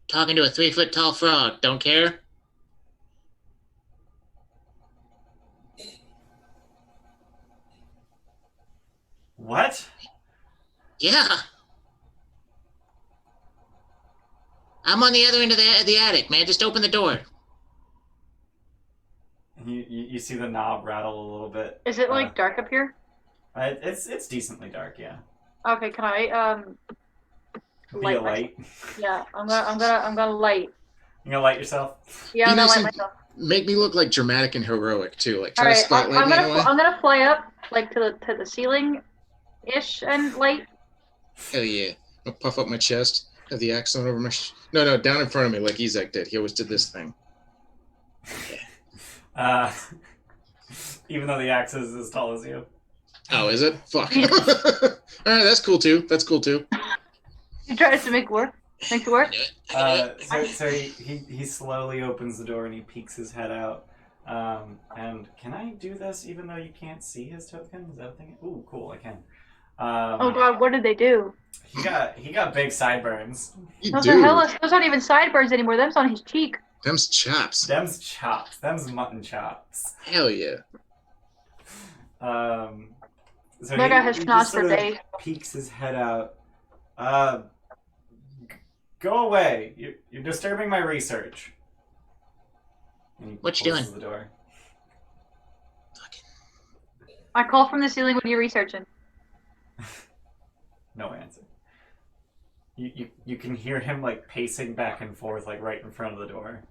Talking to a 3-foot-tall frog. Don't care? What? Yeah. I'm on the other end of the attic, man. Just open the door. You see the knob rattle a little bit. Is it like dark up here? It's decently dark, yeah. Okay, can I Be a light light. myself? Yeah, I'm gonna light. You gonna light yourself? Yeah, I'm Be gonna nice light and myself. Make me look like dramatic and heroic too. Like All try to right, spotlight me in a way. I'm gonna fly up like to the ceiling, ish, and light. Hell yeah! I'll puff up my chest. Have the axe on over my. No, down in front of me like Ezek did. He always did this thing. Even though the axe is as tall as you. Oh, is it? Fuck. All right, that's cool too. He tries to make it work. So he slowly opens the door and he peeks his head out. And can I do this even though you can't see his token? Is that a thing? Ooh, cool, I can. Oh god, what did they do? He got big sideburns. You Those do. are hella. Those aren't even sideburns anymore. Them's on his cheek. Them's chops. Them's chops. Them's mutton chops. Hell yeah. So That guy has he schnoz just for sort of days. peeks his head out. Go away! You're disturbing my research. And he What you closes doing? the door. I call from the ceiling. What are you researching? No answer. You can hear him like pacing back and forth, like right in front of the door.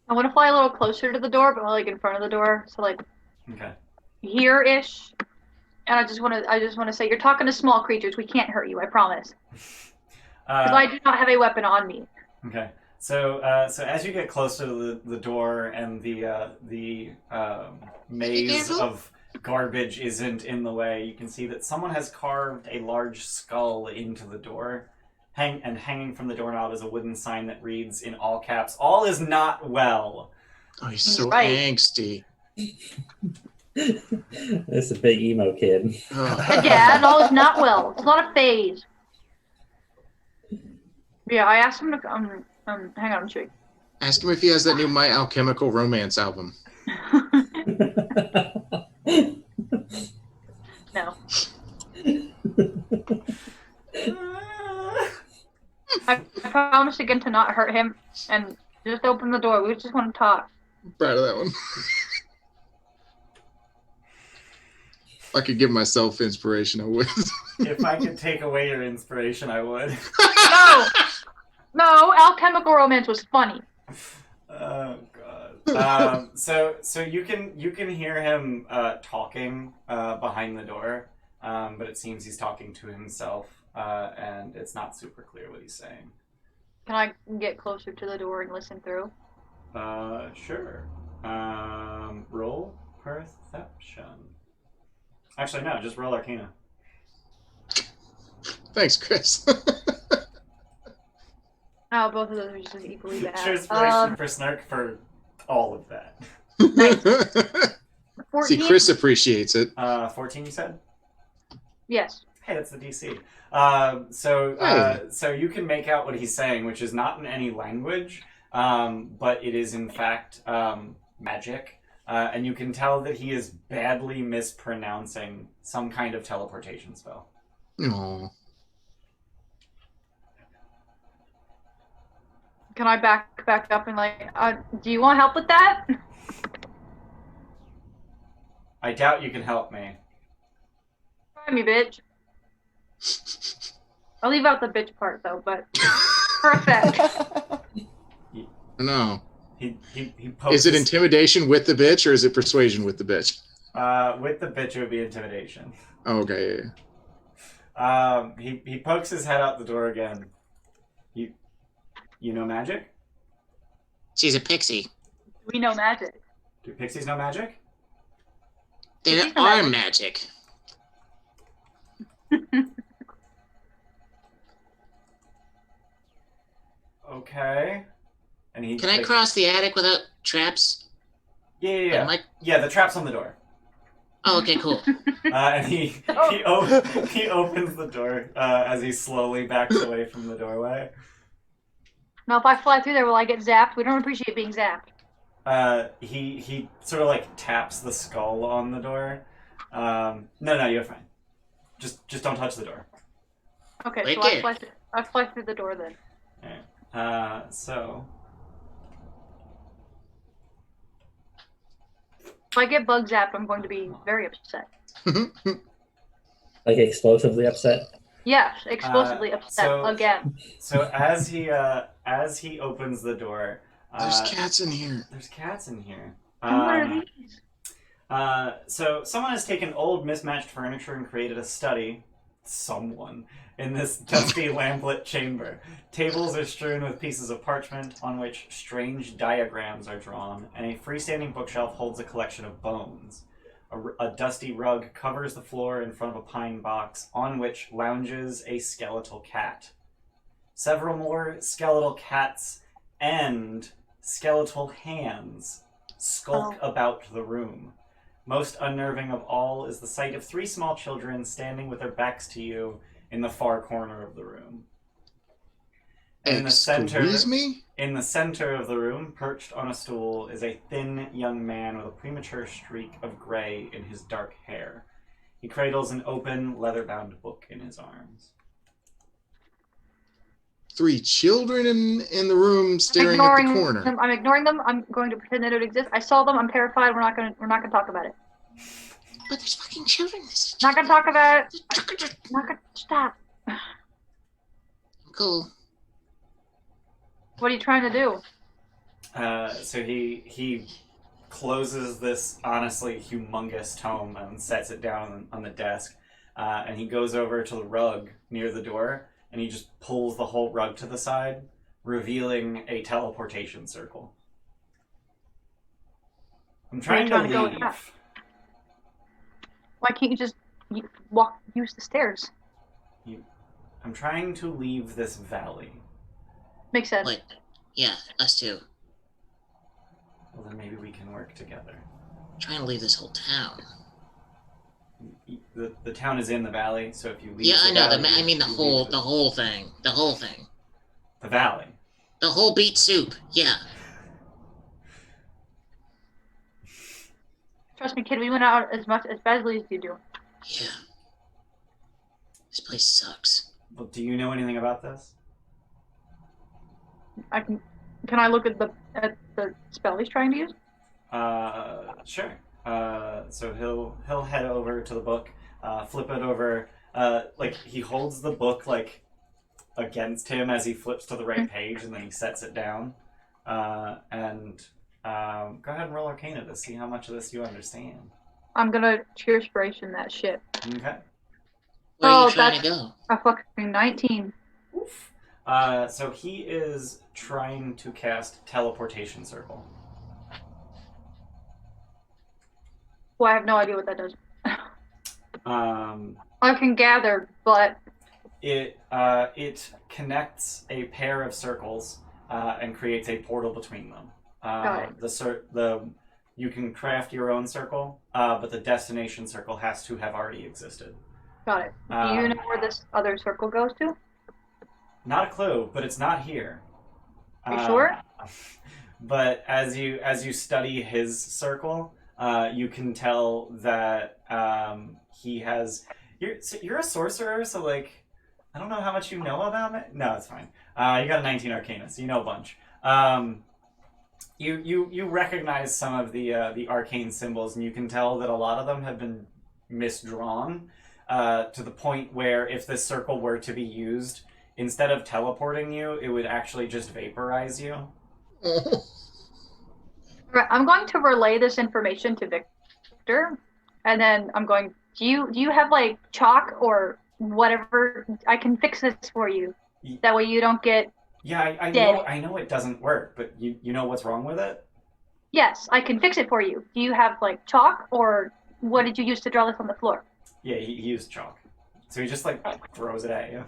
I want to fly a little closer to the door, but like in front of the door, so like Okay. here-ish. And I just want to say, you're talking to small creatures. We can't hurt you. I promise. Because I do not have a weapon on me. Okay. So as you get closer to the door and the maze careful. of garbage isn't in the way, you can see that someone has carved a large skull into the door. Hanging from the doorknob is a wooden sign that reads in all caps, "All is not well." Oh, he's so Right. angsty. This is a big emo kid. Oh. Dad, all is not well. It's not a phase. Yeah, I asked him to hang on, Chick. Ask him if he has that new My Alchemical Romance album. No. I promised again to not hurt him and just open the door. We just want to talk. Proud of that one. If I could give myself inspiration, I would. If I could take away your inspiration, I would. No, Alchemical Romance was funny. Oh god. So you can hear him talking behind the door, but it seems he's talking to himself, and it's not super clear what he's saying. Can I get closer to the door and listen through? Sure. Roll perception. Actually, no, just roll Arcana. Thanks, Chris. Oh, both of those are just equally bad. Sure, inspiration for Snark for all of that. 14? See, Chris appreciates it. 14, you said? Yes. Hey, that's the DC. Hey. So you can make out what he's saying, which is not in any language, but it is in fact magic, and you can tell that he is badly mispronouncing some kind of teleportation spell. Aw. Can I back up and like, do you want help with that? I doubt you can help me. Try me, bitch. I'll leave out the bitch part though, but perfect. No. He pokes Is it his- intimidation with the bitch, or is it persuasion with the bitch? with the bitch, it would be intimidation. Oh, okay. Yeah. He pokes his head out the door again. You know magic? She's a pixie. We know magic. Do pixies know magic? There Pixies know are magic. magic. Okay. And he Can I like- cross the attic without traps? Yeah. Am I- Yeah, the trap's on the door. Oh, okay, cool. And he opens the door as he slowly backs away from the doorway. Now, if I fly through there, will I get zapped? We don't appreciate being zapped. He sort of like taps the skull on the door. No, you're fine. Just don't touch the door. Okay, Right so there. I fly through the door then. Alright. So If I get bug zapped, I'm going to be very upset. Like explosively upset. Yes, explosively upset so- again. So as he opens the door, There's cats in here. there's cats in here. And what are these? So someone has taken old mismatched furniture and created a study. Someone in this dusty lamplit chamber. Tables are strewn with pieces of parchment on which strange diagrams are drawn, and a freestanding bookshelf holds a collection of bones. A dusty rug covers the floor in front of a pine box on which lounges a skeletal cat. Several more skeletal cats and skeletal hands skulk about the room. Most unnerving of all is the sight of 3 small children standing with their backs to you in the far corner of the room. In the center of the room, perched on a stool, is a thin young man with a premature streak of gray in his dark hair. He cradles an open, leather-bound book in his arms. 3 children in the room staring at the corner. I'm ignoring them. I'm going to pretend they don't exist. I saw them. I'm terrified. We're not gonna talk about it. But there's fucking children. Not gonna talk about it. Not gonna stop. Cool. What are you trying to do? So he closes this honestly humongous tome and sets it down on the desk. And he goes over to the rug near the door, and he just pulls the whole rug to the side, revealing a teleportation circle. I'm trying to go with leave. that? Why can't you just use the stairs? I'm trying to leave this valley. Makes sense. What? Yeah, us too. Well, then maybe we can work together. Trying to leave this whole town. The town is in the valley, so if you leave Yeah, I know. valley, I mean the you whole leave thing. The whole thing. the valley. The whole beet soup. Yeah. Trust me, kid. We went out as badly as you do. Yeah. This place sucks. Well, do you know anything about this? Can I look at the spell he's trying to use? Sure. So he'll head over to the book, flip it over. Like he holds the book like against him as he flips to the right page, and then he sets it down. And go ahead and roll Arcana to see how much of this you understand. I'm gonna cheer inspiration that shit. Okay. Where are Oh, you trying to that's- go? A fucking 19. Oof. So he is trying to cast teleportation circle. Well, I have no idea what that does. I can gather, but It connects a pair of circles and creates a portal between them. Got it. You can craft your own circle, but the destination circle has to have already existed. got it. Do you know where this other circle goes to? Not a clue, but it's not here. You sure? But as you study his circle, you can tell that he has. You're a sorcerer, so like, I don't know how much you know about it. No, it's fine. You got a 19 Arcana, so you know a bunch. You recognize some of the arcane symbols, and you can tell that a lot of them have been misdrawn to the point where if this circle were to be used, instead of teleporting you, it would actually just vaporize you. Right, I'm going to relay this information to Victor, and then I'm going. Do you have like chalk or whatever? I can fix this for you. That way you don't get. Yeah, I dead. know. I know it doesn't work, but you know what's wrong with it? Yes, I can fix it for you. Do you have like chalk, or what did you use to draw this on the floor? Yeah, he used chalk, so he just like throws it at you.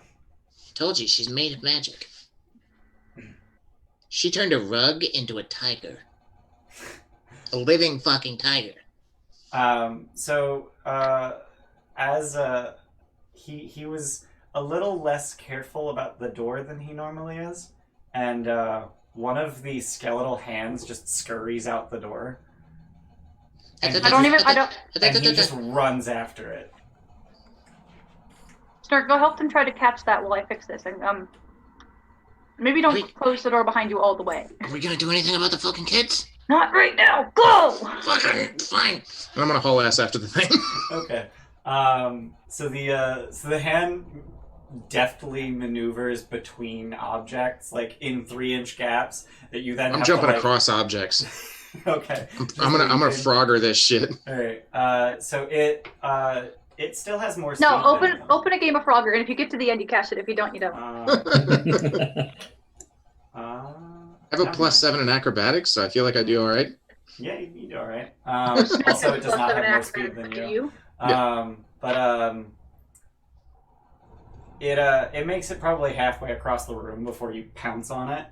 Told you, she's made of magic. She turned a rug into a tiger. A living fucking tiger. He was a little less careful about the door than he normally is, and one of the skeletal hands just scurries out the door. And he just runs after it. Snark, go help them try to catch that while I fix this. And maybe don't Wait. close the door behind you all the way. Are we gonna do anything about the fucking kids? Not right now. Go. Fucking fine. I'm gonna haul ass after the thing. Okay. So the hand deftly maneuvers between objects, like in 3-inch gaps that you then. I'm have jumping to, like... across objects. Okay. I'm gonna Frogger this shit. All right. So it still has more. No, speed open a game of Frogger, and if you get to the end, you catch it. If you don't, you don't. I have a +7 in acrobatics, so I feel like I do all right. Yeah, you do all right. Also, it does not have more speed than you. It makes it probably halfway across the room before you pounce on it.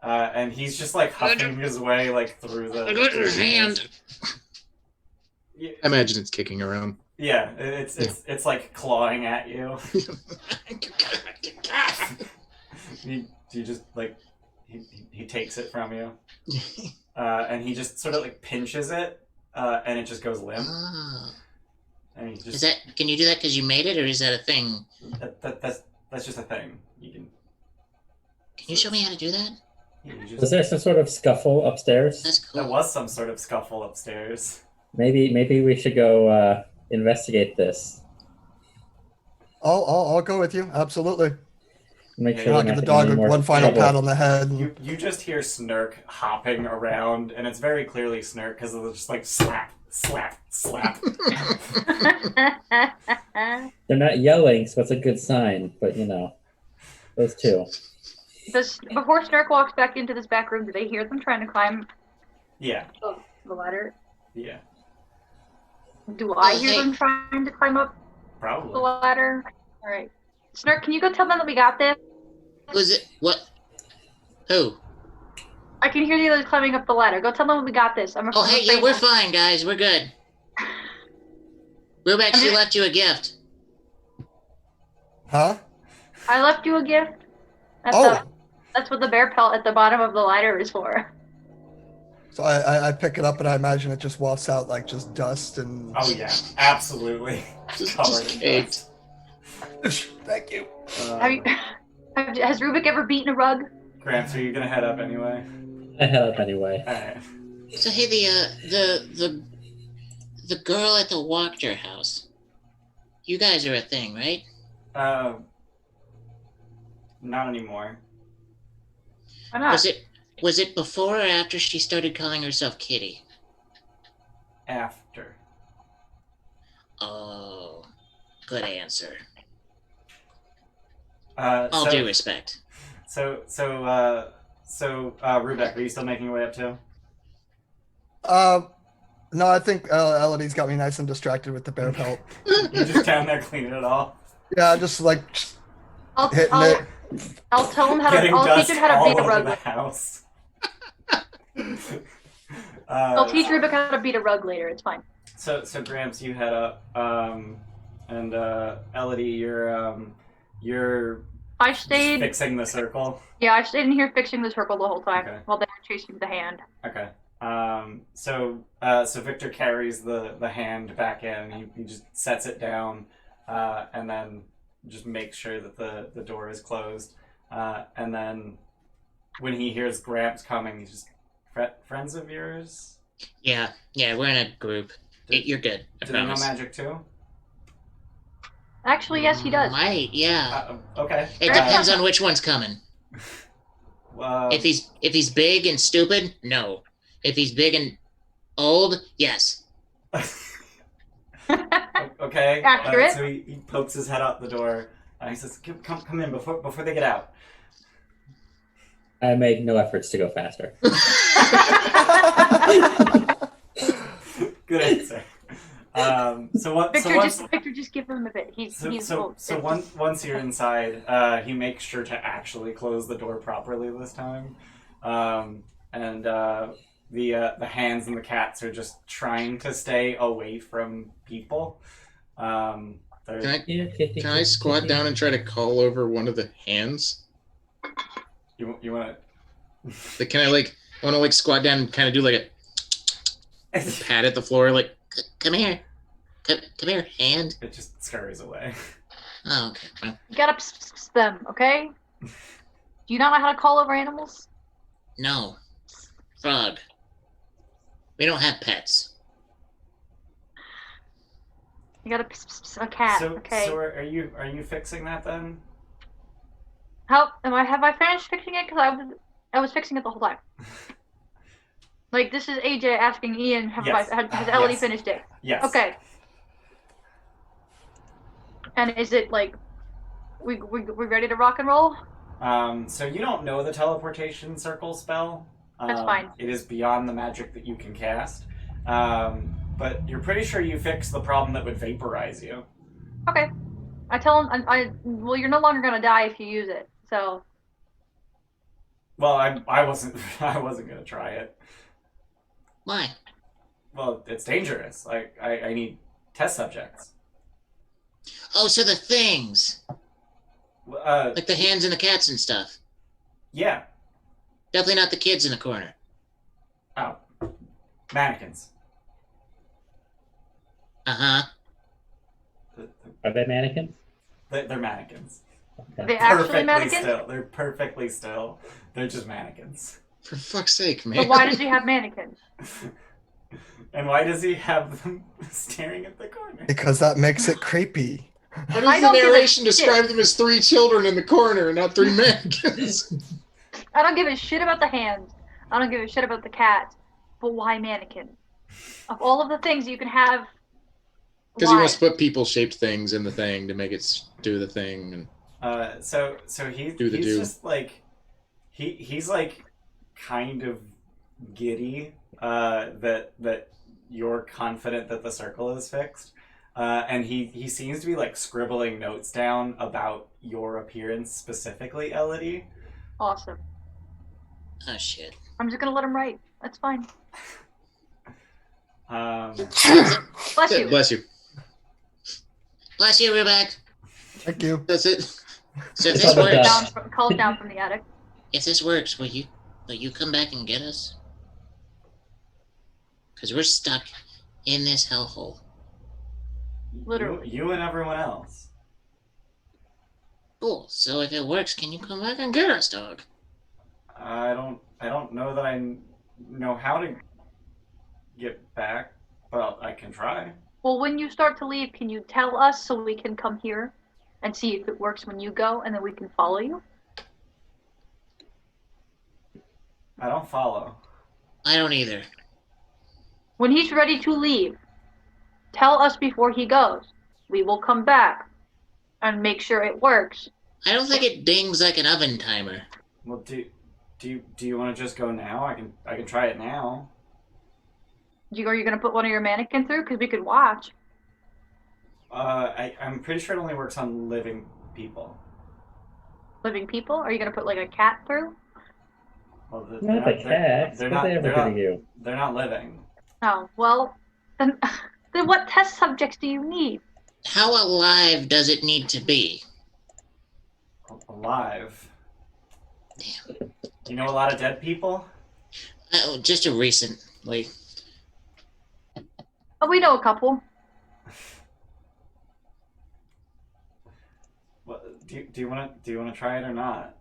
And he's just like huffing his way like through the. I got your hand. Yeah, I imagine it's kicking around. yeah, it's like clawing at you. You just like he takes it from you, and he just sort of like pinches it, and it just goes limp. Oh. And you just, Is that? Can you do that because you made it, or is that a thing? that's just a thing. You can. Can you show me how to do that? You Was just, there some sort of scuffle upstairs? That's cool. there was some sort of scuffle upstairs. Maybe we should go investigate this. I'll go with you. Absolutely. Make Yeah, sure I'll we're give not the getting dog any more one final trouble. pat on the head. You just hear Snurk hopping around, and it's very clearly Snurk because it's just like slap, slap, slap. They're not yelling, so it's a good sign. But those two. Before Snark walks back into this back room, do they hear them trying to climb Yeah, the ladder? yeah, Do I Oh, hear hey. them trying to climb up the probably. ladder? All right. Snark, can you go tell them that we got this? Who's it? What? Who? I can hear the others climbing up the ladder. Go tell them we got this. Oh, hey, yeah, we're fine, guys. We're good. Rube actually left you a gift. Huh? I left you a gift. That's what the bear pelt at the bottom of the ladder is for. So I pick it up and I imagine it just walks out like just dust and. Oh yeah, absolutely. Covered in caked. dust. Thank you. Has Rubik ever beaten a rug? Gramps, are you gonna head up anyway? I head up anyway. Alright. So hey, the girl at the Wachterhaus. You guys are a thing, right? Not anymore. Why not? Was it before or after she started calling herself Kitty? After. Oh, good answer. All Due respect. So, Rubek, are you still making your way up too? No, I think Elodie's got me nice and distracted with the bear pelt. You're just down there cleaning it all. Yeah, just like I'll hitting it. tell him how to. Getting I'll dust teach him how to all beat a over rug. the house. I'll teach Rubik how to beat a rug later. It's fine. So Gramps, you head up, and Elodie, you're I just stayed. fixing the circle. Yeah, I stayed in here fixing the circle the whole time Okay. while they were chasing the hand. Okay. So Victor carries the hand back in. He just sets it down, and then just makes sure that the door is closed. And then when he hears Gramps coming, he's just friends of yours. Yeah, we're in a group. You're good. I Do they know promise. magic too? Actually, yes, he does. Might, yeah. Okay. It depends on which one's coming. If he's big and stupid, no. If he's big and old, yes. Okay. Accurate. So he pokes his head out the door. He says, "Come in before they get out." I make no efforts to go faster. Good answer. Victor, just give him a bit. He's old. Once you're inside, he makes sure to actually close the door properly this time, and the hands and the cats are just trying to stay away from people. Can I squat down and try to call over one of the hands? You want Like, can I want to squat down and kind of do like a to? pat at the floor, like, Come here. Come here, hand. It just scurries away. Oh, okay. Well, You gotta pss them, okay? Do you not know how to call over animals? no. Frog. We don't have pets. You gotta pss a cat, okay? So are you fixing that then? Have I finished fixing it? Because I was fixing it the whole time. Like, this is AJ asking Ian, Yes. has Elodie Yes. finished it? Yes. Okay. And is it like, we ready to rock and roll? So you don't know the teleportation circle spell. That's fine. It is beyond the magic that you can cast. But you're pretty sure you fixed the problem that would vaporize you. Okay. I tell him, well, you're no longer gonna die if you use it, so. Well, I wasn't gonna try it. Why? Well, it's dangerous. Like I need test subjects. Oh, so the things. Like the hands and the cats and stuff. Yeah. Definitely not the kids in the corner. Oh, mannequins. Uh-huh. Are they mannequins? They're mannequins. Are they actually Perfectly mannequins? still. They're perfectly still. They're just mannequins. For fuck's sake, man. But why does he have mannequins? And why does he have them staring at the corner? Because that makes it creepy. How I does the don't give a narration shit. describe them as 3 children in the corner and not 3 mannequins? I don't give a shit about the hands. I don't give a shit about the cat. But why mannequins? Of all of the things you can have, Because he why? wants to put people-shaped things in the thing to make it do the thing. And So he's Do the he's do. just like he's like kind of giddy that you're confident that the circle is fixed, and he seems to be like scribbling notes down about your appearance specifically, Elodie. Awesome. Oh, shit. I'm just gonna let him write. That's fine. Bless you. Bless you. Bless you, we're back. Thank you. That's it. So if It's this all the works, Call it down from the attic. if this works, will you come back and get us? Because we're stuck in this hellhole. Literally. You and everyone else. Cool. So if it works, can you come back and get us, dog? I don't know that I know how to get back, but I can try. Well, when you start to leave, can you tell us so we can come here and see if it works when you go, and then we can follow you? I don't follow. I don't either. When he's ready to leave, tell us before he goes. We will come back and make sure it works. I don't think it dings like an oven timer. Well, do you want to just go now? I can try it now. Are you going to put one of your mannequins through? Because we could watch. I'm pretty sure it only works on living people. Living people? Are you going to put like a cat through? Well, Not the cats. They're What not. they ever They're do not. to you? They're not living. Oh, well, then what test subjects do you need? How alive does it need to be? Alive. You know a lot of dead people? Oh, just a recent, like, Oh, we know a couple. What, do you want to try it or not?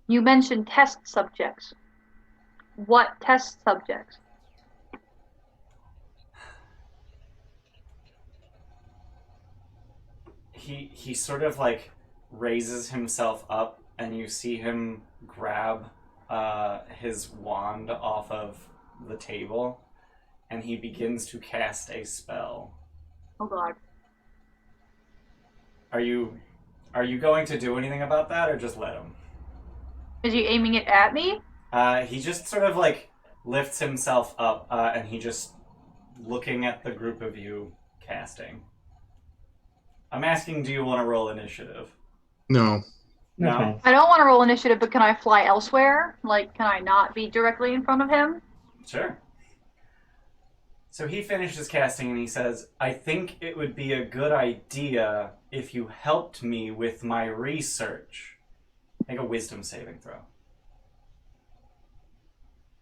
You mentioned test subjects. What test subjects? He sort of like raises himself up, and you see him grab his wand off of the table, and he begins to cast a spell. Oh god. Are you going to do anything about that, or just let him? Is he aiming it at me? He just sort of like lifts himself up, and he just looking at the group of you casting. I'm asking, do you want to roll initiative? No. No? Okay. I don't want to roll initiative, but can I fly elsewhere? Like, can I not be directly in front of him? Sure. So he finishes casting and he says, I think it would be a good idea if you helped me with my research. Make a wisdom saving throw.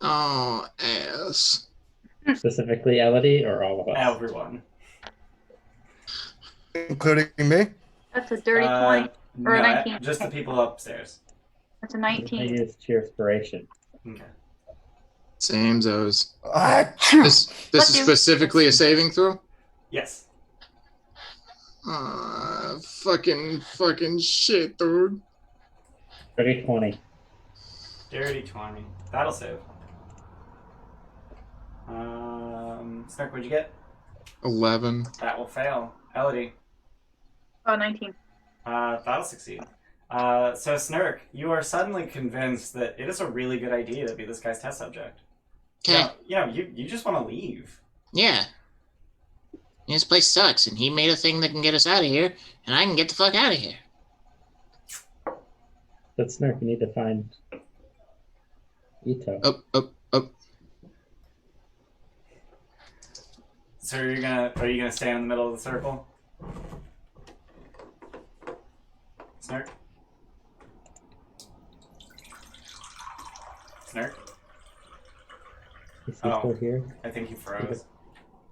Oh, ass. Specifically Elodie or all of us? Everyone. Including me. That's a dirty 20. Or a No, 19. just the people upstairs. That's a I 19. used cheer inspiration. Okay. Same those. Achoo! This Bless is you. specifically a saving throw? Yes. Fucking shit, dude. Dirty 20. Dirty 20. That'll save. Snark, what'd you get? 11. That will fail. Elodie. Oh, 19. That'll succeed. So Snurk, you are suddenly convinced that it is a really good idea to be this guy's test subject. okay, You just want to leave. yeah. This place sucks, and he made a thing that can get us out of here, and I can get the fuck out of here. But Snurk, you need to find Ito. Up. So are you gonna stay in the middle of the circle? Snurk? Snurk? Is he still here? I think he froze.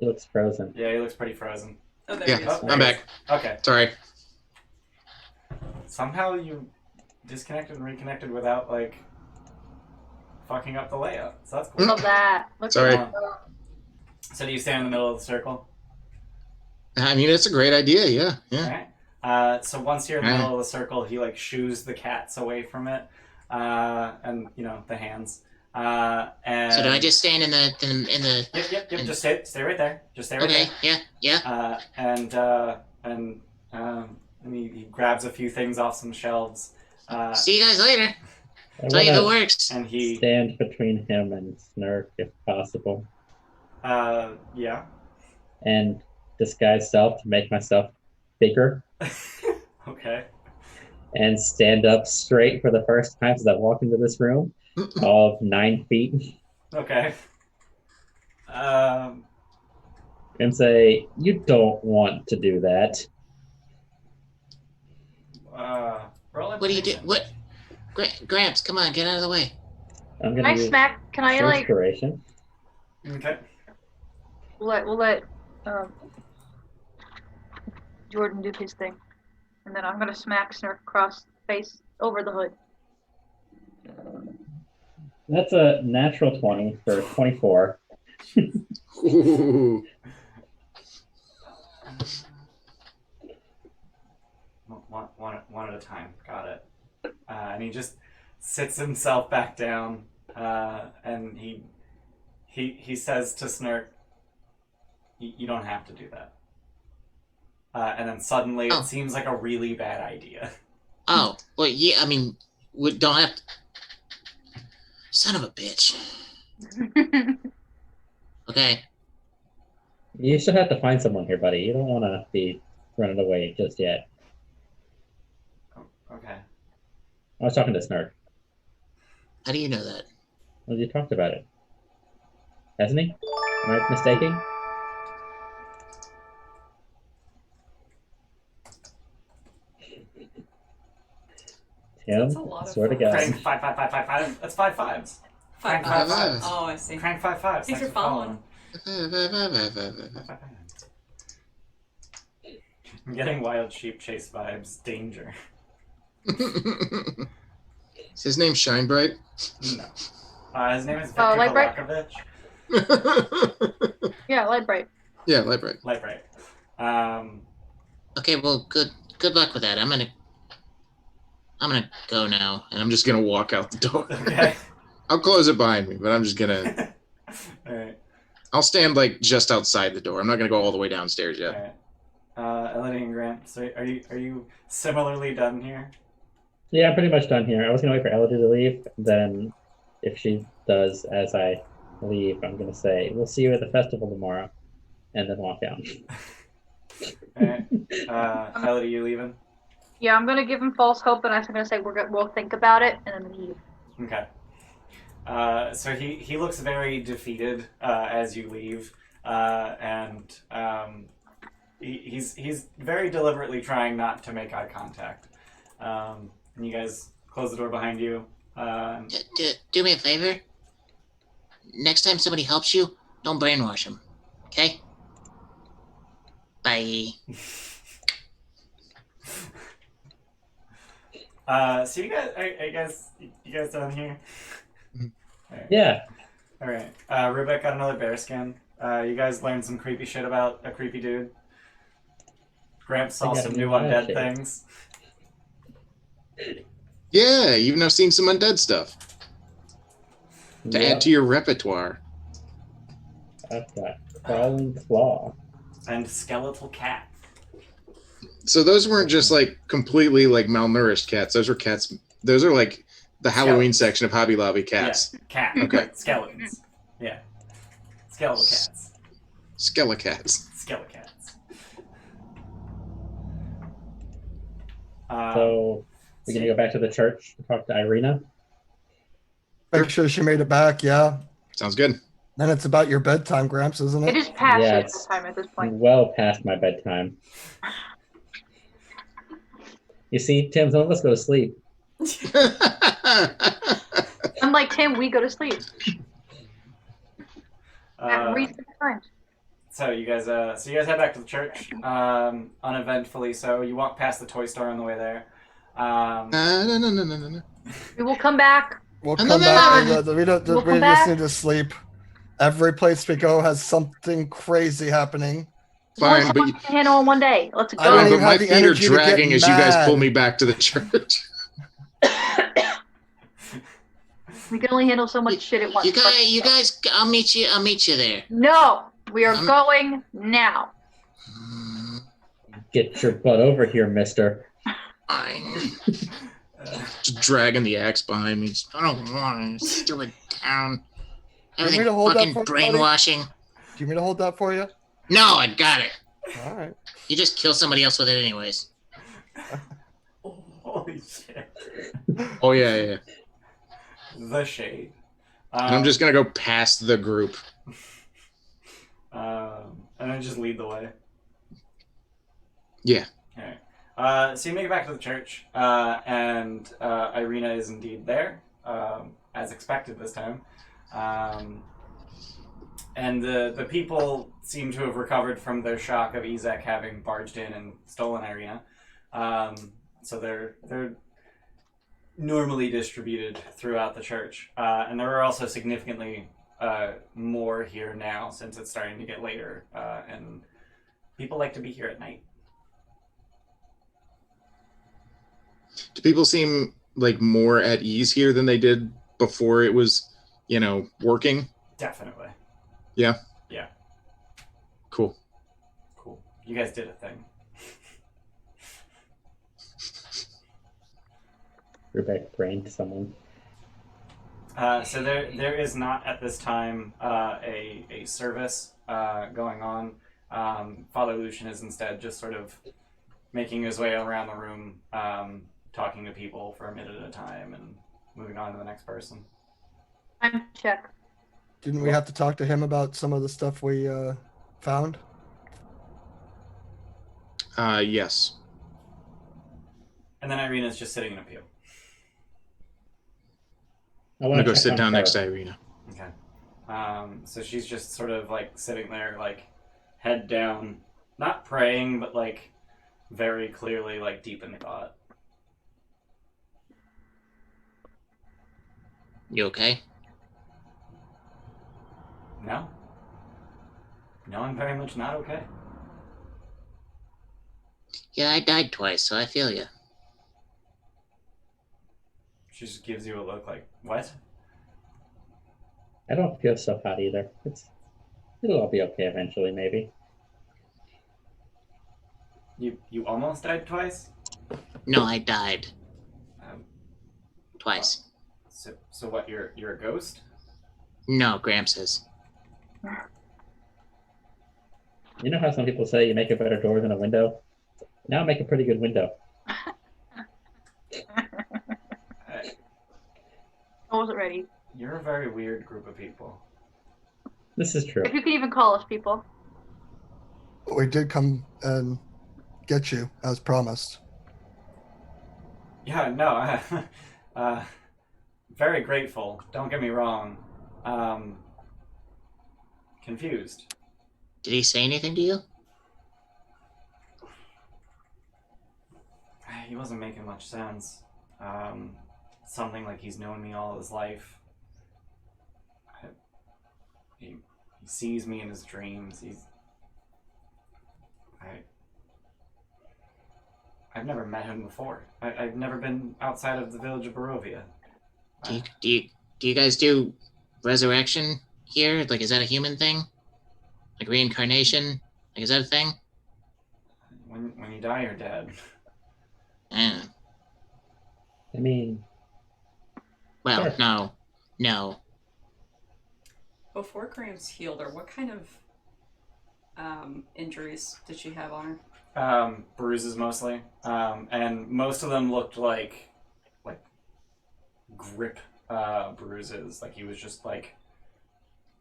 He looks frozen. Yeah, he looks pretty frozen. Oh, there Yeah, he is. I'm back. Okay. Sorry. Somehow you disconnected and reconnected without, like, fucking up the layout. So that's cool. Love that. Look Sorry. at that. So do you stand in the middle of the circle? I mean, it's a great idea. Yeah. All right. So once you're in the middle of the circle, he like shoos the cats away from it, and the hands. And So do I just stand in the? Yep. Just stay right there. Just stay right Okay. there. Yeah. And he grabs a few things off some shelves. See you guys later. I Tell you if it wanna works. And he stand between him and Snurk if possible, yeah. and disguise self to make myself bigger, Okay. and stand up straight for the first time as I walk into this room, all of 9 feet, Okay. and say, "You don't want to do that." Roll What do you do? information. What? Gramps, come on, get out of the way. I'm Can gonna I use smack? Can I like? inspiration. Okay. We'll let Jordan do his thing, and then I'm gonna smack Snurk across face over the hood. That's a natural 20 for 24. Ooh. One at a time. Got it. And he just sits himself back down, and he says to Snurk, "You don't have to do that." And then suddenly Oh. it seems like a really bad idea. Oh, well, yeah. I mean, we don't have to. Son of a bitch. Okay. You should have to find someone here, buddy. You don't want to be running away just yet. Okay. I was talking to Snurk. How do you know that? Well, you talked about it. Hasn't he? Am I mistaken? Tim, That's a lot I of swear to fun. God. Crank 5. That's 5 fives. Crank 5 fives. Oh, I see. Crank 5 fives. Thanks for for following. I'm getting wild sheep chase vibes. Danger. Is his name Shine Bright? No. His name is Victor Light Bright? Valakovich. Yeah, light bright. Yeah, Light Bright. Light Bright. Okay, well, good luck with that. I'm gonna go now. And I'm just gonna walk out the door. Okay. I'll close it behind me, but I'm just gonna. Alright. I'll stand like just outside the door. I'm not gonna go all the way downstairs yet. Alright. Elodie and Grant, so are you similarly done here? Yeah, I'm pretty much done here. I was gonna wait for Elodie to leave. Then, if she does as I leave, I'm gonna say, "We'll see you at the festival tomorrow," and then walk down. Alright. Elodie, you leaving? Yeah, I'm gonna give him false hope, and I'm gonna say we'll think about it and then leave. Okay. So he looks very defeated as you leave, and he's very deliberately trying not to make eye contact. And you guys close the door behind you. Do me a favor. Next time somebody helps you, don't brainwash them. Okay? Bye. So you guys, you guys done here? Alright. Yeah. All right. Rubik got another bear skin. You guys learned some creepy shit about a creepy dude. Gramps saw I got some a new new undead shit. things. Yeah, you've now seen some undead stuff to Yep. add to your repertoire. I've got crawling claw. And skeletal cat. So those weren't just like completely like malnourished cats. Those were cats. Those are like the Halloween section of Hobby Lobby cats. Yeah, cat. Okay. Skeletons. Yeah. Skeletal cats. Skelecats. Skeletal cats. So we're gonna go back to the church and talk to Irina. Make sure she made it back. Yeah. Sounds good. Then it's about your bedtime, Gramps, isn't It it? is past Yeah, your it's- time at this point. Well past my bedtime. You see, Tim, some of us go to sleep. Unlike Tim, we go to sleep at Uh, reasonable times. So you guys head back to the church, uneventfully. So you walk past the toy store on the way there. No. We will come back. We'll No, come no, back. no, We don't. We'll We come just back. need to sleep. Every place we go has something crazy happening. Fine, but to handle in one day. Let's I don't go. even my have the feet are energy to get dragging as you guys pull mad. me back to the church. We can only handle so much shit at once. You guys, I'll meet you there. No, we are going now. Get your butt over here, mister. Fine. Just dragging the axe behind me. I don't want to stupid town. You want me Everything to hold that fucking for you, buddy? brainwashing. Do you want me to hold that for you? No, I got it. All right. You just kill somebody else with it anyways. Holy shit! Oh yeah. The shade. And I'm just gonna go past the group. And then just lead the way. Yeah. Okay. So you make it back to the church, and Irina is indeed there, as expected this time. And the people seem to have recovered from their shock of Ezek having barged in and stolen Irina. So they're normally distributed throughout the church. And there are also significantly more here now since it's starting to get later. And people like to be here at night. Do people seem like more at ease here than they did before it was, working? Definitely. Yeah? Yeah. Cool. You guys did a thing. Rebecca brained someone. So there is not at this time a service going on. Father Lucian is instead just sort of making his way around the room, talking to people for a minute at a time and moving on to the next person. Time check. Didn't we have to talk to him about some of the stuff we found? Yes. And then Irina's just sitting in a pew. I I'm want gonna go check sit on down her. next to Irina. Okay. So she's just sort of like sitting there, like head down, not praying, but like very clearly like deep in thought. You okay? No, I'm very much not okay. Yeah, I died twice, so I feel you. She just gives you a look like, what? I don't feel so hot either. It'll all be okay eventually, maybe. You almost died twice? No, I died Um, twice. so what? You're a ghost? No, Gramps is. You know how some people say you make a better door than a window? Now I make a pretty good window. I wasn't ready. You're a very weird group of people. This is true. If you can even call us people. We did come and get you as promised. Yeah, no, very grateful. Don't get me wrong. Confused. Did he say anything to you? He wasn't making much sense. Something like he's known me all his life. He sees me in his dreams. I've never met him before. I've never been outside of the village of Barovia. Do you guys do resurrection here? Like, is that a human thing? Like reincarnation? Like, is that a thing? When you die, you're dead. Yeah. I mean, Well, Sure. no. Before Gramps healed her, what kind of injuries did she have on her? Bruises mostly, and most of them looked like grip bruises. Like he was just like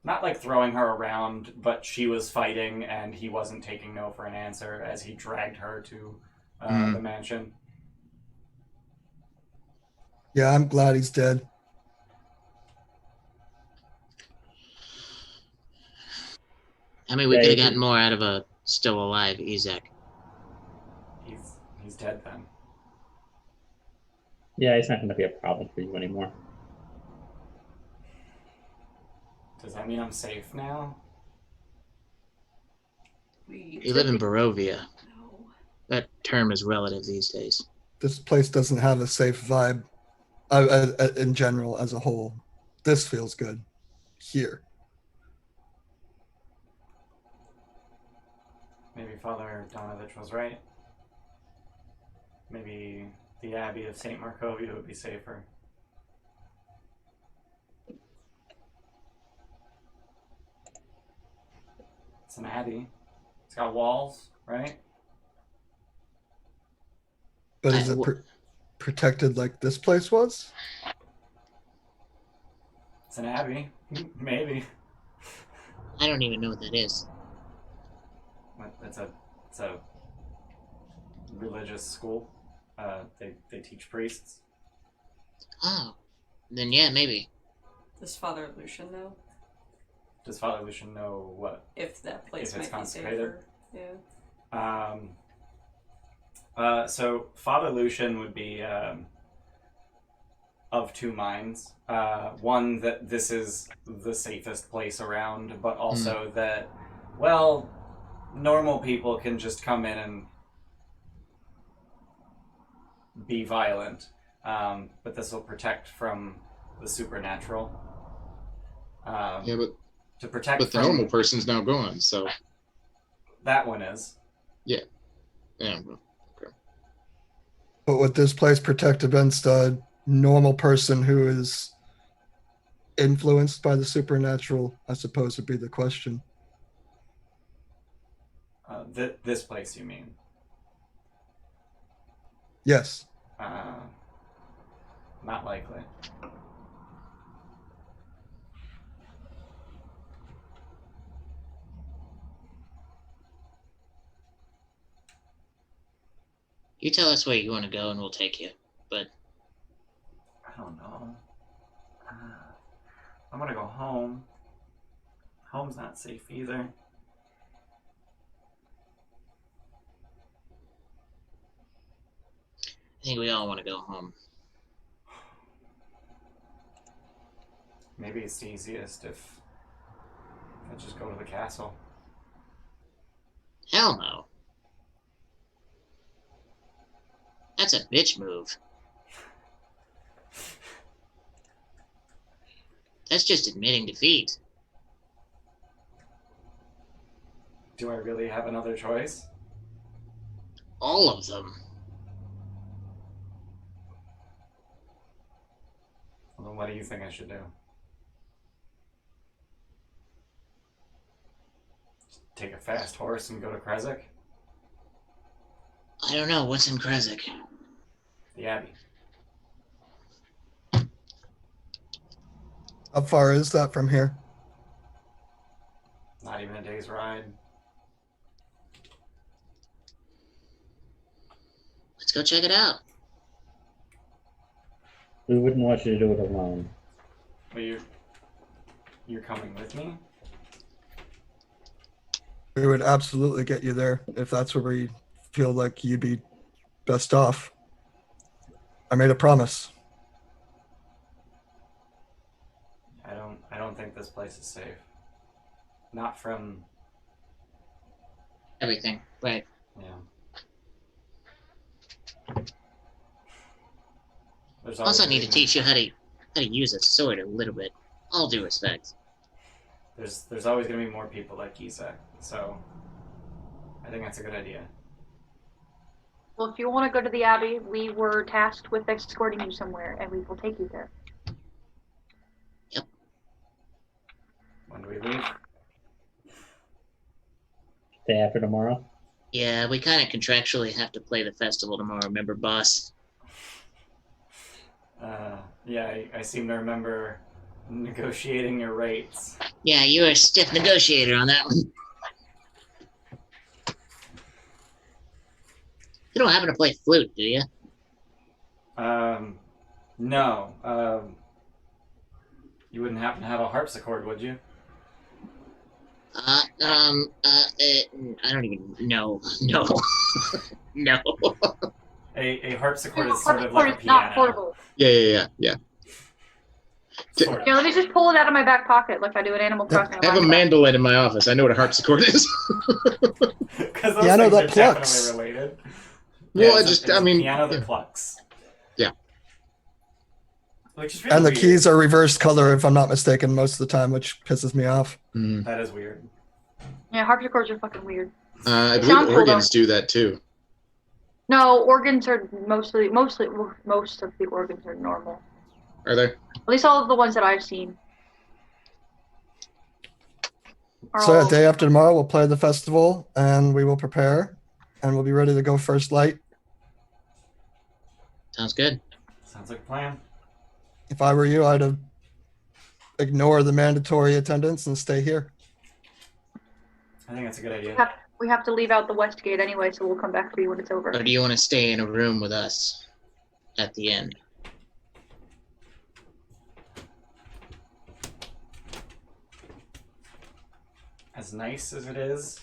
not like throwing her around, but she was fighting and he wasn't taking no for an answer as he dragged her to the mansion. Yeah, I'm glad he's dead. I mean, we Yeah, could have you gotten more out of a still alive Ezek. He's dead then. Yeah, it's not going to be a problem for you anymore. Does that mean I'm safe now? You live in Barovia. No. That term is relative these days. This place doesn't have a safe vibe in general as a whole. This feels good here. Maybe Father Donovich was right. Maybe the Abbey of St. Markovia would be safer. It's an abbey. It's got walls, right? But is it protected like this place was? It's an abbey. Maybe. I don't even know what that is. It's a religious school. They teach priests. Oh, then yeah, maybe. Does Father Lucian know Does Father Lucian know what? if that place If it's might be consecrated? safer? Yeah. So Father Lucian would be of two minds. One, that this is the safest place around, but also that, well, normal people can just come in and be violent, but this will protect from the supernatural. Yeah, to protect but the from normal person's now gone, so that one is. yeah. But would this place protect against a normal person who is influenced by the supernatural? I suppose would be the question. This place, you mean? Yes. Not likely. You tell us where you want to go and we'll take you. But I don't know. I'm gonna go home. Home's not safe either. I think we all want to go home. Maybe it's the easiest if I just go to the castle. Hell no. That's a bitch move. That's just admitting defeat. Do I really have another choice? All of them. Well, then what do you think I should do? Take a fast horse and go to Krezik? I don't know. What's in Krezik? The Abbey. How far is that from here? Not even a day's ride. Let's go check it out. We wouldn't want you to do it alone. Well, you're coming with me? We would absolutely get you there if that's where we feel like you'd be best off. I made a promise. I don't think this place is safe. Not from Everything. Right. yeah. There's always Also gonna need be to teach you how to use a sword a little bit. All due respect. There's always gonna be more people like Isa, so I think that's a good idea. Well, if you want to go to the Abbey, we were tasked with escorting you somewhere, and we will take you there. When do we leave? Day after tomorrow? Yeah, we kind of contractually have to play the festival tomorrow, remember, boss? Yeah, I seem to remember negotiating your rates. Yeah, you're a stiff negotiator on that one. You don't happen to play flute, do you? No. You wouldn't happen to have a harpsichord, would you? I don't even know. No. No. A harpsichord is sort of like a Harpsichord is not piano. portable. Yeah. Sort of. Yeah, let me just pull it out of my back pocket like I do at Animal Crossing. I have a mandolin in my office. I know what a harpsichord is. Because those Yeah, I know things that are plucks. definitely related. Well, it's a piano that yeah. plucks. Yeah. Which is really And the weird. keys are reversed color, if I'm not mistaken, most of the time, which pisses me off. Mm. That is weird. Yeah, harpsichords are fucking weird. I They believe sound cool, organs do that too. No, organs are most of the organs are normal. Are they? At least all of the ones that I've seen. Are So, all day after tomorrow, we'll play the festival and we will prepare and we'll be ready to go first light. Sounds good. Sounds like a plan. If I were you, I'd ignore the mandatory attendance and stay here. I think that's a good idea. we have to leave out the west gate anyway, so we'll come back for you when it's over. Or do you want to stay in a room with us at the end? As nice as it is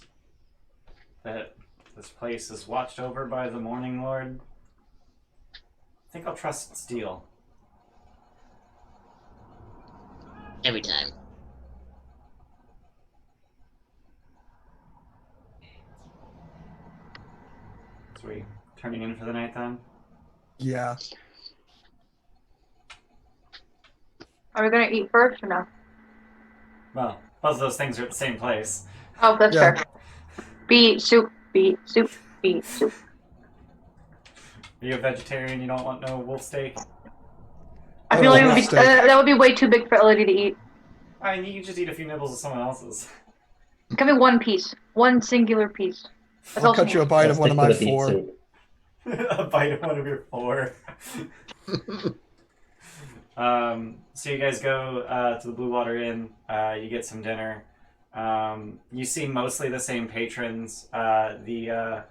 that this place is watched over by the Morning Lord, I think I'll trust Steel. Every time. So we turning in for the night then? Yeah. Are we gonna eat first or no? Well, both of those things are at the same place. Oh, that's Yeah. fair. Beet soup, beet soup, beet soup. Are you a vegetarian? You don't want no wolf steak? I feel like it would be, Steak. that would be way too big for Elodie to eat. I mean, you can just eat a few nibbles of someone else's. Give me one piece, one singular piece. That's I'll also cut you a bite Let's of one of stick to my the beet 4. soup. A bite of one of your 4. So you guys go to the Blue Water Inn. You get some dinner. You see mostly the same patrons. The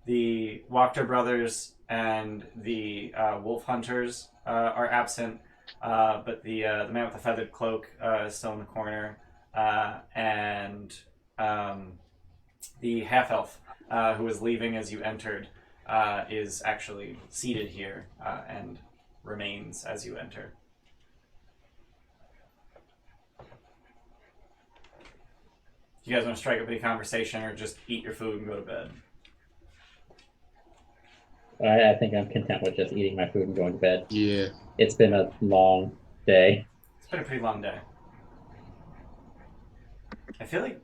Wachter brothers and the wolf hunters are absent, but the man with the feathered cloak is still in the corner, and the half elf who was leaving as you entered is actually seated here and remains as you enter. You guys want to strike up any conversation or just eat your food and go to bed? I think I'm content with just eating my food and going to bed. Yeah. It's been a long day. It's been a pretty long day. I feel like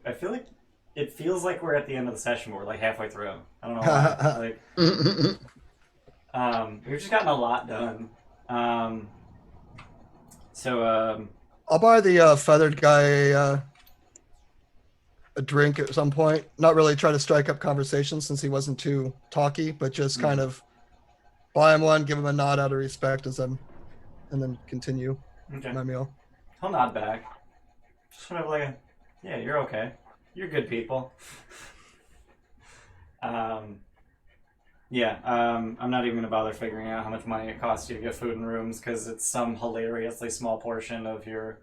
it feels like we're at the end of the session, but we're like halfway through. I don't know why. We've just gotten a lot done. I'll buy the feathered guy a drink at some point. Not really try to strike up conversation since he wasn't too talky, but just kind of buy him one, give him a nod out of respect and then continue Okay. my meal. He'll nod back. Just sort of like, yeah, you're okay. You're good people. I'm not even gonna bother figuring out how much money it costs you to get food and rooms because it's some hilariously small portion of your.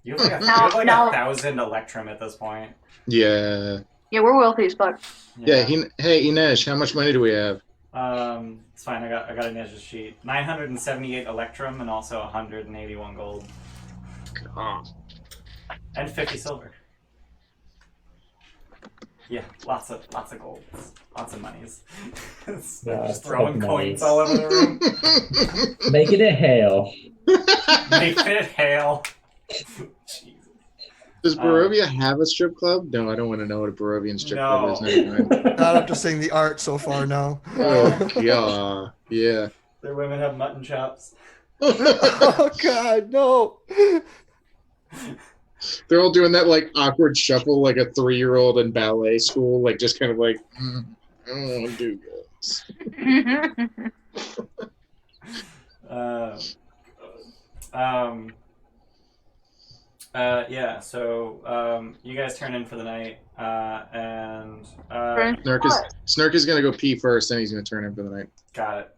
You have like No. 1,000 Electrum at this point. Yeah. Yeah, we're wealthy as fuck. Yeah. Hey, Inej, how much money do we have? It's fine. I got Inez's sheet. 978 Electrum and also 181 gold God. and 50 silver. Yeah, lots of gold, lots of monies. Just throwing coins monies. all over the room. Making it hail. Making it hail. Jesus. Does Barovia have a strip club? No, I don't want to know what a Barovian strip club is. Never mind. Not after seeing the art so far, no. Oh, God. Yeah. Their women have mutton chops. Oh, God, no. They're all doing that like awkward shuffle like a 3-year-old in ballet school, like just kind of like, I don't want to do this. So you guys turn in for the night, and Snark is gonna go pee first, then he's gonna turn in for the night. got it.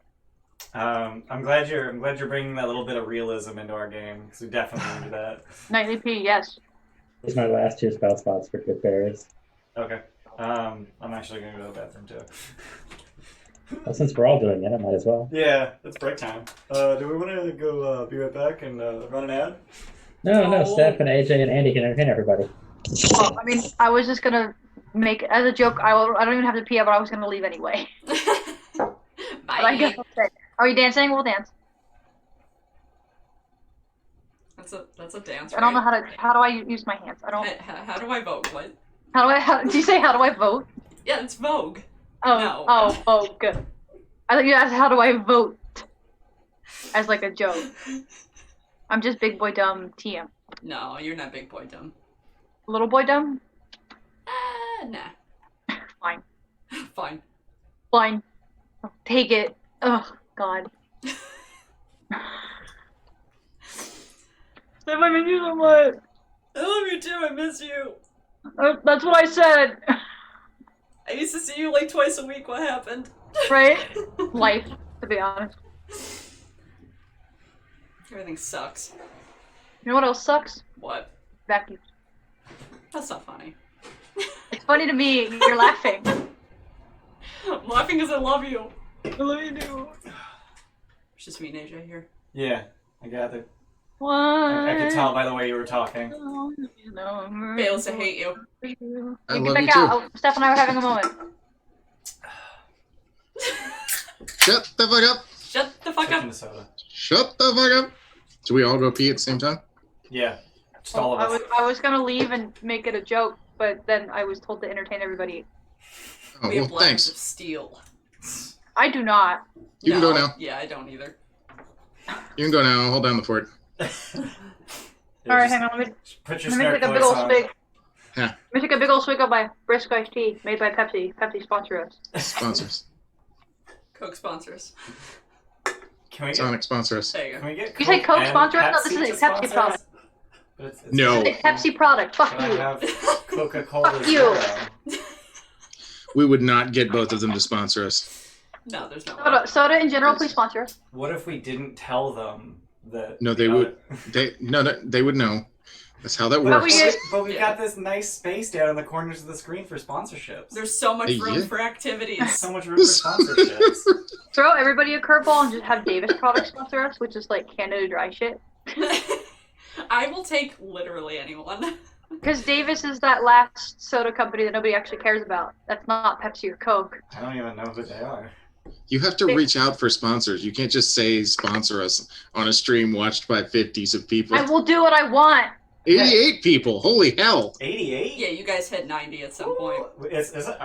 I'm glad you're bringing that little bit of realism into our game because we definitely need that. Nightly pee, yes. Use my last 2 spell slots for good berries. Okay. I'm actually gonna go to the bathroom too. Well, since we're all doing it, I might as well. Yeah, it's break time. Do we want to go be right back and run an ad? No, Steph and AJ and Andy can entertain everybody. Well, I mean, I was just gonna make as a joke. I don't even have to pee, but I was gonna leave anyway. But I guess I'll stay. Are you dancing? We'll dance. That's a dance. I don't know how do I use my hands. I don't. How do I vote? What? Did you say how do I vote? Yeah, it's Vogue. Oh, No. oh, good. I thought you asked how do I vote, as like a joke. I'm just big boy dumb TM. No, you're not big boy dumb. Little boy dumb? Nah. Fine. Fine. Fine. I'll take it. Oh, God. Steph, I miss you so much. I love you too. I miss you. That's what I said. I used to see you like twice a week. What happened? Right? Life, to be honest. Everything sucks. You know what else sucks? What? Vacuums. That's not funny. It's funny to me. You're laughing. I'm laughing because I love you. I love you too. It's just me and AJ here. Yeah, I gathered. What? I could tell by the way you were talking. Bayless, I hate you. I Get love back you too. out. Steph and I were having a moment. Shut the fuck up. Shut the fuck Taking up. the soda. Shut the fuck up. Should we all go pee at the same time? Yeah, just all of us. I was gonna leave and make it a joke, but then I was told to entertain everybody. Oh, We have well, lives thanks. of steel. I do not. You can go now. Yeah, I don't either. You can go now. I'll hold down the fort. Yeah, Alright, just hang on. Let Put your me take a snort big old voice on. swig. Yeah. Let me take a big old swig of my brisk iced tea made by Pepsi. Pepsi sponsor us. Sponsors. Coke sponsors. Can we get? Sonic sponsor us. There you Can go. we get? You say Coke and sponsor us? No, this Pepsi is a to Pepsi sponsor product. us? But it's No. It's a Pepsi product. Fuck But I you. have Coca-Cola Fuck you. Zero. We would not get both of them to sponsor us. No, there's no way. Soda in general, please sponsor us. What if we didn't tell them that? No, they would. They would know. That's how that But we works. get- But we Yeah. got this nice space down in the corners of the screen for sponsorships. There's so much room Yeah. for activities. so much room for sponsorships. Throw everybody a curveball and just have Davis products sponsor us, which is like Canada Dry shit. I will take literally anyone. Because Davis is that last soda company that nobody actually cares about. That's not Pepsi or Coke. I don't even know who they are. You have to reach out for sponsors. You can't just say sponsor us on a stream watched by 50s of people. I will do what I want. 88 people. Holy hell. 88? Yeah, you guys hit 90 at some point.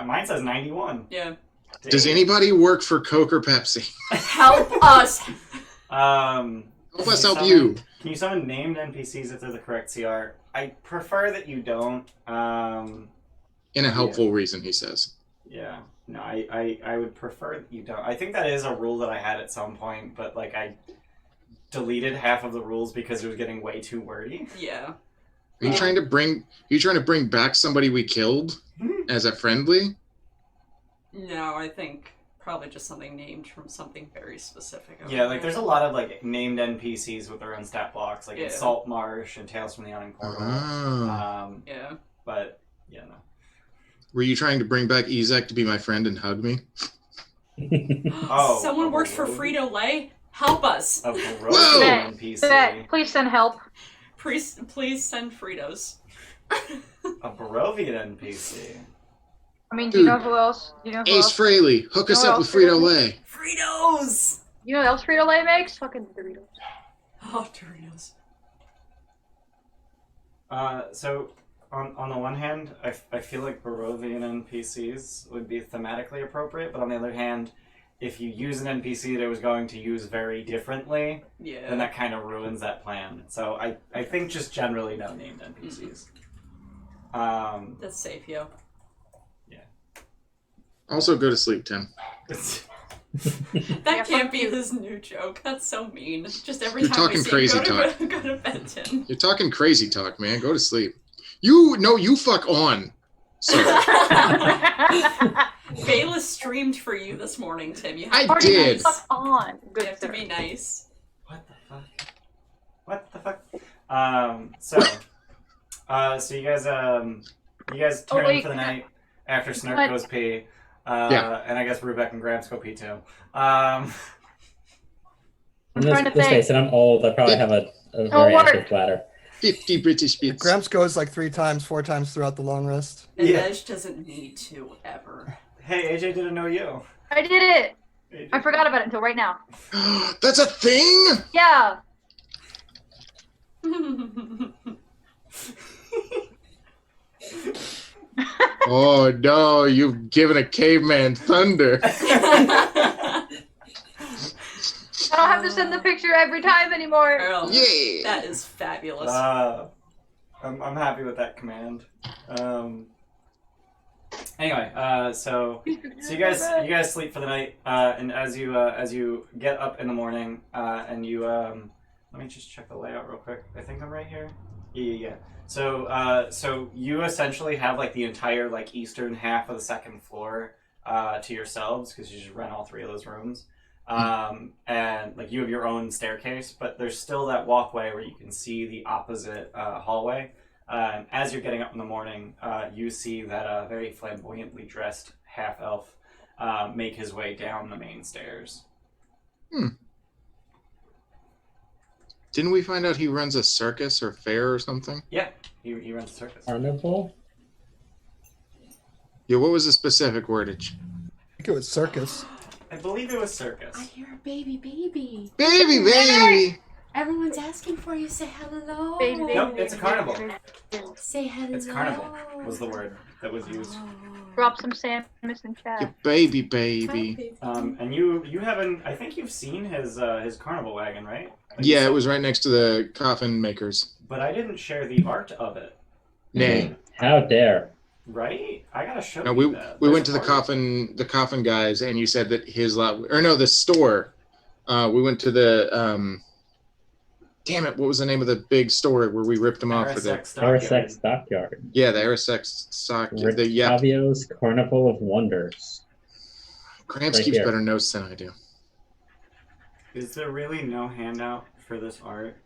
Mine says 91. Yeah. Does anybody work for Coke or Pepsi? Help us! Help us help you. Can you summon named NPCs if they're the correct CR? I prefer that you don't. In a helpful reason, he says. Yeah. No, I would prefer that you don't. I think that is a rule that I had at some point, but like I deleted half of the rules because it was getting way too wordy. Yeah. Are you trying to bring back somebody we killed as a friendly? No, I think probably just something named from something very specific. Yeah, like there's a lot of like named NPCs with their own stat blocks, like in Yeah. Salt Marsh and Tales from the Yawning Portal. Ah. Yeah. But yeah, no. Were you trying to bring back Ezek to be my friend and hug me? Oh, Someone a works for Barovian? Frito-Lay? Help us! A Whoa! Barovian NPC. Bet, please send help. Please send Fritos. A Barovian NPC. I mean, do you Dude. know who else? Do you know who Ace else? Fraley, hook us No, up with Frito-Lay. Frito-Lay. Fritos! You know what else Frito-Lay makes? Fucking Doritos. Oh, Doritos. So on the one hand, I feel like Barovian NPCs would be thematically appropriate, but on the other hand, if you use an NPC that I was going to use very differently, Yeah. then that kind of ruins that plan. So I think just generally no named NPCs. That's safe, yo. Also, go to sleep, Tim. That can't be his new joke. That's so mean. Just every You're time we talking see crazy him, talk. go to bed, Tim. You're talking crazy talk, man. Go to sleep. You fuck on. Sorry. Bayless streamed for you this morning, Tim. You I have, Party did. night, fuck on. you Good have to sir. be nice. What the fuck? So So you guys turn in wait, for the night after Snark But- goes pee. Yeah. And I guess Rubeck and Gramps go pee too. I'm In trying to this think. case, and I'm old. I probably have a Oh, very work. active bladder. 50 British bits. Gramps goes like 3 times, 4 times throughout the long rest. And Yeah. Neige doesn't need to ever. Hey, AJ didn't know you. I did it. AJ. I forgot about it until right now. That's a thing? Yeah. Oh no, you've given a caveman thunder. I don't have to send the picture every time anymore. Girl, Yeah. that is fabulous. I'm happy with that command. Anyway, so you guys sleep for the night, and as you get up in the morning, and you let me just check the layout real quick. I think I'm right here. Yeah. So you essentially have like the entire like eastern half of the second floor to yourselves because you just rent all 3 of those rooms, and like you have your own staircase, but there's still that walkway where you can see the opposite hallway. As you're getting up in the morning, you see that a very flamboyantly dressed half-elf make his way down the main stairs. Didn't we find out he runs a circus or fair or something? Yeah, he runs a circus. Carnival? Yeah, what was the specific wordage? I think it was circus. I believe it was circus. I hear a baby. Baby, baby! Everyone's asking for you. Say hello. Baby, baby, Nope, it's a carnival. Say hello. It's carnival was the word that was used. Drop some Samus in chat. You baby, baby. And you haven't. I think you've seen his carnival wagon, right? Like Yeah, you it saw- was right next to the coffin makers. But I didn't share the art of it. Nay. How dare. Right? I gotta show No, you we that. we There's went to the art. coffin guys, and you said that his lot, or no, the store. We went to the damn it, what was the name of the big store where we ripped him off for the? RSX Stockyard. Arsex Stockyard. Yeah, the Arisex stock. The yeah, Rictavio's Carnival of Wonders. Gramps right keeps here. better notes than I do. Is there really no handout for this art?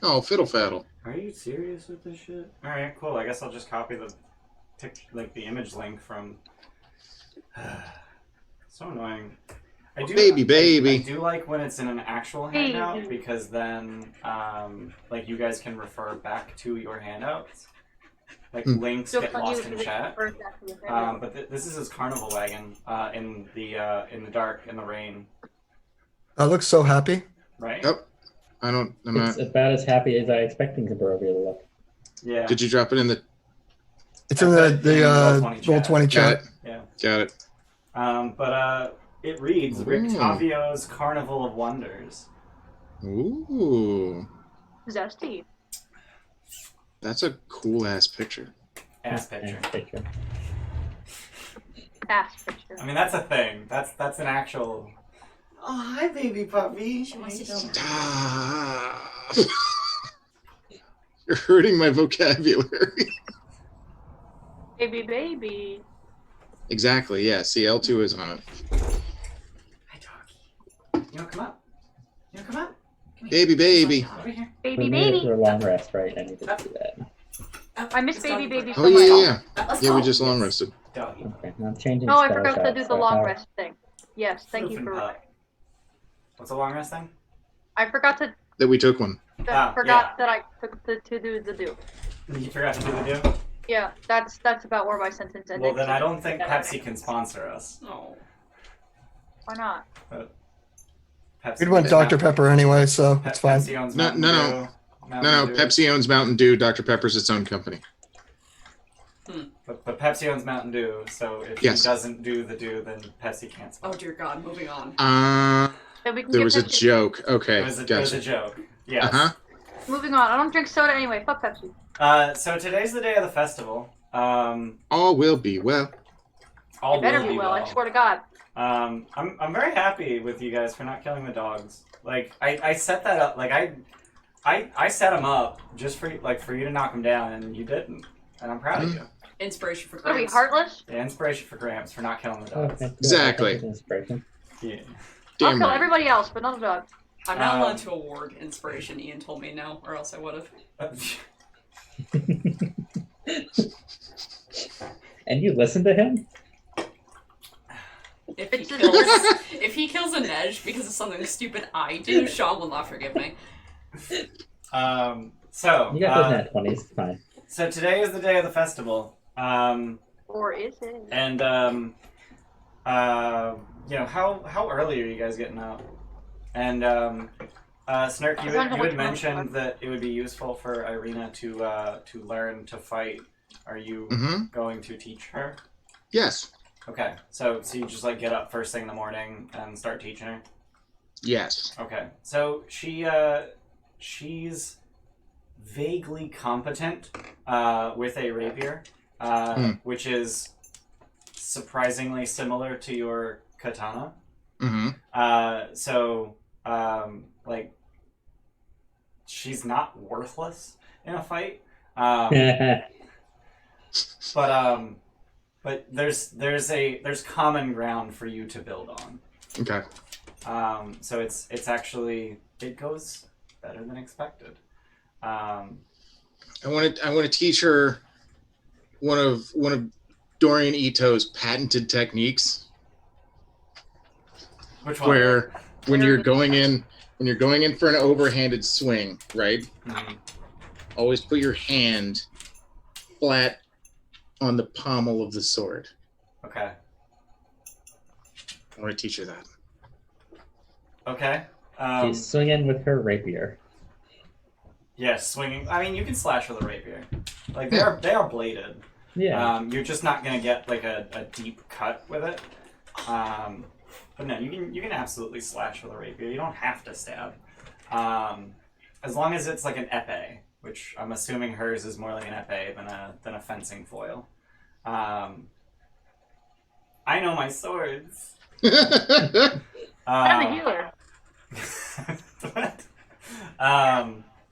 Oh, fiddle faddle. Are you serious with this shit? All right, cool. I guess I'll just copy the the image link from. So annoying. I do, Baby. I do like when it's in an actual handout Baby. because then, like, you guys can refer back to your handouts. Like links get lost in chat. But this is his carnival wagon in the dark in the rain, I look so happy. right? Yep. I'm It's not. about as happy as I expecting Barovia to look. Yeah. Did you drop it in the? It's in the Roll20 Got chat. it. Yeah. Got it. But it reads Ooh. Rictavio's Carnival of Wonders. Ooh, Zesty. that's a cool ass picture. Ass picture. Picture. Ass picture. I mean, that's a thing. That's an actual. Oh, hi, baby puppy. She wants to see. Stop. You're hurting my vocabulary. Baby. Exactly. Yeah. See, L2 is on it. Hi, doggy. You wanna come up? You wanna come up? Baby. Over here. Baby. For a long rest, right? I need to do that. I miss baby so Oh much. yeah. Let's Yeah, go. we just long rested. Doggy. Okay, I'm changing Oh, I spell forgot to shots, do the so long how- rest thing. Yes, thank you Poofing for. pup. What's a long rest thing? I forgot to. That we took one. Forgot that I took to do the do. You forgot to do the do? Yeah, that's about where my sentence ended. Well, then I don't think Pepsi can sponsor us. Oh. Why not? Pepsi We'd want owns Dr. Mountain- Pepper anyway, so it's fine. Pepsi owns No, Mountain no. Dew, No, Mountain Dew. Pepsi owns Mountain Dew. Dr. Pepper's its own company. But Pepsi owns Mountain Dew, so if Yes. he doesn't do the do, then Pepsi can't Oh sponsor. dear God. Moving on. Then we can There give was a Pepsi- joke. Okay, It was a gotcha. joke. Yes. Uh-huh. Moving on. I don't drink soda anyway. Fuck Pepsi. So today's the day of the festival. All will be well. All It better will be well. I swear to God. I'm very happy with you guys for not killing the dogs. Like I set that up. Like I set them up just for you to knock them down, and you didn't. And I'm proud of you. Inspiration for What are we, Gramps. heartless? The inspiration for Gramps for not killing the Oh, dogs. thank you. Exactly. That's inspiration. Yeah. I'll Damn kill right. everybody else, but not the dog. I'm not allowed to award inspiration. Ian told me no, or else I would have. And you listen to him? If he kills a Nej because of something stupid I do, Sean will not forgive me. So You got those nat 20s. Fine. So today is the day of the festival. Or is it? And how early are you guys getting up? And Snurk, you had mentioned that it would be useful for Irina to learn to fight. Are you going to teach her? Yes. Okay, so you just like get up first thing in the morning and start teaching her? Yes. Okay, so she's vaguely competent with a rapier, which is surprisingly similar to your katana. She's not worthless in a fight. But there's common ground for you to build on. Okay. So it's actually, it goes better than expected. I want to teach her one of Dorian Ito's patented techniques. Which one? Where when you're going in for an overhanded swing, right? Mm-hmm. Always put your hand flat on the pommel of the sword. Okay. I want to teach her that. Okay. She's swinging with her rapier. Yeah, swinging. I mean, you can slash with a rapier. Like they are bladed. Yeah. You're just not gonna get like a deep cut with it. But no, you can absolutely slash with a rapier. You don't have to stab. As long as it's like an epee, which I'm assuming hers is more like an epee than a fencing foil. I know my swords. I'm a healer.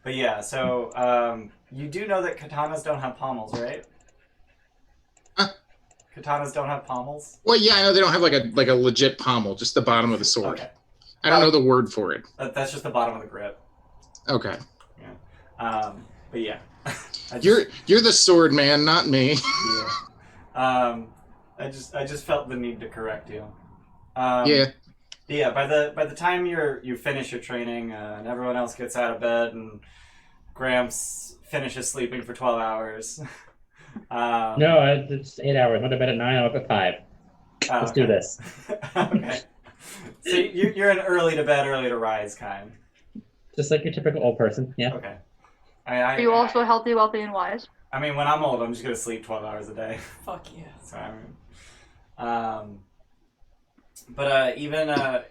But yeah, so you do know that katanas don't have pommels, right? Katanas don't have pommels? Well, yeah, I know they don't have like a legit pommel, just the bottom of the sword. Okay. I don't know the word for it. That's just the bottom of the grip. Okay. Yeah. But yeah. You're the sword man, not me. Yeah. I just felt the need to correct you. Yeah. Yeah. By the time you finish your training and everyone else gets out of bed and Gramps finishes sleeping for 12 hours. No, it's 8 hours. Went to bed at 9. I'm up at 5. Let's do this. Okay. So you're an early to bed, early to rise kind. Just like your typical old person. Yeah. Okay. Are you also healthy, wealthy, and wise? I mean, when I'm old, I'm just gonna sleep 12 hours a day. Fuck yeah. So I mean,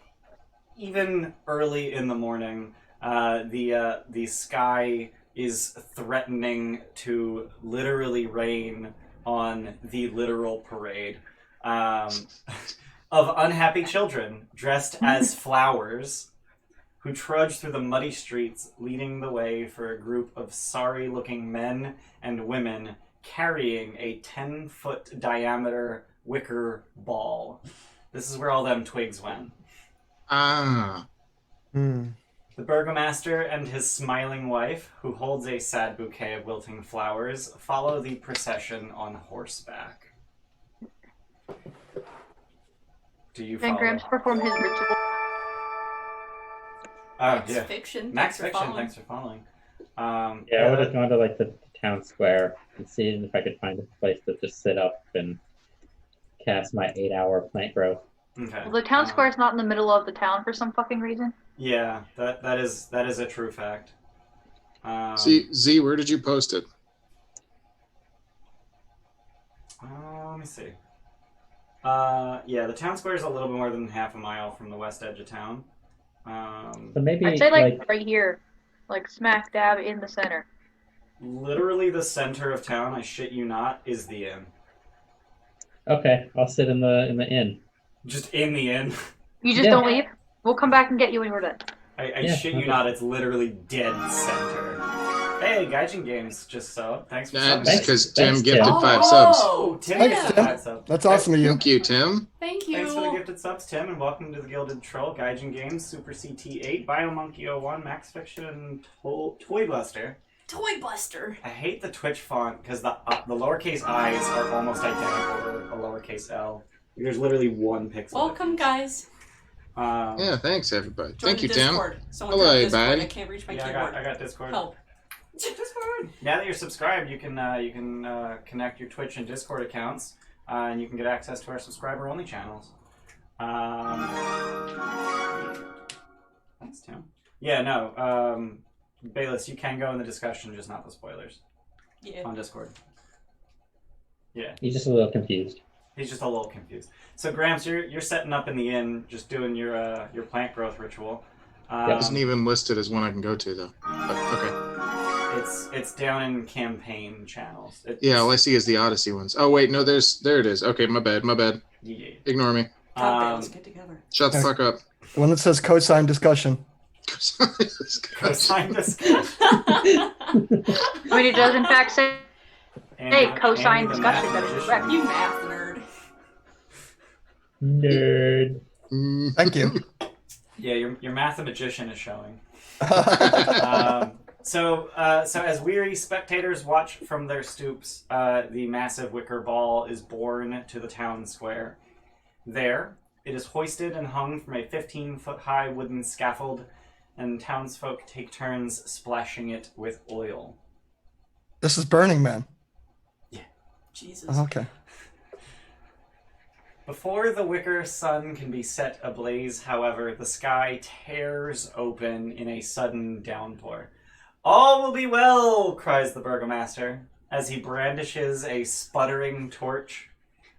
even early in the morning, the sky is threatening to literally rain on the literal parade of unhappy children dressed as flowers who trudge through the muddy streets, leading the way for a group of sorry-looking men and women carrying a 10-foot diameter wicker ball. This is where all them twigs went. Ah. The burgomaster and his smiling wife, who holds a sad bouquet of wilting flowers, follow the procession on horseback. Do you follow? Then Gramps perform his ritual. Oh, Max Fiction. Max thanks for Fiction, following. thanks for following. Yeah, I would have gone to like the town square and see if I could find a place to just sit up and cast my 8-hour plant growth. Okay. Well, the town square is not in the middle of the town for some fucking reason. Yeah, that is a true fact. See, Z, where did you post it? Let me see. Yeah, the town square is a little bit more than half a mile from the west edge of town. So maybe I'd say like right here, like smack dab in the center. Literally the center of town, I shit you not, is the inn. Okay, I'll sit in the inn. Just in the inn. You just don't leave? We'll come back and get you when we're done. I shit you not, it's literally dead center. Hey, Gaijin Games just subbed. Thanks for subbing. That's because Tim Thanks, gifted Tim. 5 subs. Oh, Tim Thanks, gifted Tim. 5 subs. That's awesome of you. Thank you, Tim. Thank you. Thanks for the gifted subs, Tim, and welcome to the Gilded Troll, Gaijin Games, Super CT8, Biomonkey 01, Max Fiction, and Toy Buster. Toy Buster. I hate the Twitch font because the lowercase i's are almost identical to a lowercase l. There's literally one pixel. Welcome, guys. Yeah, thanks everybody. Join Thank the you, Tim. Discord. Someone Hello, join Discord. everybody. I can't reach my Yeah, keyboard. I got Discord. Help. Discord. Now that you're subscribed, you can connect your Twitch and Discord accounts, and you can get access to our subscriber-only channels. Thanks, Tim. Yeah, no. Bayless, you can go in the discussion, just not the spoilers. Yeah. On Discord. Yeah. He's just a little confused. He's just a little confused. So, Gramps, you're setting up in the inn, just doing your plant growth ritual. It isn't even listed as one I can go to, though. But, okay. It's down in campaign channels. Yeah, all I see is the Odyssey ones. Oh wait, no, there it is. Okay, my bad. Yeah. Ignore me. God, let's get together. Shut the fuck up. The one that says cosine discussion. Cosine discussion. I mean, it does in fact say cosine the discussion. That is mathematician. correct. You math nerd. Nerd. Thank you. Yeah, your mathematician is showing. So as weary spectators watch from their stoops, the massive wicker ball is borne to the town square. There, it is hoisted and hung from a 15-foot-high wooden scaffold, and townsfolk take turns splashing it with oil. This is Burning Man. Jesus. Oh, okay. Before the wicker sun can be set ablaze, however, the sky tears open in a sudden downpour. "All will be well," cries the burgomaster, as he brandishes a sputtering torch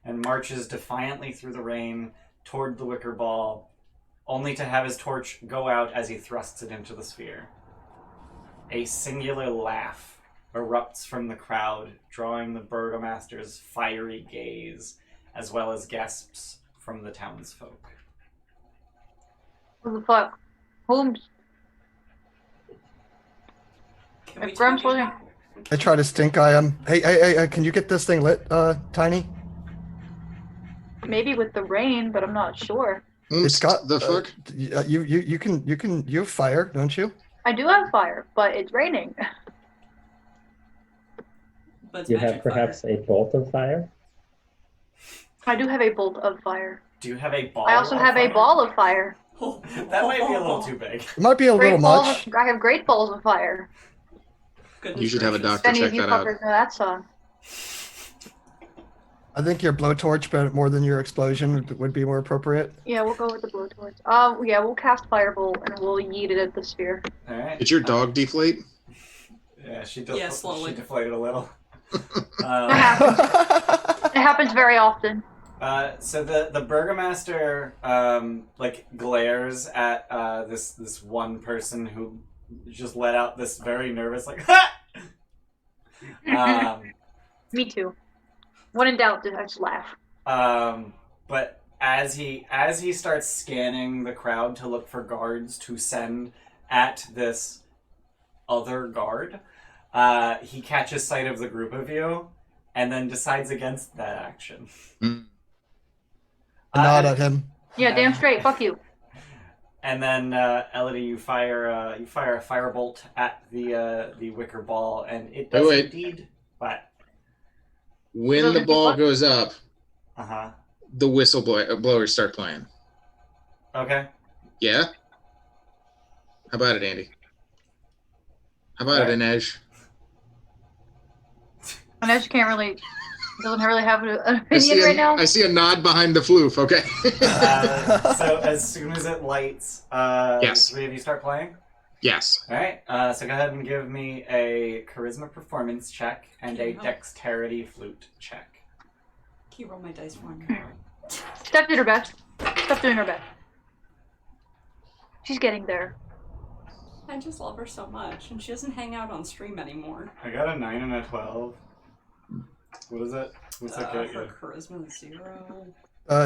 and marches defiantly through the rain toward the wicker ball, only to have his torch go out as he thrusts it into the sphere. A singular laugh erupts from the crowd, drawing the burgomaster's fiery gaze, as well as gasps from the townsfolk. What the fuck? Holmes. Can we If Grumps talk? wasn't. I try to stink eye him. Hey, can you get this thing lit, Tiny? Maybe with the rain, but I'm not sure. It's got the fuck. You have fire, don't you? I do have fire, but it's raining. But it's You magic have perhaps fire. a bolt of fire? I do have a bolt of fire. Do you have a ball? I also of have a fire? ball of fire. That might be a little too big. It might be a little much. I have great balls of fire. Goodness You should have a gracious. If doctor any check of you that out. fuckers know that song. I think your blowtorch, but more than your explosion, would be more appropriate. Yeah, we'll go with the blowtorch. Yeah, we'll cast firebolt and we'll yeet it at the sphere. All right. Did your dog deflate? Yeah, she slowly. She deflated a little. It happens very often. So the burgomaster glares at this one person who just let out this very nervous ha! Me too. When in doubt, I just laugh. But as he starts scanning the crowd to look for guards to send at this other guard, he catches sight of the group of you and then decides against that action. Mm. Nod at him. Yeah, damn straight. Fuck you. And then Elodie, you fire a firebolt at the wicker ball, and it does Wait. indeed. What? When the ball goes up, Uh-huh. the whistleblowers start playing. Okay. Yeah? How about it, Andy? How about it, Inej? Inej doesn't really have an I opinion right now. I see a nod behind the floof, okay? So as soon as it lights, Yes. the three of you start playing? Yes. All right. So go ahead and give me a charisma performance check and a dexterity flute check. Can you roll my dice for me? Steph did her best. Steph doing her best. She's getting there. I just love her so much, and she doesn't hang out on stream anymore. I got a 9 and a 12. What is it? What's that get Her you? charisma is 0.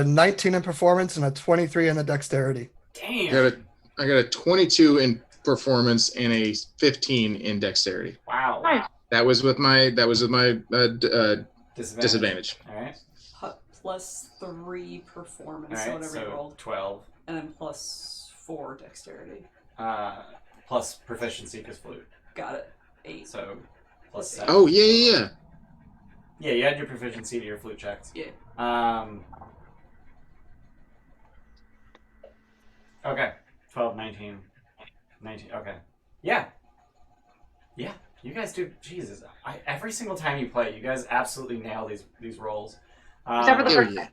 19 in performance and a 23 in the dexterity. Damn. I got a 22 in performance and a 15 in dexterity. Wow. Nice. That was with my disadvantage. All right. Plus 3 performance, All so right. whatever you So rolled. 12. And then plus 4 dexterity. Plus proficiency because flute. Got it. 8. So plus Plus 7. Oh yeah. Yeah, you had your proficiency to your flute checks. Yeah. Okay. 12, 19. 19. Okay. Yeah. Yeah. You guys do. Jesus. Every single time you play, you guys absolutely nail these rolls. Except for the Oh first yeah.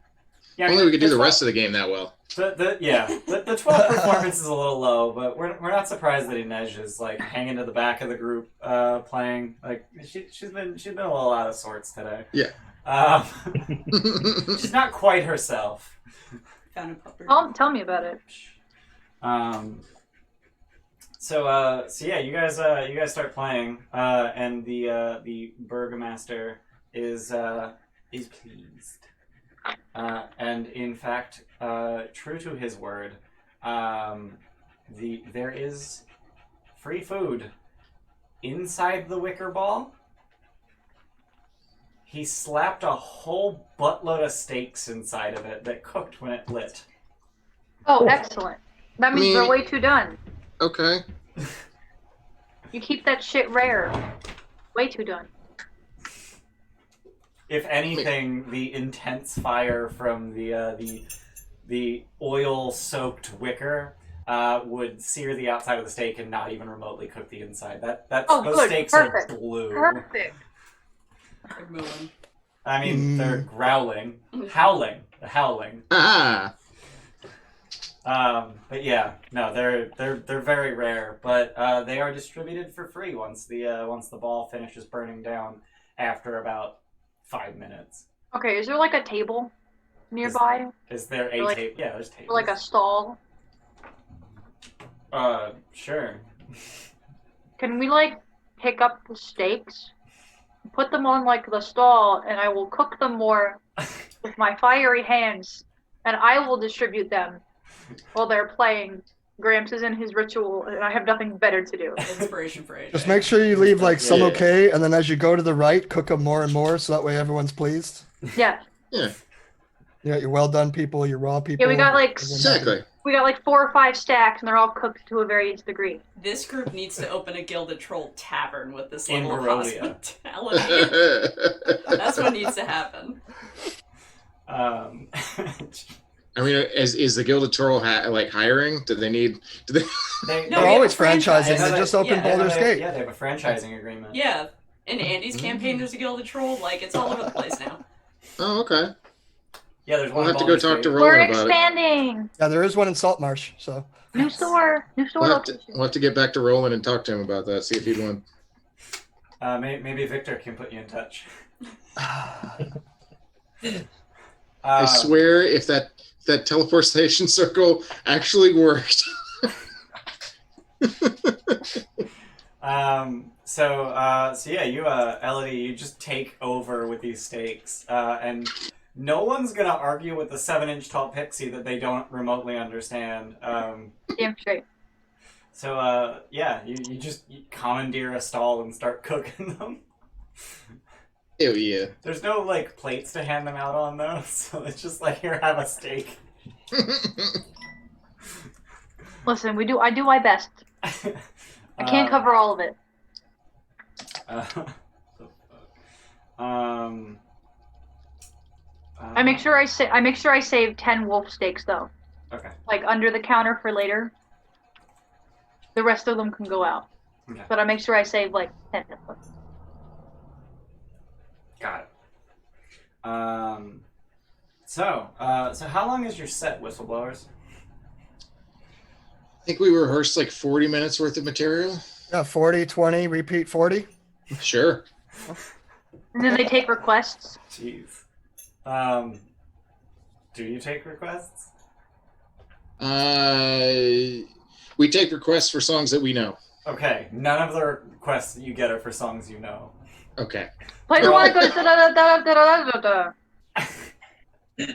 Yeah, I mean, Only we could do the 12 rest of the game that well. The 12 performance is a little low, but we're not surprised that Inej is like hanging to the back of the group, playing. Like she's been a little out of sorts today. Yeah. She's not quite herself. Found a pupper. Tell me about it. So yeah, you guys start playing, and the burgomaster is pleased. And in fact, true to his word, there is free food inside the wicker ball. He slapped a whole buttload of steaks inside of it that cooked when it lit. Oh, excellent. That means they're way too done. Okay. You keep that shit rare. Way too done. If anything, the intense fire from the oil-soaked wicker would sear the outside of the steak and not even remotely cook the inside. Those good. steaks Perfect. are blue. Perfect. They're mooing. I mean, they're growling, howling. Ah. But yeah, no, they're very rare, but they are distributed for free once the ball finishes burning down after about 5 minutes. Okay, is there like a table nearby? Is there a Or table? Yeah, there's tables. Or like a stall? Sure. Can we like pick up the steaks, put them on like the stall, and I will cook them more with my fiery hands, and I will distribute them while they're playing. Gramps is in his ritual, and I have nothing better to do. Inspiration for AJ. Just make sure you leave like some Yeah. okay, and then as you go to the right, cook them more and more, so that way everyone's pleased. Yeah. Yeah. Yeah, your well done people, your raw people. Yeah, we got like Exactly. 4 or 5 stacks, and they're all cooked to a various degree. This group needs to open a Gilded Troll tavern with this In level of Barovia. hospitality. That's what needs to happen. I mean, is the Gilded Troll like hiring? Do they? No, They're we have always a franchise. franchising. They just opened Baldur's Gate. Yeah, they have a franchising agreement. Yeah. In Andy's campaign, there's a Gilded Troll. Like, it's all over the place now. Oh, okay. Yeah, there's one. We'll in have to go Baldur's talk Gate. to We're Roland about it. expanding. Yeah, there is one in Saltmarsh, so. New store location. We'll have to get back to Roland and talk to him about that. See if he'd want. Maybe Victor can put you in touch. I swear, if that teleportation circle actually worked. So yeah, you, Elodie, you just take over with these stakes, and no one's gonna argue with the 7-inch tall pixie that they don't remotely understand. Damn straight. So, yeah, you just commandeer a stall and start cooking them. Ew, yeah. There's no, like, plates to hand them out on, though, so it's just like, here, have a steak. Listen, I do my best. I can't cover all of it. I make sure I save 10 wolf steaks though. Okay. Like under the counter for later. The rest of them can go out. Okay. But I make sure I save like 10 of them. Got it. So how long is your set, Whistleblowers? I think we rehearsed like 40 minutes worth of material. Yeah, 40, 20, repeat 40. Sure. And then they take requests. Jeez. Do you take requests? We take requests for songs that we know. Okay, none of the requests that you get are for songs you know. Okay. Play the one that goes da da da da da da da.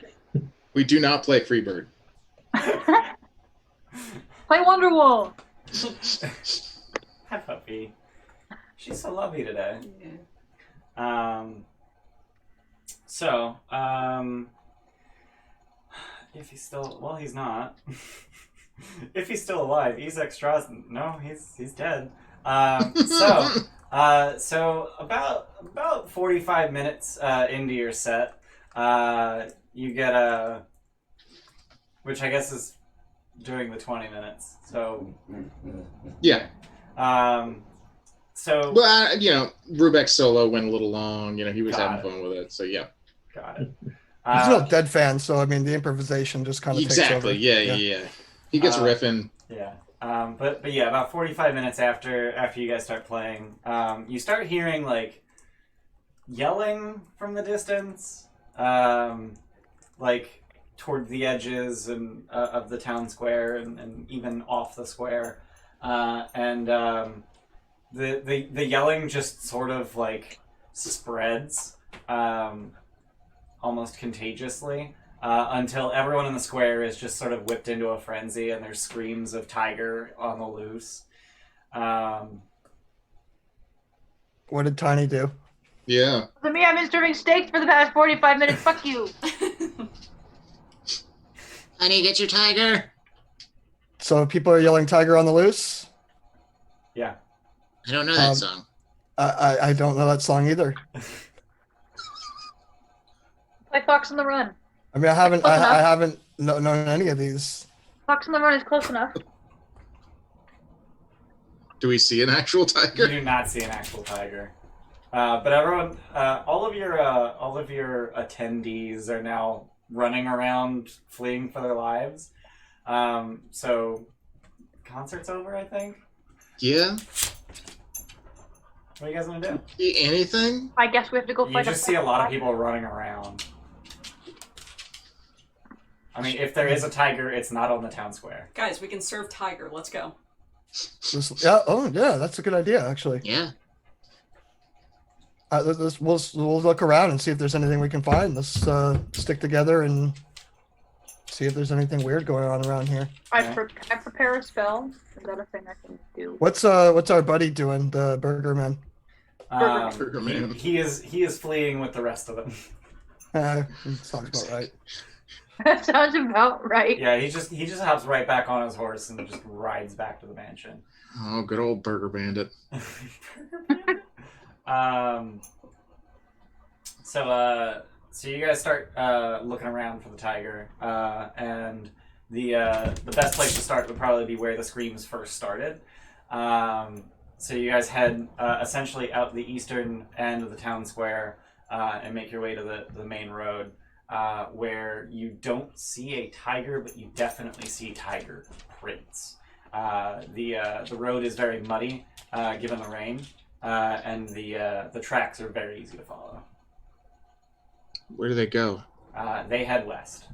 We do not play Freebird. Play Wonderwall. Hi, puppy. She's so lovely today. Yeah. If he's still, well, he's not. If he's still alive, Ezek Strahd, no, he's dead. So about 45 minutes into your set, you get a, which I guess is during the 20 minutes. So Yeah. So Well, Rubek's solo went a little long. He was Got having it. fun with it. So yeah. got it. He's no dead fan, so I mean the improvisation just kind of Exactly. takes over. Yeah. He gets riffing. Yeah. But yeah, about 45 minutes after you guys start playing, you start hearing like yelling from the distance, like toward the edges and of the town square and even off the square, and the yelling just sort of like spreads, almost contagiously. Until everyone in the square is just sort of whipped into a frenzy and there's screams of tiger on the loose. What did Tiny do? Yeah. For me, I've been serving steaks for the past 45 minutes. Fuck you. Honey, get your tiger. So people are yelling "Tiger on the loose." Yeah. I don't know that song. I don't know that song either. Play Fox on the Run. I mean, I haven't Close enough. I haven't known any of these. Fox on the Run is close enough. Do we see an actual You tiger? do not see an actual tiger. But everyone, all of your attendees are now running around, fleeing for their lives. So, concert's over, I think. Yeah. What are you guys gonna do? Anything? I guess we have to go You fight just see a lot of people running around. I mean, if there is a tiger, it's not on the town square. Guys, we can serve tiger. Let's go. Yeah, that's a good idea actually. Yeah. We'll look around and see if there's anything we can find. Let's stick together and see if there's anything weird going on around here. I prepare a spell. Is that a thing I can do? What's our buddy doing? The Burger Man. Burger Man. He is fleeing with the rest of them. Sounds about right. That sounds about right. Yeah, he just hops right back on his horse and just rides back to the mansion. Oh, good old Burger Bandit. So you guys start looking around for the tiger, and the best place to start would probably be where the screams first started. So you guys head essentially out the eastern end of the town square and make your way to the main road, where you don't see a tiger, but you definitely see tiger prints. The road is very muddy given the rain, and the tracks are very easy to follow. Where do they go? They head west.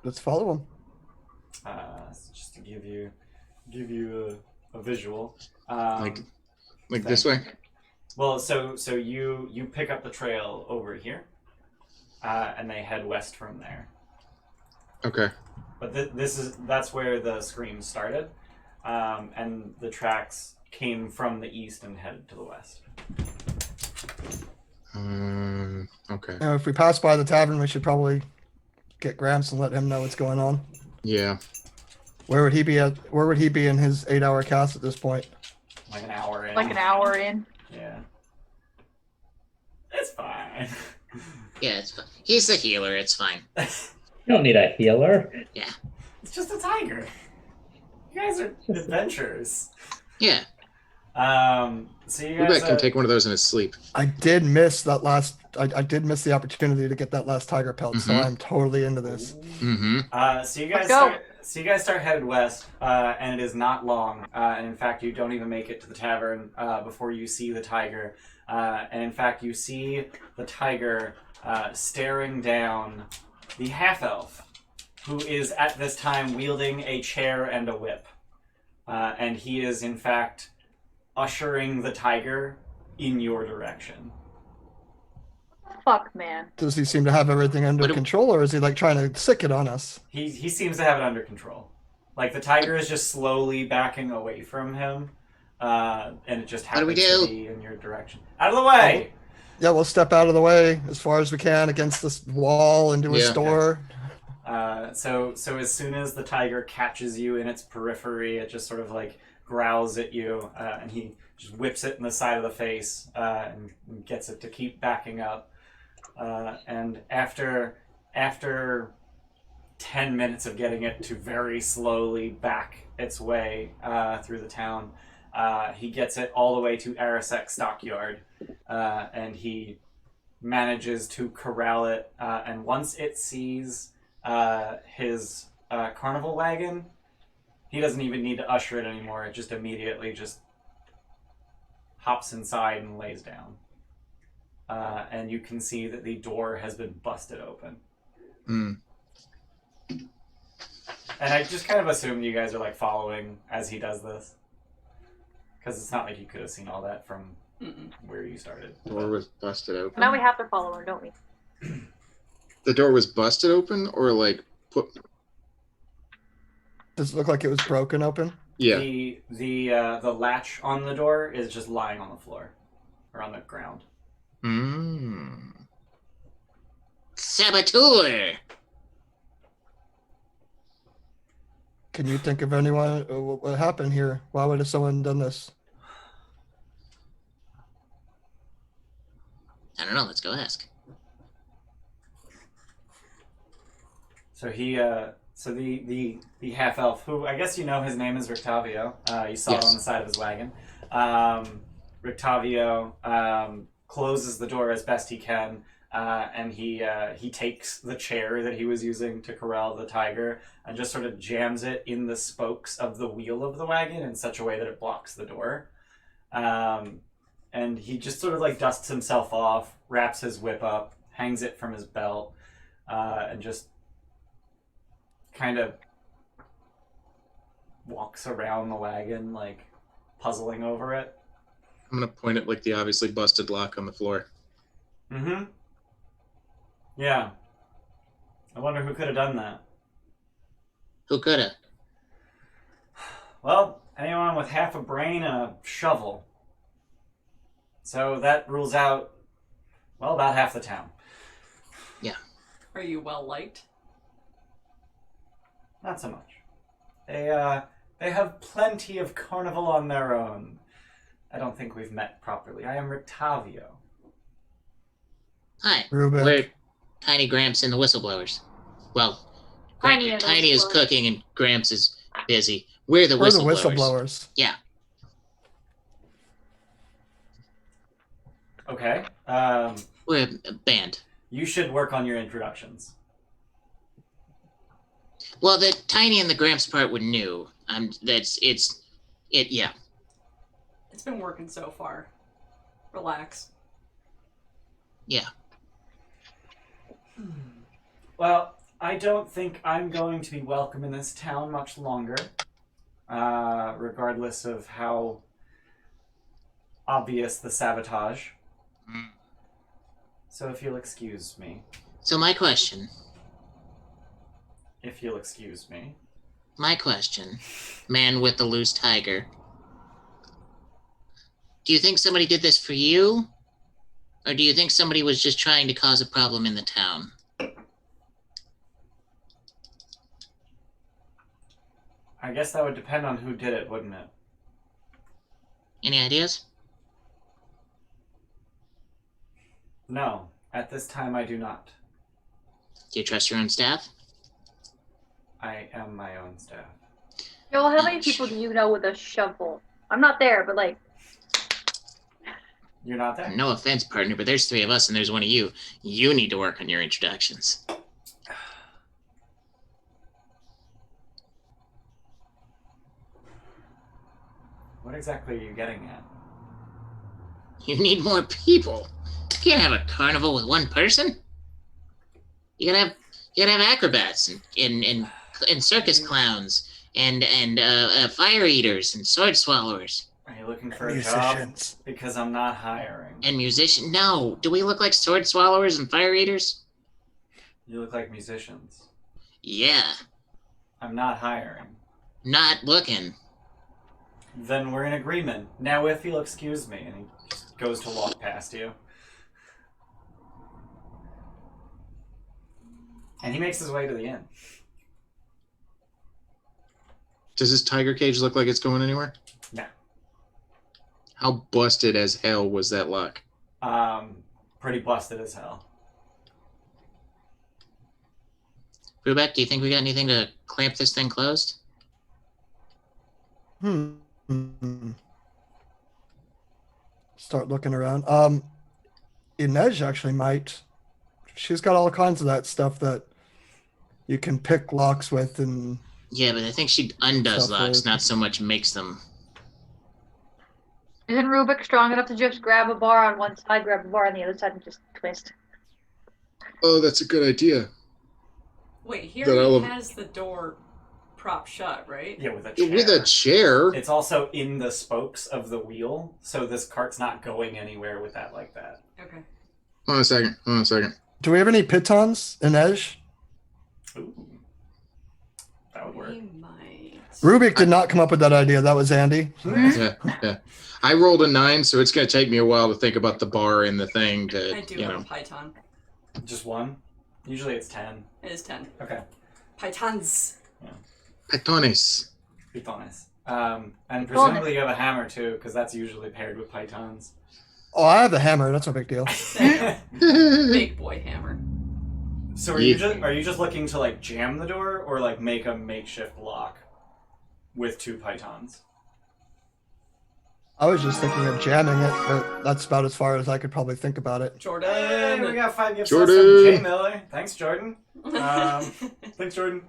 Let's follow him. Just to give you a visual. Like this way? Well, so you pick up the trail over here, and they head west from there. Okay. But that's where the screams started, and the tracks came from the east and headed to the west. Okay. If we pass by the tavern, we should probably get Gramps and let him know what's going on. Yeah. Where would he be in his 8-hour cast at this point? Like an hour in. Like an hour in. Yeah. It's fine. Yeah, it's fine. He's the healer. It's fine. You don't need a healer. Yeah. It's just a tiger. You guys are adventurers. Yeah. So you guys Rubek can take one of those in his sleep. I did miss that last. I did miss the opportunity to get that last tiger pelt, so I'm totally into this. Mm-hmm. So you guys start headed west, and it is not long. And in fact, you don't even make it to the tavern before you see the tiger. And in fact, you see the tiger staring down the half-elf, who is at this time wielding a chair and a whip. And he is, in fact, ushering the tiger in your direction. Fuck, man. Does he seem to have everything under control, or is he like trying to sick it on us? He seems to have it under control. Like the tiger is just slowly backing away from him, and it just happens to be in your direction. Out of the way! Yeah, we'll step out of the way as far as we can against this wall into a store. So as soon as the tiger catches you in its periphery, it just sort of like growls at you, and he just whips it in the side of the face and gets it to keep backing up. And after 10 minutes of getting it to very slowly back its way through the town, he gets it all the way to Arasek Stockyard, and he manages to corral it. And once it sees his carnival wagon, he doesn't even need to usher it anymore. It just immediately just hops inside and lays down. And you can see that the door has been busted open. Mm. And I just kind of assume you guys are like following as he does this. Because it's not like you could have seen all that from where you started. The door was busted open. Now we have to follow her, don't we? The door was busted open, or like put. Does it look like it was broken open? Yeah. The latch on the door is just lying on the floor or on the ground. Saboteur! Can you think of anyone? What happened here? Why would have someone done this? I don't know, let's go ask. So the half elf, who I guess you know his name is Rictavio. You saw it on the side of his wagon. Rictavio closes the door as best he can, and he takes the chair that he was using to corral the tiger and just sort of jams it in the spokes of the wheel of the wagon in such a way that it blocks the door. And he just sort of like dusts himself off, wraps his whip up, hangs it from his belt, and just kind of walks around the wagon, like puzzling over it. I'm gonna point at like the obviously busted lock on the floor. Mm-hmm. Yeah. I wonder who could have done that. Who coulda? Well, anyone with half a brain and a shovel. So that rules out, well, about half the town. Yeah. Are you well liked? Not so much. They have plenty of carnival on their own. I don't think we've met properly. I am Rictavio. Hi. Rubik. We're Tiny Gramps and the Whistleblowers. Well, Tiny and the Tiny is Whistleblowers. cooking and Gramps is busy. We're the We're the Whistleblowers. whistleblowers. Yeah. Okay. We're a band. You should work on your introductions. Well, the Tiny and the Gramps part were new. Yeah. It's been working so far. Relax. Yeah. Well, I don't think I'm going to be welcome in this town much longer, regardless of how obvious the sabotage. So if you'll excuse me. So my question, man with the loose tiger, do you think somebody did this for you? Or do you think somebody was just trying to cause a problem in the town? I guess that would depend on who did it, wouldn't it? Any ideas? No, at this time I do not. Do you trust your own staff? I am my own staff. Yo, how many people do you know with a shovel? I'm not there, but like, You're not there? No offense, partner, but there's 3 of us and there's 1 of you. You need to work on your introductions. What exactly are you getting at? You need more people. You can't have a carnival with 1 person. You gotta have acrobats and circus clowns and fire eaters and sword swallowers. Are you looking for a job? Because I'm not hiring. And musician? No. Do we look like sword swallowers and fire eaters? You look like musicians. Yeah. I'm not hiring. Not looking. Then we're in agreement. Now if you'll excuse me, and he just goes to walk past you. And he makes his way to the inn. Does his tiger cage look like it's going anywhere? How busted as hell was that luck? Pretty busted as hell. Rubek, do you think we got anything to clamp this thing closed? Start looking around. Inej actually might. She's got all kinds of that stuff that you can pick locks with, and Yeah, but I think she undoes Stuff locks, with- not so much makes them. Isn't Rubik strong enough to just grab a bar on one side, grab a bar on the other side, and just twist? Oh, that's a good idea. Wait, here Then I'll- he has the door propped shut, right? Yeah, with a chair. With a chair. It's also in the spokes of the wheel, so this cart's not going anywhere with that like that. Okay. Hold on a second. do we have any pitons, Inej? Ooh. That would work. We might. Rubik did not come up with that idea. That was Andy. Yeah. I rolled a 9, so it's going to take me a while to think about the bar and the thing to, I do you have know. a python. Just one? Usually it's 10. It is 10. Okay. Pythons. Pythonis. Pythonis. And presumably you have a hammer too, because that's usually paired with pythons. Oh, I have a hammer. That's no big deal. Big boy hammer. So are you just looking to like jam the door or like make a makeshift lock with 2 pythons? I was just thinking of jamming it, but that's about as far as I could probably think about it. Jordan. Hey, we got 5 gifts Jordan. from Jay Miller. Thanks, Jordan. Thanks, Jordan.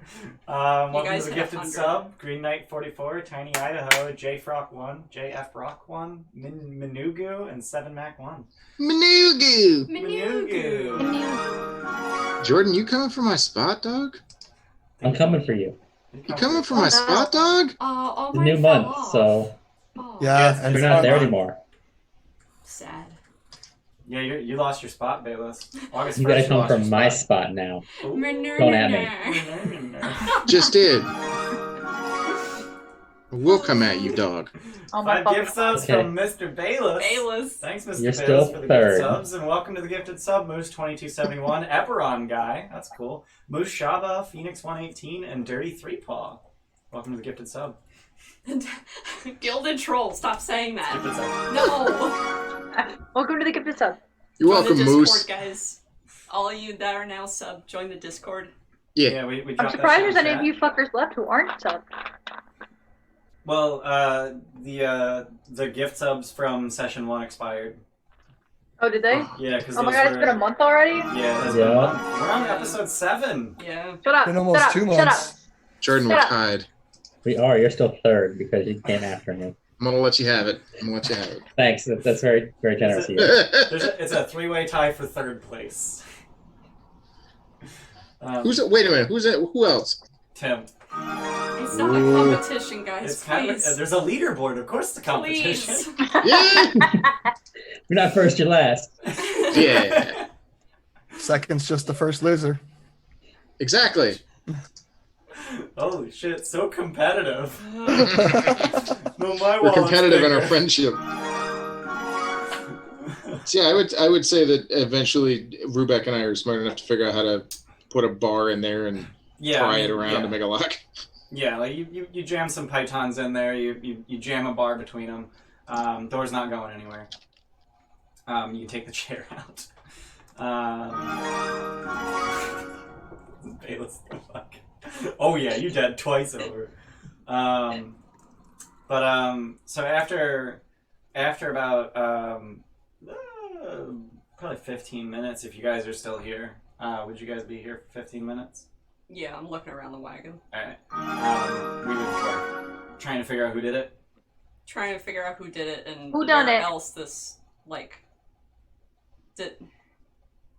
Welcome guys to the hit gifted 100. sub. Green Knight 44, Tiny Idaho, J Frock 1, JF Rock 1, Minugu, and 7 Mac 1. Manugu! Minugu. Jordan, you coming for my spot, dog? I'm coming for you. You coming for my spot, dog? All The mine new fell month, off. so Oh, Yeah, and you're not there fun. anymore. sad. Yeah, you lost your spot, Bayless. August 1st, You gotta come lost from your my spot. spot now. Ooh. Don't at me. Just did. We'll come at you, dog. Oh my 5 gift subs Okay. from Mr. Bayless. Bayless. Thanks, Mr. You're Bayless, still for the third. gifted subs, and welcome to the gifted sub, Moose2271, Eperon guy, that's cool, Moose Shaba, Phoenix118, and Dirty 3paw. Welcome to the gifted sub. Gilded troll. Stop saying that. Gifted sub. No. Welcome to the gifted sub. You're Join welcome, the Discord, Moose. guys. All of you that are now sub, join the Discord. Yeah. We I'm dropped surprised that there's shit in any of chat. you fuckers left who aren't sub. Well, the gift subs from session 1 expired. Oh, did they? Yeah, because Oh my god, it's been a month already? Yeah, it's been a Yeah. month. We're on episode 7. Yeah. Shut up. Been almost shut up, 2 Shut months. up. Jordan, we're Shut up. tied. We are. You're still third because you came after me. I'm gonna let you have it. Thanks. That's very, very generous of you. It's a 3-way tie for 3rd place. Wait a minute. Who else? Tim. It's not a competition, guys. It's kind of, Please. there's a leaderboard, of course, it's a competition. Please. Yeah. You're not first, you're last. Yeah. Second's just the first loser. Exactly. Holy shit, so competitive. No, my We're wallet's competitive in our bigger. friendship. So yeah, I would say that eventually Rubek and I are smart enough to figure out how to put a bar in there and pry it around to make a lock. Yeah, like you jam some pythons in there, you jam a bar between them. Door's not going anywhere. You can take the chair out. Bayless, the fuck. Oh yeah, you dead twice over. So after about probably 15 minutes, if you guys are still here, would you guys be here for 15 minutes? Yeah, I'm looking around the wagon. Alright. We were trying to figure out who did it. Trying to figure out who did it and Who done where it? else this, like...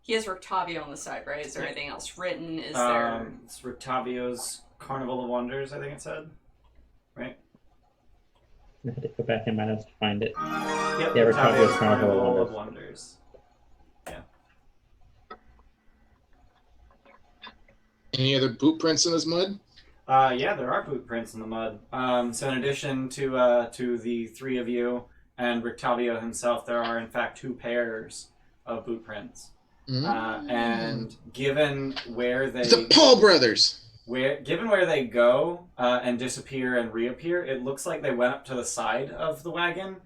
He has Rictavio on the side, right? Is there anything else written? Is there... It's Rictavio's Carnival of Wonders, I think it said. Right? I have to go back in my notes to find it. Yep, Yeah, Rictavio's Rictavio's Carnival of Wonders. Any other boot prints in this mud? Yeah, there are boot prints in the mud. So in addition to the 3 of you and Rictavio himself, there are in fact 2 pairs of boot prints. And given where they The Paul brothers. given where they go and disappear and reappear, it looks like they went up to the side of the wagon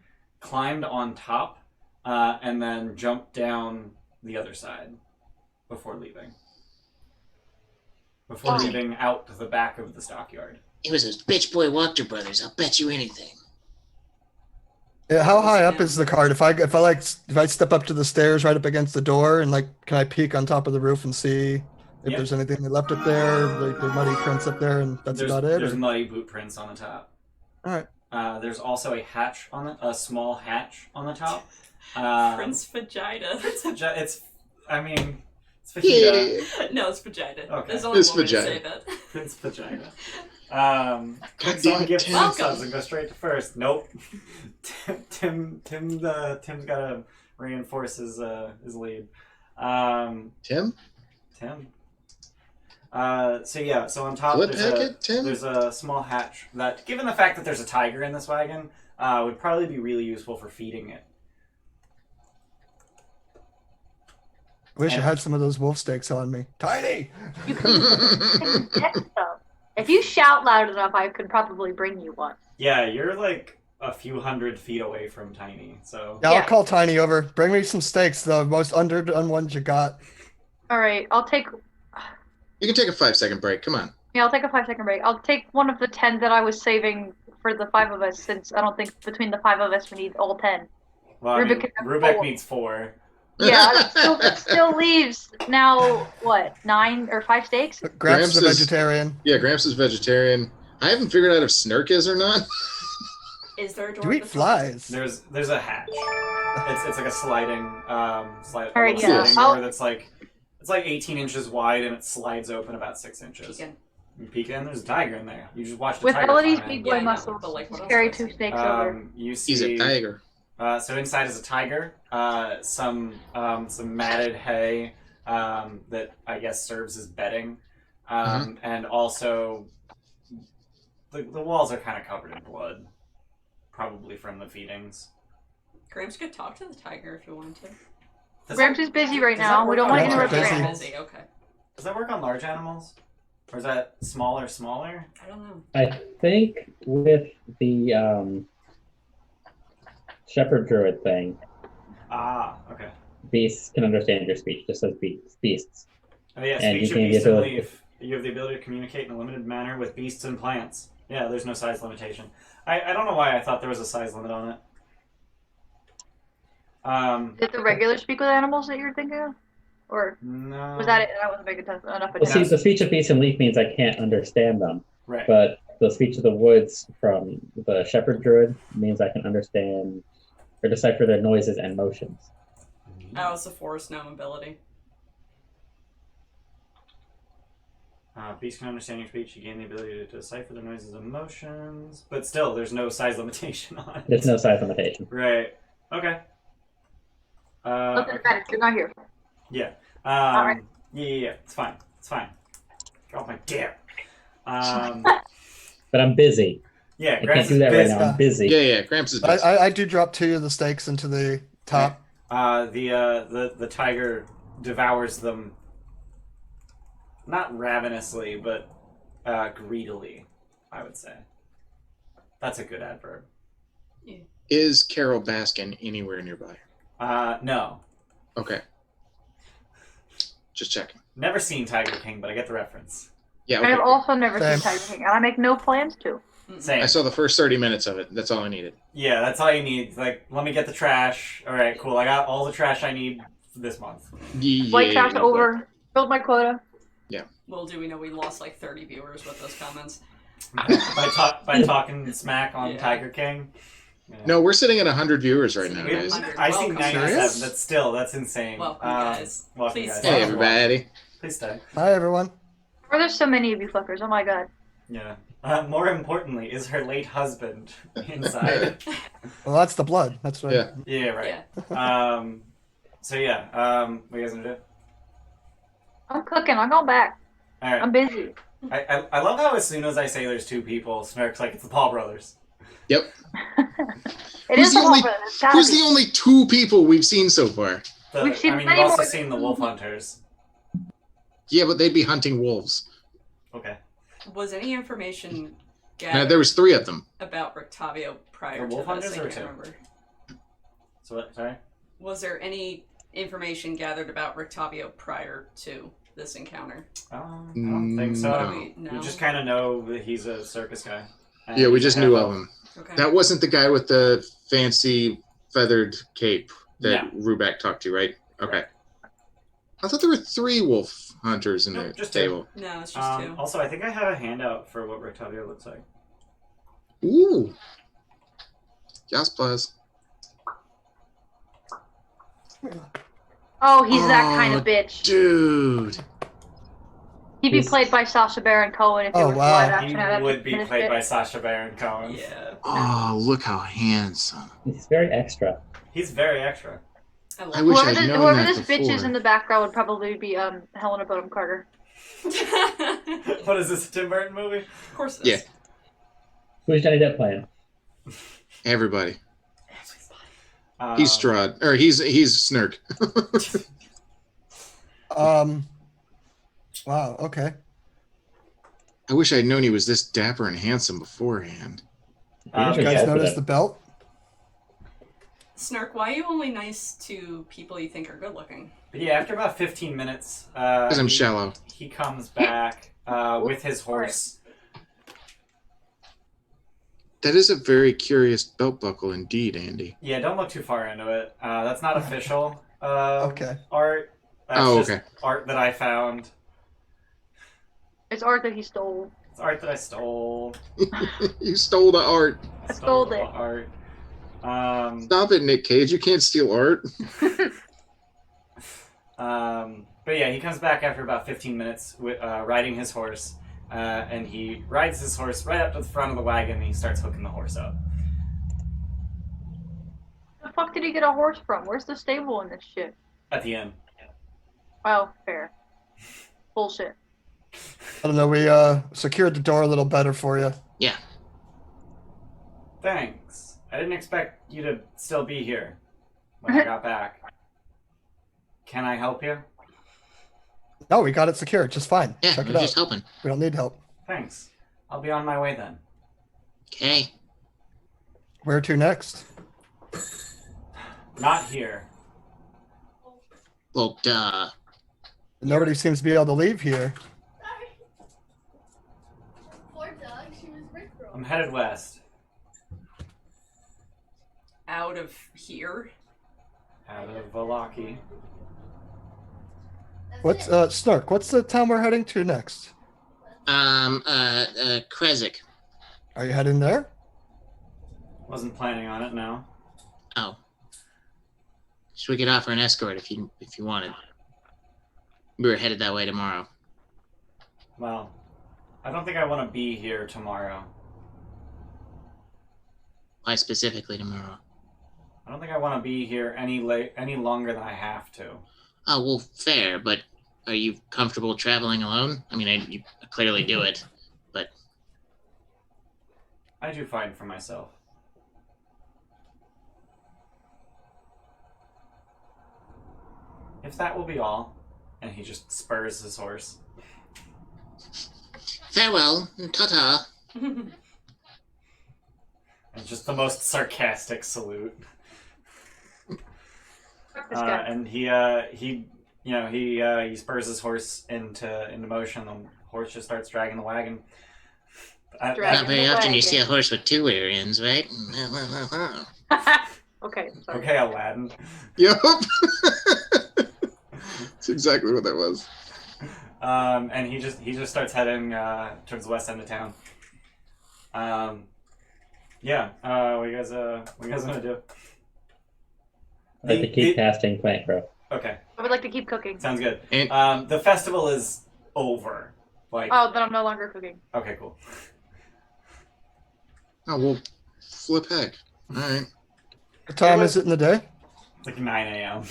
climbed on top, and then jumped down the other side before leaving. Before Oh. leaving out the back of the stockyard. It was those bitch boy Wachter brothers. I'll bet you anything. Yeah, how high up is the cart? If I step up to the stairs right up against the door and can I peek on top of the roof and see if Yep. there's anything they left up there, like the muddy prints up there, and that's about it? There's Or? muddy boot prints on the top. All right. There's also a small hatch on the top. Prince vagina. It's vagina. No, it's vagina. Okay. There's only It's one way to vagina. say that. Prince vagina. God Someone damn it, give Tim. Tim subs and go straight to first. Nope. Tim's gotta reinforce his lead. Tim? Tim. So on top Flip packet, Tim? there's a small hatch that, given the fact that there's a tiger in this wagon, would probably be really useful for feeding it. Wish I had some of those wolf steaks on me. Tiny. You can get some. If you shout loud enough, I could probably bring you one. Yeah, you're like a few hundred feet away from Tiny, so Yeah, Yeah. I'll call Tiny over. Bring me some steaks, the most underdone ones you got. All right, I'll take. You can take a 5-second break. Come on. Yeah, I'll take a 5-second break. I'll take one of the 10 that I was saving for the 5 of us, since I don't think between the 5 of us we need all 10. well, I mean, Rubik can have Rubik 4. needs 4. Yeah, it still leaves now what 9 or 5 steaks? Gramps Gramps is a is- vegetarian. Yeah, Gramps is vegetarian. I haven't figured out if Snurk is or not. Is there a door? Do you at eat the front? flies? There's a hatch. It's like a sliding Alright, yeah. door that's it's like 18 inches wide and it slides open about 6 inches. Peek in. You peek in, there's a tiger in there. You just watch the With tiger Elodie's climb in. big Yeah, boy I know, muscles, but, like, what else carry do I 2 see? snakes over. You He's a see tiger. so inside is a tiger, some matted hay that I guess serves as bedding, and also the walls are kind of covered in blood, probably from the feedings. Gramps could talk to the tiger if you wanted to. Gramps is busy right does that now. We work don't on want to Gramps interrupt is Gramps. Busy, okay. Does that work on large animals? Or is that smaller? I don't know. I think with the shepherd druid thing, Ah, okay. beasts can understand your speech, just as beasts. Oh yeah, And speech you of gain the beast and ability- leaf. You have the ability to communicate in a limited manner with beasts and plants. Yeah, there's no size limitation. I don't know why I thought there was a size limit on it. Is it the regular speak with animals that you're thinking of? Or No. was that it? That wasn't big enough. Well, Enough. see, the speech of beast and leaf means I can't understand them, Right. but the speech of the woods from the shepherd druid means I can understand or decipher their noises and motions. Oh, it's a forest gnome ability. Beasts can understand your speech. You gain the ability to decipher the noises and emotions. But still, there's no size limitation on it. There's no size limitation. Right. Okay. Look at that. You're not here. Yeah. Alright. Yeah. It's fine. It's fine. Get off my dick. But I'm busy. Yeah. I can't Gramps do is that right busy. now. I'm busy. Yeah, Gramps is busy. I do drop 2 of the steaks into the top. The tiger devours them, not ravenously, but greedily, I would say. That's a good adverb. Is Carol Baskin anywhere nearby? No. Okay. Just checking. Never seen Tiger King, but I get the reference. Yeah, I have okay. also never Same. seen Tiger King, and I make no plans to. Same. I saw the first 30 minutes of it. That's all I needed. Yeah, that's all you need. Like, let me get the trash. All right, cool. I got all the trash I need this month. Yeah, White trash over. Filled my quota. Little do we know we lost like 30 viewers with those comments. by talking smack on Yeah. Tiger King. Yeah. No, we're sitting at 100 viewers right now, We have- guys. I see Welcome. 97. Serious? That's insane. Welcome, guys. Welcome, Please guys. stay. Hey, everybody. Please stay. Hi, everyone. Or there's so many of you fuckers. Oh my god. Yeah. More importantly, is her late husband inside? Well, that's the blood. That's what. Yeah. Yeah, right. Yeah. So yeah, what are you guys gonna do? I'm cooking. I'm going back. All right. I'm busy. I love how as soon as I say there's 2 people, Snark's like, it's the Paul brothers. It Who's is the the only- whole it's gotta Who's be. the only 2 people we've seen so far? We've seen I mean, many you've also more seen the than- wolf hunters. Yeah, but they'd be hunting wolves. Okay. Was any information Now, gathered there was 3 of them. about Rictavio prior The to wolf this? hunters I or can't 2? remember. So what? Sorry. Was there any information gathered about Rictavio prior to this encounter? I don't think so. No. No. We just kind of know that he's a circus guy. And Yeah, we he's a just knew of half-elf. him. Okay. That wasn't the guy with the fancy feathered cape that No. Rubeck talked to, right? Okay. I thought there were 3 wolf hunters in Nope, the just 2. table. No, it's just 2. Also, I think I have a handout for what Rictavio looks like. Ooh. Yes, please. Oh, he's that kind of Oh, bitch. Dude. He'd be He's- played by Sacha Baron Cohen if he Oh, was wow. live He action adaptation would be of this played shit. by Sacha Baron Cohen. Yeah. Oh, look how handsome. He's very extra. He's very extra. I I love wish Whoever, I'd known whoever that this bitch is before. in the background would probably be Helena Bonham Carter. it. What is this, a Tim Burton movie? Of course it Yeah. is. Who's Johnny Depp playing? Everybody. Um, He's Strahd. Or he's Snurk. Wow. Okay. I wish I'd known he was this dapper and handsome beforehand. You Um, Usually guys help with notice it. the belt? Snark, why are you only nice to people you think are good looking? But yeah, after about 15 minutes, Because I'm shallow. he comes back with his horse. That is a very curious belt buckle indeed, Andy. Yeah, don't look too far into it. That's not official Okay. art. That's Oh, just okay. art that I found. It's art that he stole. It's art that I stole. You stole the art. I stole the it. art. Stop it, Nick Cage. You can't steal art. But yeah, he comes back after about 15 minutes with, riding his horse, and he rides his horse right up to the front of the wagon and he starts hooking the horse up. The fuck did he get a horse from? Where's the stable in this shit? At the end. Oh, fair. Bullshit. I don't know. We secured the door a little better for you. Yeah. Thanks. I didn't expect you to still be here when I got back. Can I help you? No, we got it secured just fine. Yeah, Check we're it out. just hoping. We don't need help. Thanks. I'll be on my way then. Okay. Where to next? Not here. Well, duh. Nobody seems to be able to leave here. I'm headed west. Out of here? Out of Valaki. What's Snark? What's the town we're heading to next? Krezik. Are you heading there? Wasn't planning on it, no. Oh. So we could offer an escort if you wanted. We were headed that way tomorrow. Well, I don't think I want to be here tomorrow. Why specifically tomorrow? I don't think I want to be here any longer than I have to. Oh, well, fair, but are you comfortable traveling alone? I mean, you clearly do it, but... I do fine for myself. If that will be all. And he just spurs his horse. Farewell, ta-ta. And just the most sarcastic salute. Fuck this guy. And he spurs his horse into motion. The horse just starts dragging the wagon. Dragging Not very the often you wagon. see a horse with 2 rear ends, right? Okay, sorry. Okay, Aladdin. Yup. That's exactly what that was. And he just starts heading towards the west end of town. What you guys want to do? I like to keep casting plant growth. Okay, I would like to keep cooking. sounds good. And The festival is over. Like, Oh, then I'm no longer cooking. okay, cool. oh, well, flip heck. All right. What time is it in the day? It's like 9 a.m.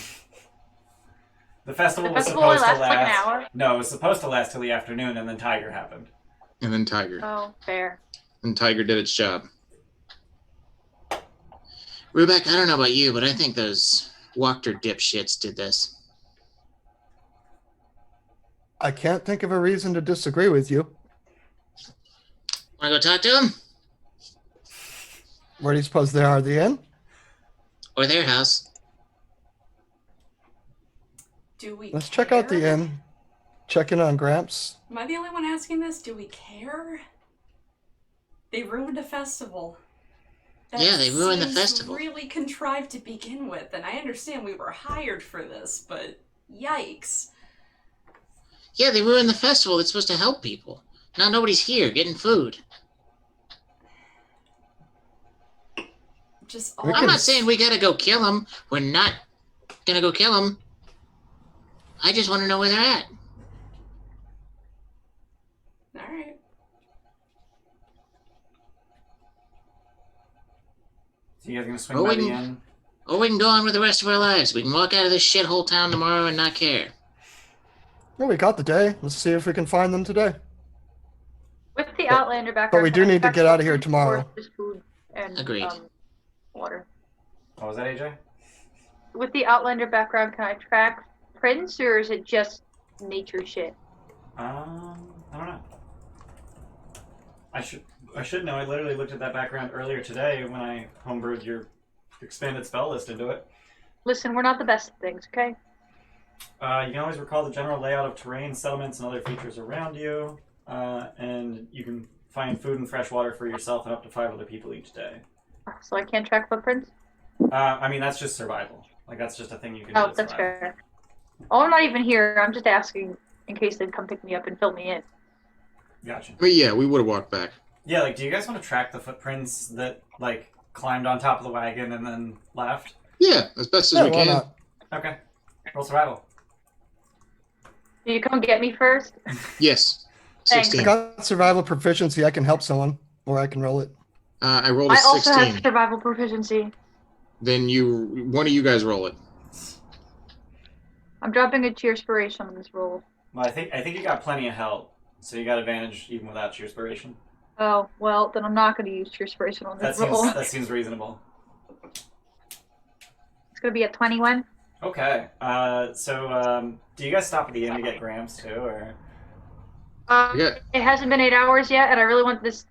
The festival The was festival only supposed to lasts like an last. hour. No, it was supposed to last till the afternoon, and then Tiger happened. And then Tiger. Oh, fair. And Tiger did its job. Rubeck, I don't know about you, but I think those Wachter dipshits did this. I can't think of a reason to disagree with you. Wanna go talk to him? Where do you suppose they are? The inn? Or their house? Do we Let's check out the care? inn. Check in on Gramps. Am I the only one asking this? Do we care? They ruined a festival. That Yeah, they ruined the seems festival. really contrived to begin with, and I understand we were hired for this, but yikes. Yeah, they ruined the festival. It's supposed to help people. Now nobody's here getting food. Just We all I'm can- not saying we gotta go kill them. We're not gonna go kill them. I just want to know where they're at. Alright. So you guys gonna swing Oh, by we the can- inn? Or we can go on with the rest of our lives. We can walk out of this shithole town tomorrow and not care. Well, we got the day. Let's see if we can find them today. With the Outlander background. we do can I need to track get out of here footprints tomorrow. or just food and Agreed. Water. What was that, AJ? With the Outlander background, can I track prints or is it just nature shit? I don't know. I should know. I literally looked at that background earlier today when I homebrewed your expanded spell list into it. Listen, we're not the best at things, okay? You can always recall the general layout of terrain, settlements, and other features around you, and you can find food and fresh water for yourself and up to 5 other people each day. So I can't track footprints? I mean, that's just survival. Like, that's just a thing you can do. Oh, to that's survive. fair. Oh, I'm not even here. I'm just asking in case they'd come pick me up and fill me in. Gotcha. But yeah, we would have walked back. Yeah, like, do you guys want to track the footprints that, like, climbed on top of the wagon and then left? Yeah, as best as Yeah, we why can. not? Okay. Roll survival. Do you come get me first? Yes. Thanks. 16. I got survival proficiency. I can help someone, or I can roll it. I rolled a I also 16. have survival proficiency. Then one of you guys roll it. I'm dropping a cheerspiration on this roll. Well, I think you got plenty of help, so you got advantage even without your inspiration. Oh, well, then I'm not going to use cheerspiration on That this roll. seems that seems reasonable. It's going to be a 21. Okay. Do you guys stop at the inn to get Grams too, or? Yeah. It hasn't been 8 hours yet, and I really want these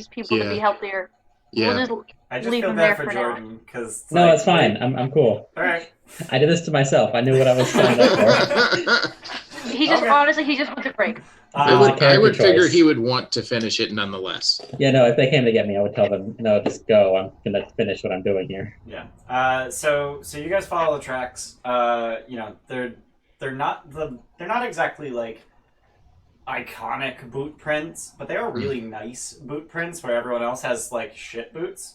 people to be Yeah. healthier. Yeah. We'll just I just leave feel them bad there for for now. Jordan because. No, it's fine. I'm cool. All right. I did this to myself. I knew what I was signed up for. He just Okay. honestly, he just wants a break. I Uh, would character figure choice. he would want to finish it nonetheless. Yeah, no, if they came to get me, I would tell them, no, just go. I'm gonna finish what I'm doing here. Yeah. So you guys follow the tracks. They're not exactly like iconic boot prints, but they are really nice boot prints where everyone else has like shit boots.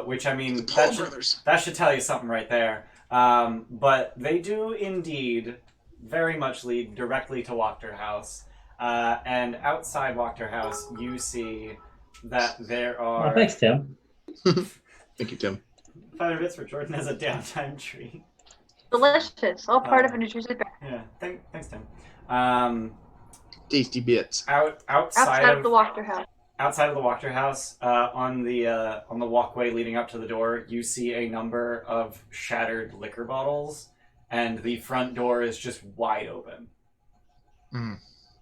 Which I mean, Paul brothers. that should tell you something right there. But they do indeed very much lead directly to Wachterhaus. And outside Wachterhaus, you see that there Oh, are thanks, Tim. Thank you, Tim. 500 bits for Jordan as a downtime treat. Delicious. All part of an intrusive back. Yeah, thanks, Tim. Tasty bits. Outside Outside of the Wachterhaus. outside of the Wachterhaus, on the walkway leading up to the door, you see a number of shattered liquor bottles, and the front door is just wide open.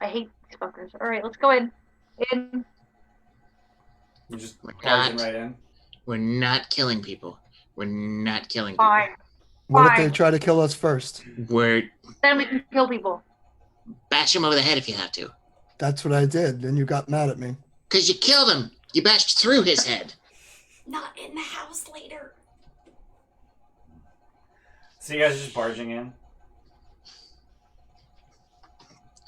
I hate these fuckers. All right, let's go in. In. You just We're barging not. right in. We're not killing people. We're not killing people. Fine. What if Fine. they try to kill us first? We're Then we can kill people. bash him over the head if you have to. That's what I did, and you got mad at me. Because you killed him. You bashed through his head. Not in the house later. So you guys are just barging in.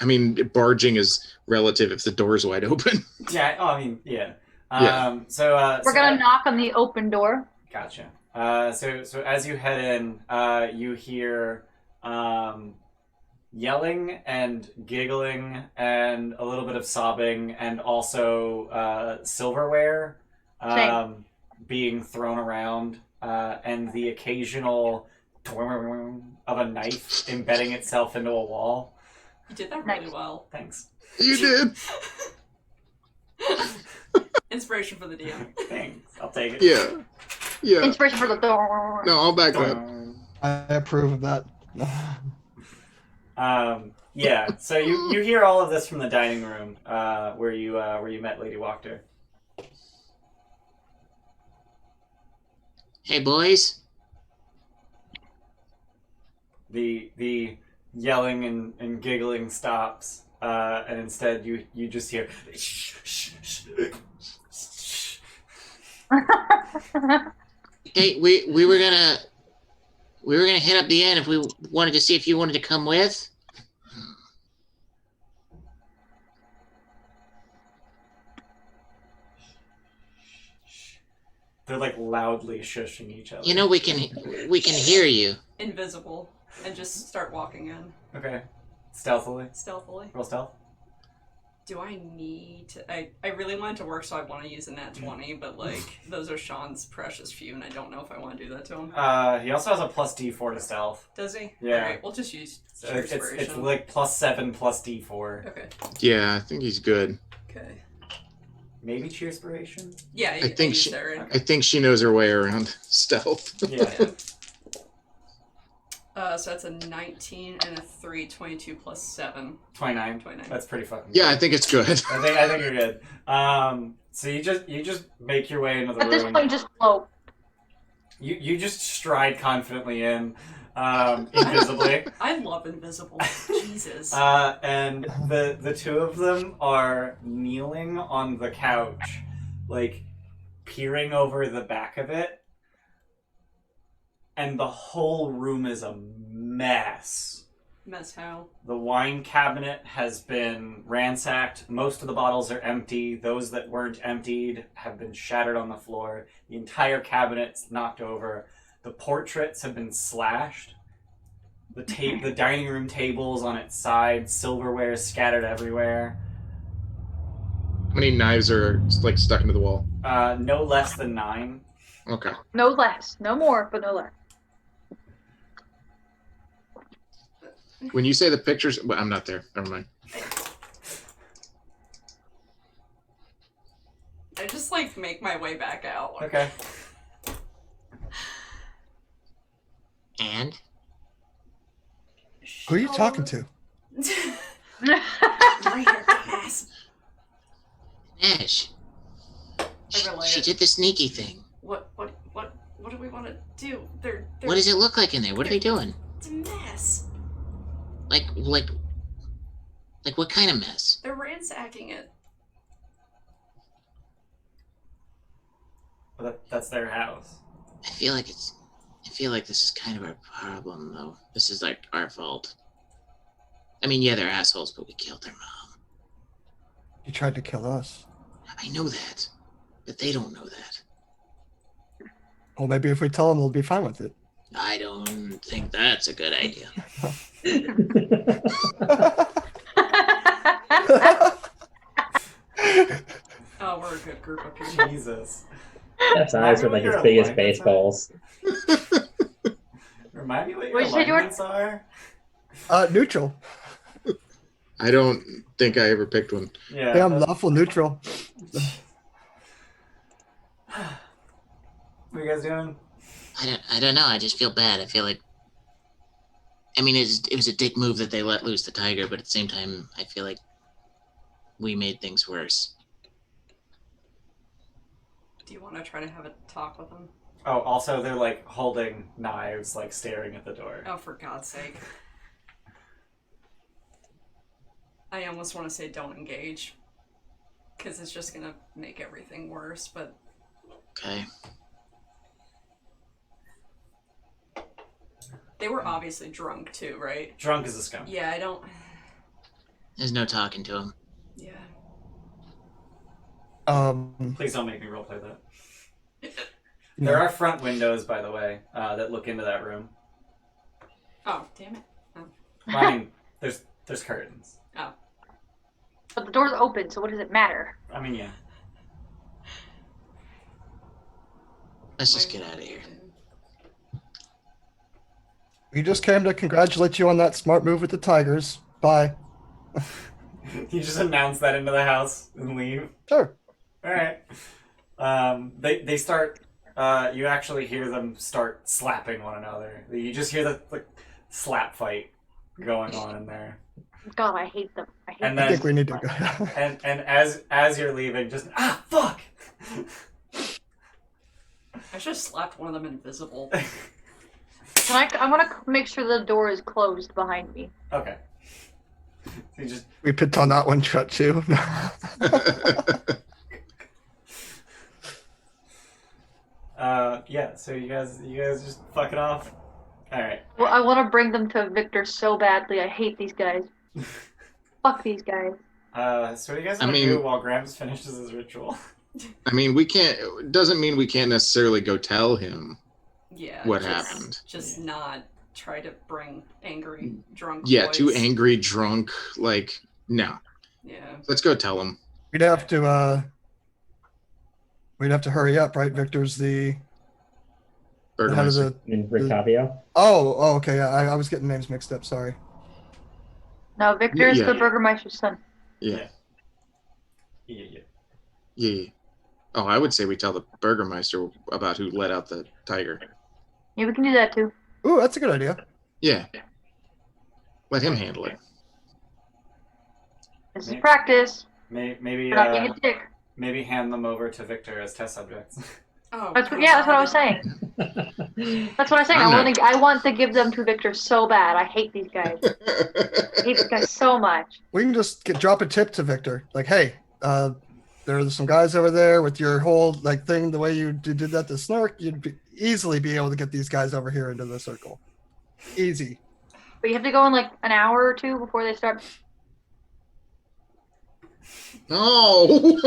I mean, barging is relative if the door's wide open. Yeah. Oh, I mean, yeah. Yeah. We're gonna knock on the open door. Gotcha. So as you head in, you hear yelling and giggling and a little bit of sobbing and also silverware being thrown around and the occasional of a knife embedding itself into a wall. You did that really Nice. well. Thanks. You did. Inspiration for the DM. Thanks. I'll take it. Yeah. Yeah. Inspiration for the door. No, I'll back that. I approve of that. Yeah. So you hear all of this from the dining room where you met Lady Wachter. Hey, boys. The yelling and giggling stops, and instead you just hear. Hey, we were gonna hit up the inn if we wanted to see if you wanted to come with. They're like loudly shushing each other. You know, we can hear you. Invisible, and just start walking in Okay. Stealthily. stealthily. Roll stealth. Do I need to? I really want it to work, so I want to use a nat 20, but like those are Sean's precious few, and I don't know if I want to do that to him. He also has a plus D4 to stealth. Does he? Yeah. Alright, we'll just use So sheer it's inspiration. like +7 plus D4. Okay. Yeah, I think he's good. Okay. Maybe cheer inspiration. Yeah, I think used she- that, right? I think she knows her way around stealth. Yeah. So that's a 19 and a 3, 22 plus 7. 29. 29. That's pretty fucking. Yeah, good. I think it's good. I think you're good. So you just make your way into the At this room. point, just float. You just stride confidently in, invisibly. I love invisible. Jesus. And the two of them are kneeling on the couch, like peering over the back of it. And the whole room is a mess. Mess how? The wine cabinet has been ransacked. Most of the bottles are empty. Those that weren't emptied have been shattered on the floor. The entire cabinet's knocked over. The portraits have been slashed. The dining room tables on its side, silverware scattered everywhere. How many knives are like stuck into the wall? No less than 9. Okay. No less. No more, but no less. When you say the pictures, well, I'm not there. Never mind. I just like make my way back out. Okay. And Who are you talking to? Right here, ass. Ash, I relate she it. did the sneaky thing. What do we want to do? They're What does it look like in there? What are they doing? It's a mess. Like what kind of mess? They're ransacking it. But that's their house. I feel like this is kind of our problem, though. This is like our fault. I mean, yeah, they're assholes, but we killed their mom. You tried to kill us. I know that, but they don't know that. Well, maybe if we tell them, they'll be fine with it. I don't think that's a good idea. Oh, we're a good group up here. Jesus. Jeff's eyes are like as big as baseballs. Remind me what your What did you say, George? alignments are. Neutral. I don't think I ever picked one. Yeah. Yeah, I'm lawful neutral. What are you guys doing? I don't know. I just feel bad. I feel like. I mean, it was a dick move that they let loose the tiger, but at the same time, I feel like we made things worse. Do you want to try to have a talk with them? Oh, also they're like holding knives, like staring at the door. Oh, for God's sake. I almost want to say don't engage. Because it's just going to make everything worse, but... Okay. They were obviously drunk too, right? Drunk as a skunk. Yeah, I don't... There's no talking to him. Yeah. Please don't make me roleplay that. There are front windows, by the way, that look into that room. Oh, damn it. Oh. I mean, there's curtains. Oh. But the door's open, so what does it matter? I mean, yeah. Let's just get out of here. We just came to congratulate you on that smart move with the tigers. Bye. You just announce that into the house and leave. Sure. All right. They start. You actually hear them start slapping one another. You just hear the slap fight going on in there. God, I hate them. I hate And I then think we need to go. and as you're leaving, just fuck. I should have slapped one of them invisible. I want to make sure the door is closed behind me. Okay. So you just We picked on that one shut too. yeah. So you guys just fucking off. All right. Well, I want to bring them to Victor so badly. I hate these guys. Fuck these guys. So what do you guys want to do while Gramps finishes his ritual? I mean, we can't. Doesn't mean we can't necessarily go tell him. Yeah. What happened? Just not try to bring angry, drunk. Yeah, boys. too angry, drunk. Like, no. Yeah. Let's go tell him. We'd have to hurry up, right? Victor's the head of Burgermeister. the. In Rictavio? Oh, okay. I was getting names mixed up. Sorry. No, Victor is Yeah. the Burgermeister's son. Yeah. Yeah. Yeah. Oh, I would say we tell the Burgermeister about who let out the tiger. Yeah, we can do that too. Ooh, that's a good idea. Yeah. Let him handle it. This is practice. Maybe We're not being a dick. maybe hand them over to Victor as test subjects. Oh. That's what I was saying. That's what I was saying. I want to give them to Victor so bad. I hate these guys. I hate these guys so much. We can just drop a tip to Victor, like, hey, there are some guys over there with your whole like thing. The way you did that to Snark, you'd easily be able to get these guys over here into the circle. Easy. But you have to go in like an hour or two before they start. No.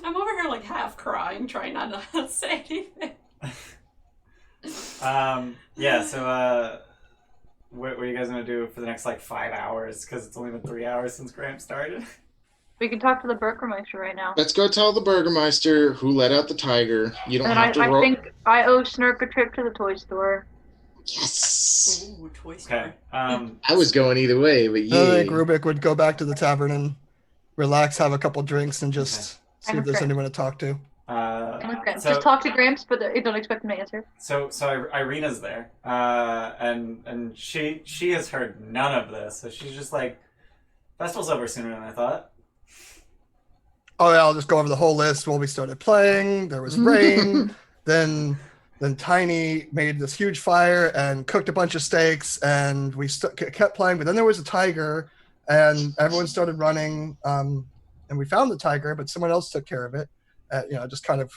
I'm over here like half crying, trying not to say anything. Yeah. So what are you guys gonna do for the next like 5 hours? Because it's only been 3 hours since Gramps started. We can talk to the Burgermeister right now. Let's go tell the Burgermeister who let out the tiger. You don't And have to I roll. think I owe Snurk a trip to the toy store. Yes. Ooh, Toy Story. Okay. I was going either way, but I yeah. think Rubik would go back to the tavern and relax, have a couple drinks, and just see if there's anyone to talk to. Okay. So, Just talk to Gramps, but don't expect him to answer. So Irina's there, and she has heard none of this, so she's just like, festival's over sooner than I thought. Oh yeah, I'll just go over the whole list. Well, we started playing. There was rain. then Tiny made this huge fire and cooked a bunch of steaks, and we kept playing. But then there was a tiger, and everyone started running. And we found the tiger, but someone else took care of it. Just kind of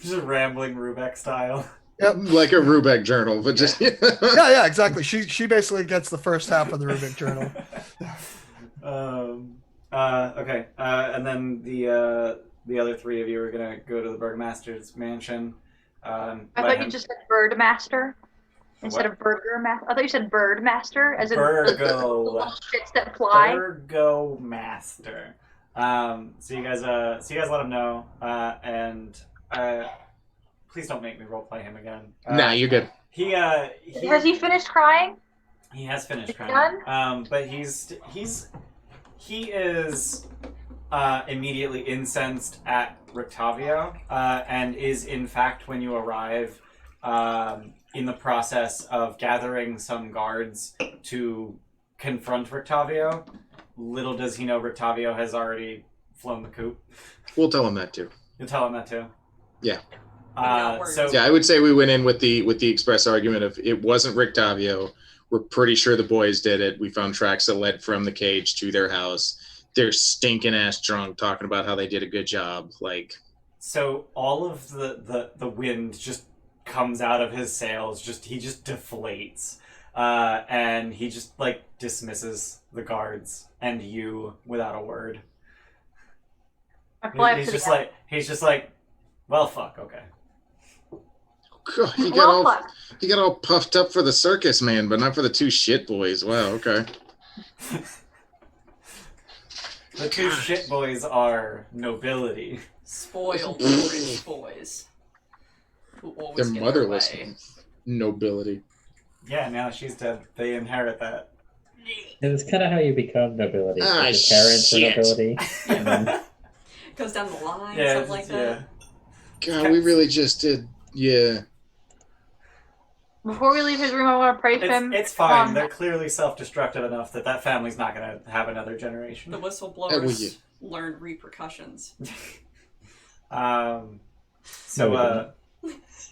Just rambling Rubek style. Yep. Like a Rubek journal, but just yeah, exactly. She basically gets the first half of the Rubik journal. Okay. And then the other three of you are gonna go to the Burgermaster's mansion. I thought you just said Birdmaster instead of Burger Master. I thought you said Birdmaster, as in the little shits that fly. Burgomaster. So you guys let him know, and please don't make me roleplay him again. Nah, you're good. Has he finished crying? He has finished Is he crying. But he is immediately incensed at Rictavio, and is in fact, when you arrive, in the process of gathering some guards to confront Rictavio. Little does he know Rictavio has already flown the coop. We'll tell him that too. You'll tell him that too? Yeah. So I would say we went in with the express argument of it wasn't Rictavio. We're pretty sure the boys did it. We found tracks that led from the cage to their house. They're stinking ass drunk, talking about how they did a good job. So all of the wind just comes out of his sails. He just deflates, and he just dismisses the guards and you without a word. He's just like, well, fuck, okay. God, he got all puffed up for the circus, man, but not for the two shit boys. Wow, okay. The two shit boys are nobility. Spoiled rich boys. Who always They're get motherless their way. nobility. Yeah, now she's dead. They inherit that. It's kind of how you become nobility. Ah, Like your parents are shit. nobility. And then, Goes down the line, Yeah, something like that. God, we really just did. Yeah. Before we leave his room, I want to praise him. It's fine. They're clearly self-destructive enough that family's not going to have another generation. The whistleblowers learned repercussions. So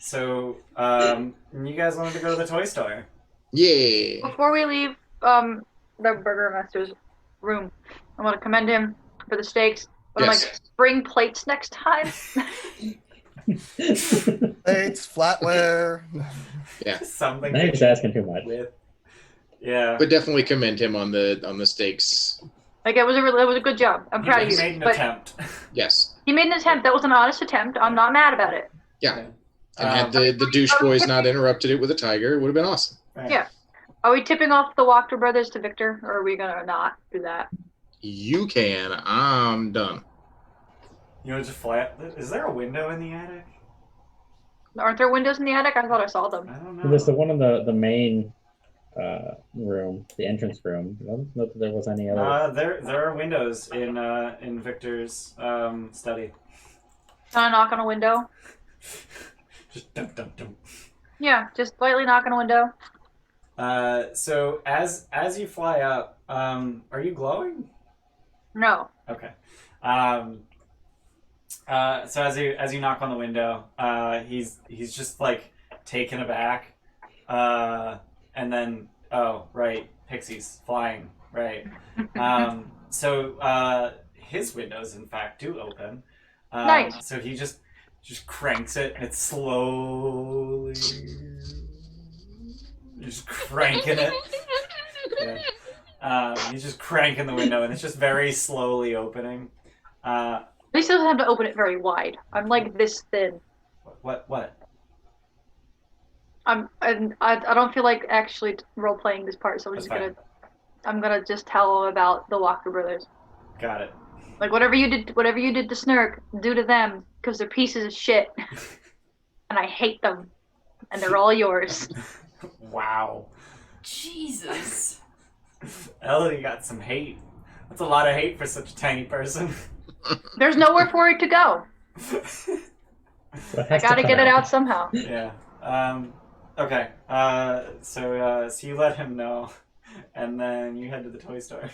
So, you guys wanted to go to the toy store. Yeah. Before we leave the burgermaster's room, I want to commend him for the steaks. But I'm Yes. like, bring plates next time. Plates, flatware. Yeah. Something. Now you're just asking too much. With. Yeah. But definitely commend him on the steaks. Like, it was a good job. I'm proud of He you. made an But attempt. Yes. he made an attempt. That was an honest attempt. I'm not mad about it. Yeah. And had the douche boys not interrupted it with a tiger, it would have been awesome. Right. Yeah. Are we tipping off the Wachter brothers to Victor, or are we gonna not do that? You can. I'm done. You want to just fly up? Is there a window in the attic? Aren't there windows in the attic? I thought I saw them. I don't know. There's the one in the main room, the entrance room. I don't know that there was any other. There are windows in Victor's study. Can I knock on a window? Just dum dum dum. Yeah, just lightly knock on a window. So as you fly up, are you glowing? No. Okay. So as you knock on the window, he's just like taken aback, and then right, pixies flying, right. So his windows in fact do open. Nice. So he just cranks it. It's slowly. Just cranking it. Yeah. He's just cranking the window, and it's just very slowly opening. They still have to open it very wide. I'm like this thin. What? I don't feel like actually role playing this part, so I'm gonna just tell them about the Walker brothers. Got it. Like whatever you did to Snurk, do to them, because they're pieces of shit, and I hate them, and they're all yours. Wow. Jesus. Elodie got some hate. That's a lot of hate for such a tiny person. There's nowhere for it to go. What I has to gotta come get it out? out somehow. Yeah. Okay. So you let him know, and then you head to the toy store.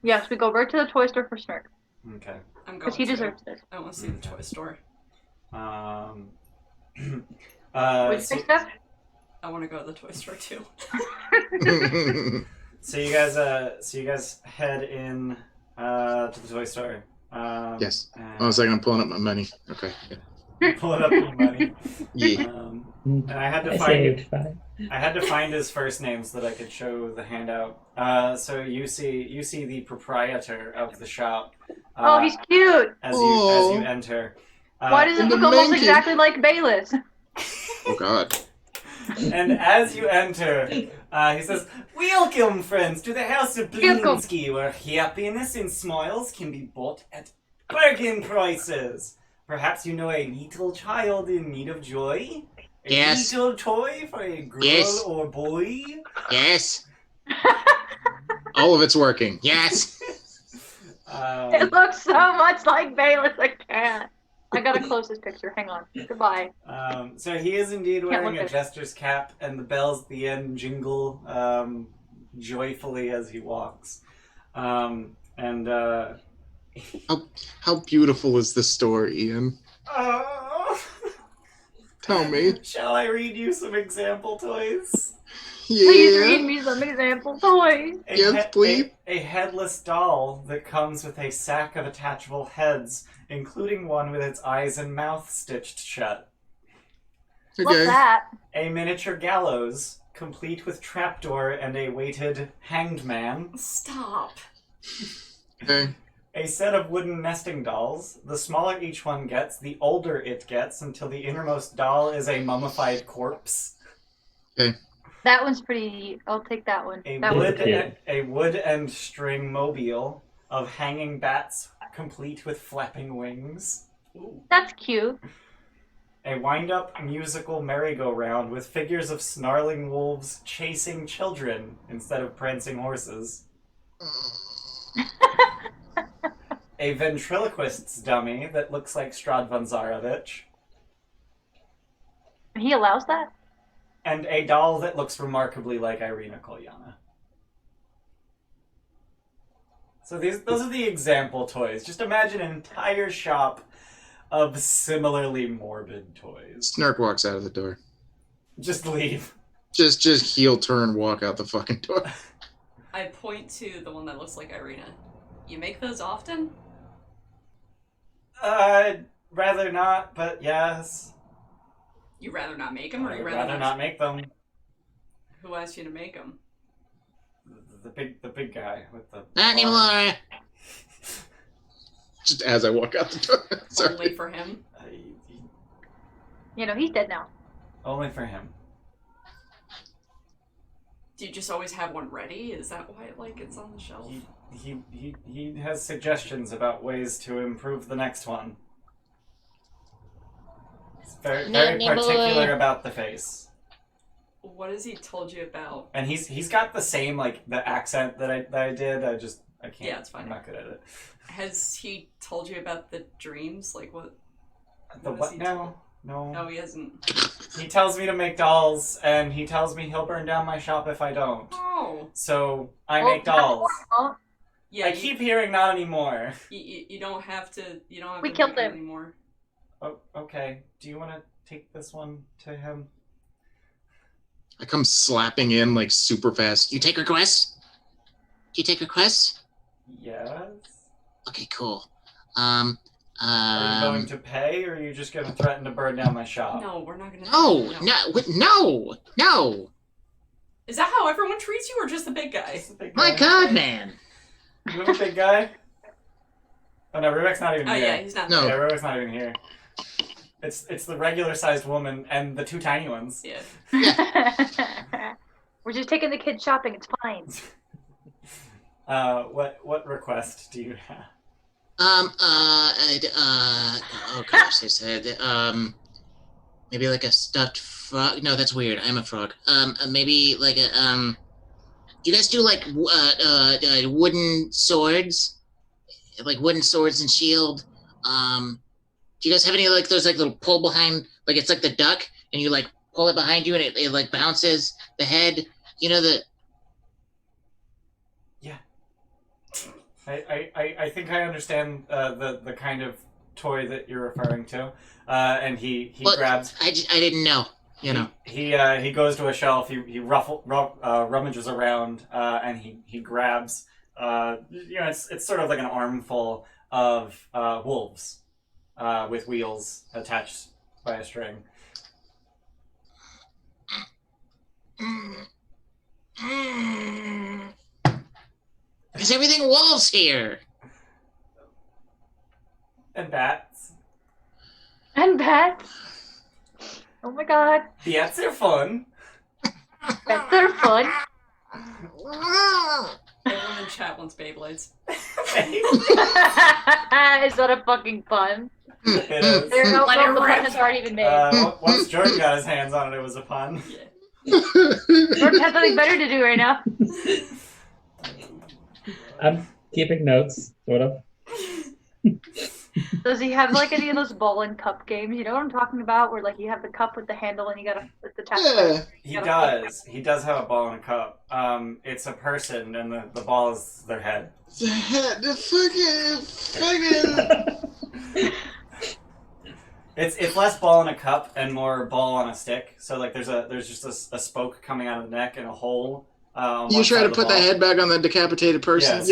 Yes, we go right to the toy store for Snurk, Okay. I'm going because he to. deserves this. I want to see the toy store. What'd you say, Steph? I want to go to the toy store too. So you guys head in to the toy store. Yes. And One second, I'm pulling up my money. Okay. Yeah. pulling up your money. Yeah. And I had to I find saved 5. I had to find his first name so that I could show the handout. So you see the proprietor of the shop. Oh, he's cute. As you enter. Why does it and look the almost monkey. exactly like Bayless? Oh God. And as you enter, he says, "Welcome, friends, to the house of Blinsky, where happiness and smiles can be bought at bargain prices. Perhaps you know a little child in need of joy? A Yes. little toy for a girl Yes. or boy?" Yes. All of it's working. Yes. It looks so much like Bayless. I can't. I gotta close this picture. Hang on. Goodbye. So he is indeed Can't wearing look a at it. jester's cap, and the bells at the end jingle joyfully as he walks. How beautiful is this story, Ian? Oh. Tell me. Shall I read you some example toys? Please read Yeah. me some example toys. Yes, please. A headless doll that comes with a sack of attachable heads, including one with its eyes and mouth stitched shut. What's Okay. that? A miniature gallows, complete with trapdoor and a weighted hanged man. Stop. Okay. A set of wooden nesting dolls. The smaller each one gets, the older it gets, until the innermost doll is a mummified corpse. That one's pretty. I'll take that one. That one's good. A wood and string mobile of hanging bats, complete with flapping wings. Ooh. That's cute. A wind-up musical merry-go-round with figures of snarling wolves chasing children instead of prancing horses. A ventriloquist's dummy that looks like Strahd von Zarovich. He allows that? And a doll that looks remarkably like Irina Kolyana. So those are the example toys. Just imagine an entire shop of similarly morbid toys. Snark walks out of the door. Just leave. Just heel turn, walk out the fucking door. I point to the one that looks like Irina. You make those often? Rather not, but yes. You rather not make them, or you I'd rather not make them. Who asked you to make them? The big guy with the. Not anymore. Just as I walk out the door. Sorry. Only for him. You know, he's dead now. Only for him. Do you just always have one ready? Is that why it's on the shelf? He has suggestions about ways to improve the next one. He's very particular about the face. What has he told you about? And he's got the same the accent that I did. I can't. Yeah, it's fine. I'm not good at it. Has he told you about the dreams? Like what? The what now? No. No, he hasn't. He tells me to make dolls, and he tells me he'll burn down my shop if I don't. Oh. So I make dolls. Yeah. I keep hearing not anymore. You don't have to. You don't have We to killed make it him. anymore. Oh, okay. Do you want to take this one to him? I come slapping in super fast. You take requests? Do you take requests? Yes. Okay, cool. Are you going to pay, or are you just going to threaten to burn down my shop? No, we're not gonna. No. Is that how everyone treats you, or just the big guy? Just the big My guy. God, man. You have a big guy? Oh no, Rubek's not even Oh here. yeah, he's not. No. Yeah, Rubek's not even here. It's the regular-sized woman and the two tiny ones. Yeah. We're just taking the kids shopping. It's fine. What request do you have? Oh gosh, I said, maybe a stuffed frog. No, that's weird. I'm a frog. Maybe do you guys do wooden swords? Wooden swords and shield? Do you guys have any those little pull behind, it's like the duck, and you pull it behind you and it bounces the head? You know the. I think I understand the kind of toy that you're referring to, and he grabs. I didn't know. You know. He goes to a shelf. He rummages around, and he grabs. It's sort of like an armful of wolves, with wheels attached by a string. Is everything wolves here? And bats. And bats. Oh my god. Bats are fun. Bats are fun. Everyone in chat wants Beyblades. Is that a fucking pun? It is. There's no Let it the pun rip. has already been made. Once Jordan got his hands on it, it was a pun. Jordan has nothing better to do right now. I'm keeping notes, sort of. Does he have any of those ball and cup games? You know what I'm talking about? Where you have the cup with the handle and you gotta with the tap. Yeah. He does. He does have a ball and a cup. It's a person, and the ball is their head. The head, the fucking. It's less ball in a cup and more ball on a stick. So there's just a spoke coming out of the neck and a hole. You try to put the head back on the decapitated person,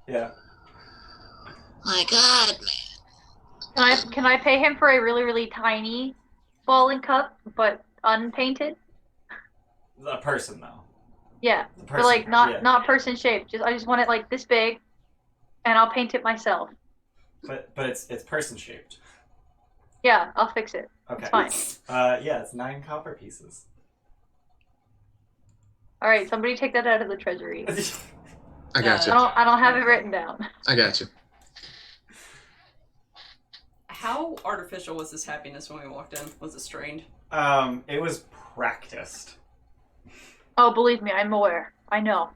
Yeah. My God, man. Can I pay him for a really, really tiny ball and cup, but unpainted? A person though. Yeah, The but person, not person shaped. I just want it this big, and I'll paint it myself. But it's person shaped. Yeah, I'll fix it. Okay. It's fine. It's 9 copper pieces. All right, somebody take that out of the treasury. I got you. I don't have it written down. I got you. How artificial was this happiness when we walked in? Was it strained? It was practiced. Oh, believe me, I'm aware. I know.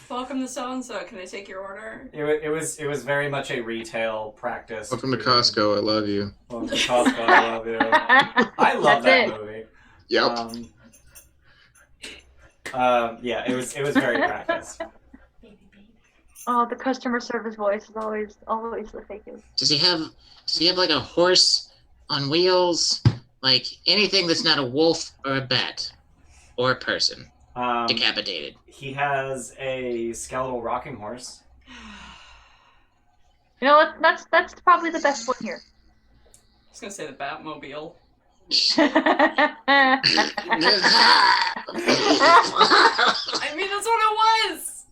Welcome to so-and-so. Can I take your order? It was very much a retail practice. Welcome to Costco. I love you. Welcome to Costco. I love you. I love That's that movie. Yep. Yeah, it was very practiced. Oh, the customer service voice is always the fakest. Does he have like a horse on wheels? Like anything that's not a wolf or a bat or a person decapitated. He has a skeletal rocking horse. You know what? That's probably the best one here. I was gonna say the Batmobile. I I mean, that's what it was.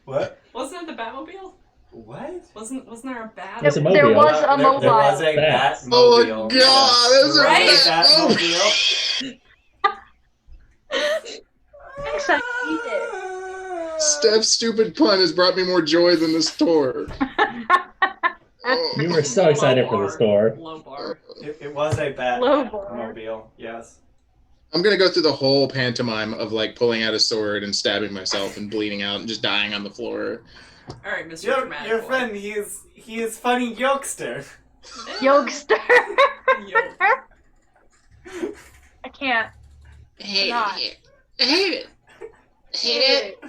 What? Wasn't it the Batmobile? What? Wasn't there a bat? It's a There mobile. was a mobile. There was a Bats. Batmobile. Oh, God, Yes. that's There a was a Batmobile. Thanks, I need it. Steph's stupid pun has brought me more joy than this tour. Oh. You were so excited for the store. Low bar. It was a Low bar. Batmobile. Yes. I'm gonna go through the whole pantomime of like pulling out a sword and stabbing myself and bleeding out and just dying on the floor. All right, Mr. Your Dramatic. friend, he is funny jokester. Yogster. Yo. I can't. I hate God. it. I hate it. I hate it.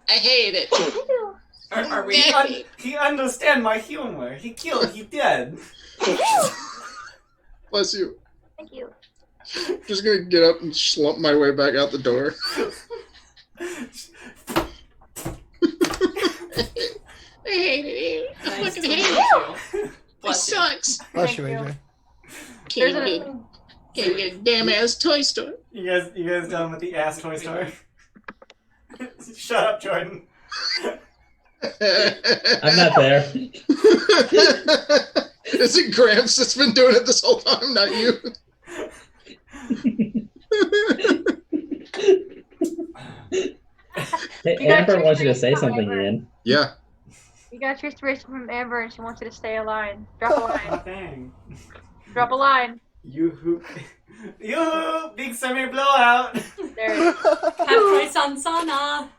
I hate it. Are we? He understand my humor. He dead. Bless you. Thank you. Just gonna get up and slump my way back out the door. I hate it. I Nice fucking to hate meet it. you. It Bless you. sucks. Bless you, Thank you. AJ. Can't There's even get a damn ass toy store. You guys done with the ass toy story? Shut up, Jordan. I'm not there. Is it Gramps that's been doing it this whole time, not you? Hey, You got Amber your wants you to face say on something, Amber. Ian. Yeah. You got your inspiration from Amber, and she wants you to say a line. Drop a line. Dang. Drop a line. Yoo-hoo. Yoo-hoo! Big summer blowout! There it is. Have price on Sana.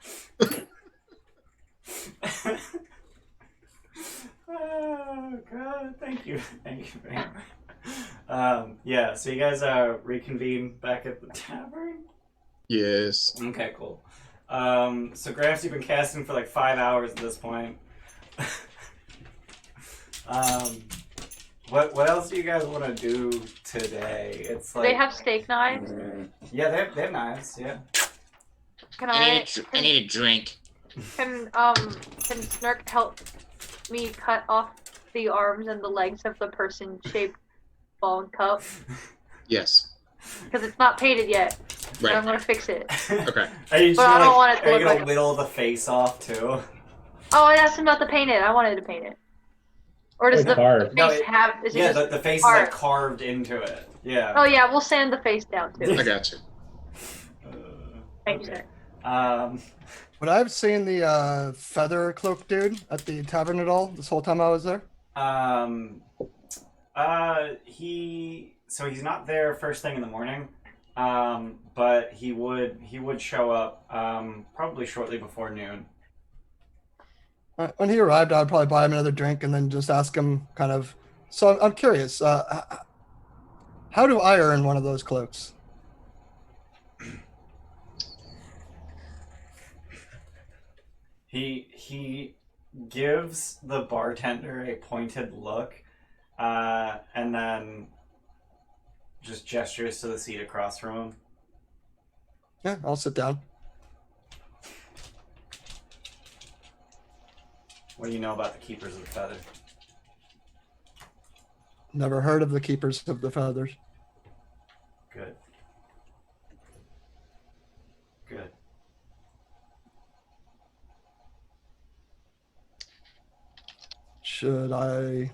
Oh, God. Thank you. Thank you very much. Yeah, so you guys reconvene back at the tavern? Yes. Okay, cool. So Gramps, you've been casting for like 5 hours at this point. What else do you guys want to do today? It's Do like they have steak knives? yeah, they have knives. Yeah. Can I need a drink. Can Snurk help me cut off the arms and the legs of the person-shaped bone cup? Yes. Because it's not painted yet. But I'm Right. gonna fix it. Okay. Are you just But I gonna, don't want it to are you look gonna like- whittle the face off too? Oh, I asked him not to paint it. I wanted to paint it. Or does Or the carve. face No, it- have? Is it Yeah, just, the face is carved? like carved into it. Yeah. Oh yeah, we'll sand the face down too. I got you. Thank you, okay. sir. Would I have seen the feather cloak dude at the tavern at all this whole time I was there? He's not there first thing in the morning. But he would show up probably shortly before noon. When he arrived, I'd probably buy him another drink and then just ask him kind of. So I'm curious. How do I earn one of those cloaks? He gives the bartender a pointed look, and then just gestures to the seat across from him. Yeah, I'll sit down. What do you know about the Keepers of the Feather? Never heard of the Keepers of the Feathers. Good. Good. Should I?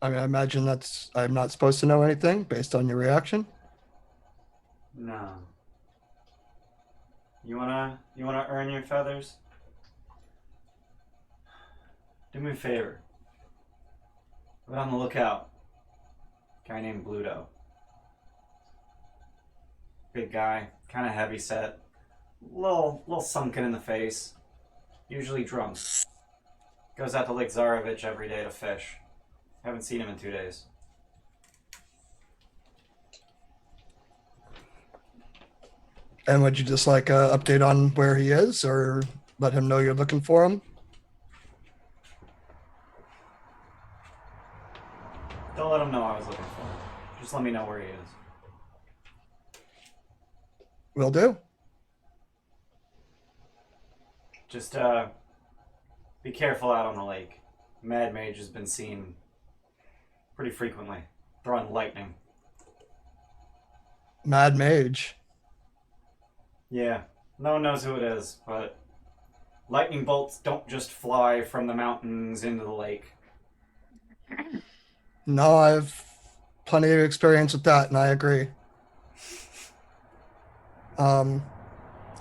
I mean, I imagine I'm not supposed to know anything based on your reaction. No. You wanna earn your feathers? Do me a favor. Be on the lookout. Guy named Bluto. Big guy, kind of heavy set, little sunken in the face. Usually drunk. Goes out to Lake Zarovich every day to fish. Haven't seen him in 2 days. And would you just like an update on where he is, or let him know you're looking for him? Don't let him know I was looking for him. Just let me know where he is. Will do. Just be careful out on the lake. Mad Mage has been seen pretty frequently, throwing lightning. Mad Mage. Yeah, no one knows who it is, but lightning bolts don't just fly from the mountains into the lake. No, I've plenty of experience with that, and I agree. All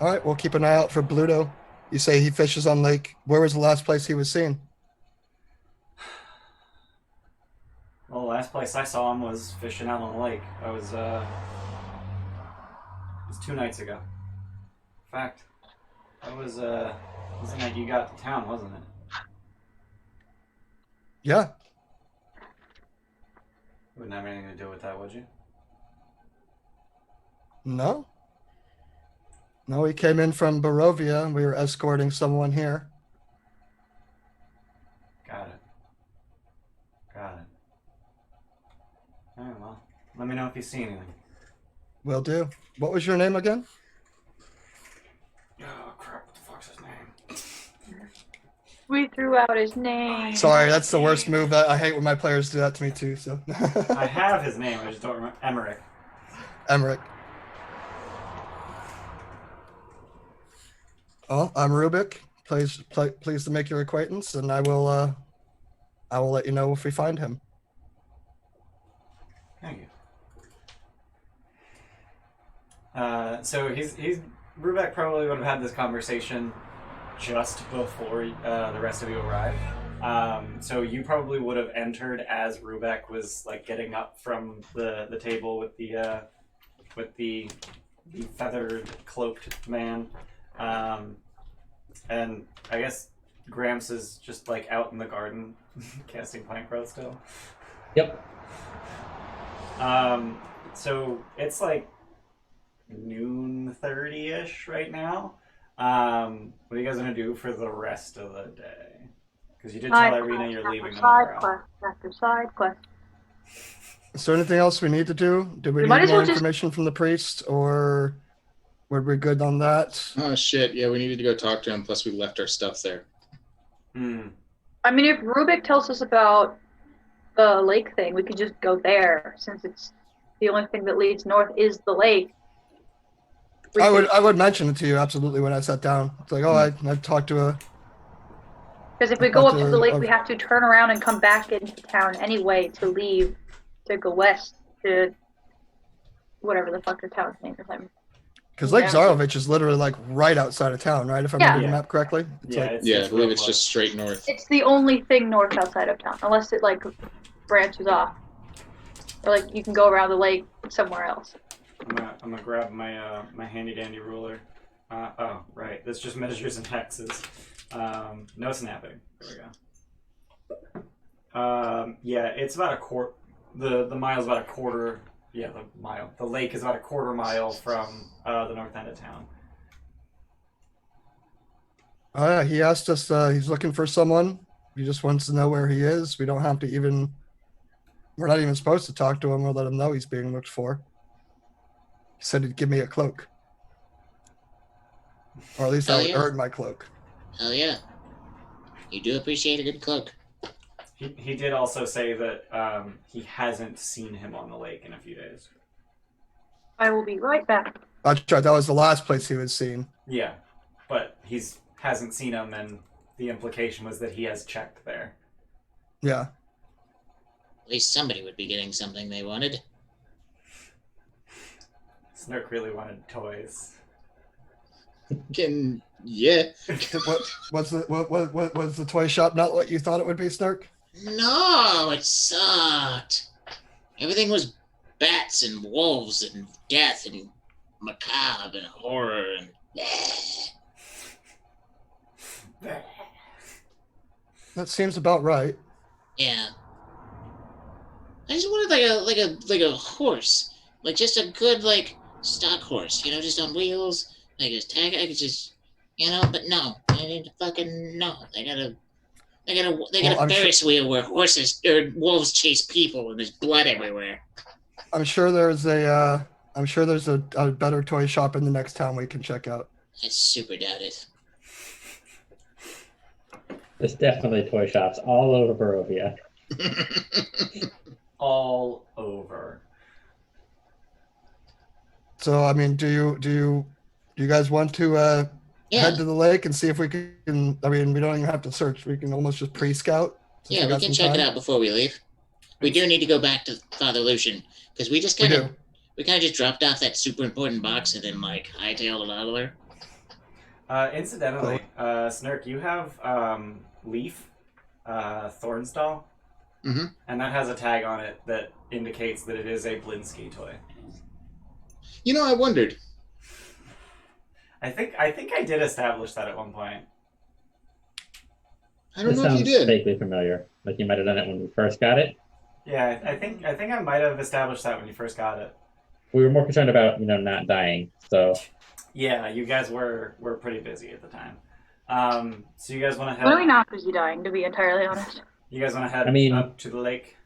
right, we'll keep an eye out for Bluto. You say he fishes on lake. Where was the last place he was seen? Well, the last place I saw him was fishing out on the lake. It was 2 nights ago. In fact, that was the night you got to town, wasn't it? Yeah. Wouldn't have anything to do with that, would you? No. No, he came in from Barovia, and we were escorting someone here. Got it. Alright, well, let me know if you see anything. Will do. What was your name again? Oh, crap, what the fuck's his name? We threw out his name. Sorry, that's the worst move. I hate when my players do that to me too. So. I have his name, I just don't remember. Emmerich. Emmerich. Oh, I'm Rubik. Pleased to make your acquaintance, and I will let you know if we find him. Thank you. So Rubek probably would have had this conversation just before the rest of you arrived. So you probably would have entered as Rubek was like getting up from the table with the feathered cloaked man. And I guess Gramps is just like out in the garden casting plant growth still. Yep. So it's like noon 30-ish right now. What are you guys gonna do for the rest of the day? Because you did tell Irina you're leaving tomorrow. Side quest after side quest. Is there anything else we need to do? Did we might need as more well just- information from the priest, or were we good on that? Oh shit! Yeah, we needed to go talk to him. Plus, we left our stuff there. I mean, if Rubik tells us about the lake thing, we could just go there, since it's the only thing that leads north is the lake. I would mention it to you absolutely when I sat down. It's like, I talked to a. Because if we go up to the lake, we have to turn around and come back into town anyway to leave to go west to whatever the fuck the town's name is. Because Lake Zarovich is literally like right outside of town, right? If I remember the map correctly. I believe it's just straight north. It's the only thing north outside of town, unless it like branches off, or like you can go around the lake somewhere else. I'm gonna grab my my handy dandy ruler. Oh right, this just measures in hexes. No snapping. There we go. Yeah, it's about a quarter. The mile's about a quarter. Yeah, the mile. The lake is about a quarter mile from the north end of town. He asked us. He's looking for someone. He just wants to know where he is. We don't have to even. We're not even supposed to talk to him. We'll let him know he's being looked for. He said he'd give me a cloak, or at least I would earn my cloak. Hell yeah! You do appreciate a good cloak. He did also say that he hasn't seen him on the lake in a few days. I will be right back. That's right. That was the last place he was seen. Yeah, but hasn't seen him, and the implication was that he has checked there. Yeah. At least somebody would be getting something they wanted. Snurk really wanted toys. Yeah. What was the toy shop not what you thought it would be, Snark? No, it sucked. Everything was bats and wolves and death and macabre and horror and. That seems about right. Yeah. I just wanted like a horse, like just a good like stock horse, just on wheels, like a tag. I could just, but no, didn't fucking know. They got a Well, I'm Ferris wheel where horses or wolves chase people, and there's blood everywhere. I'm sure there's a better toy shop in the next town we can check out. I super doubt it. There's definitely toy shops all over Barovia. All over. So, I mean, do you guys want to Yeah, head to the lake and see if we can? I mean, we don't even have to search. We can almost just pre-scout. since yeah, we got can some check it time. out before we leave. We do need to go back to Father Lucian because we just We kind of do. just dropped off that super important box and then like hightailed it out of there. Incidentally, Snurk, you have Leaf Thornstall, Mhm. and that has a tag on it that indicates that it is a Blinsky toy. You know, I wondered. I think I did establish that at one point. I don't This know if you sounds did. vaguely familiar. Like you might have done it when we first got it. Yeah, I think I might have established that when you first got it. We were more concerned about, not dying. So Yeah, you guys were pretty busy at the time. So you guys want to When are we head? not busy dying, to be entirely honest? You guys want to head I mean- up to the lake?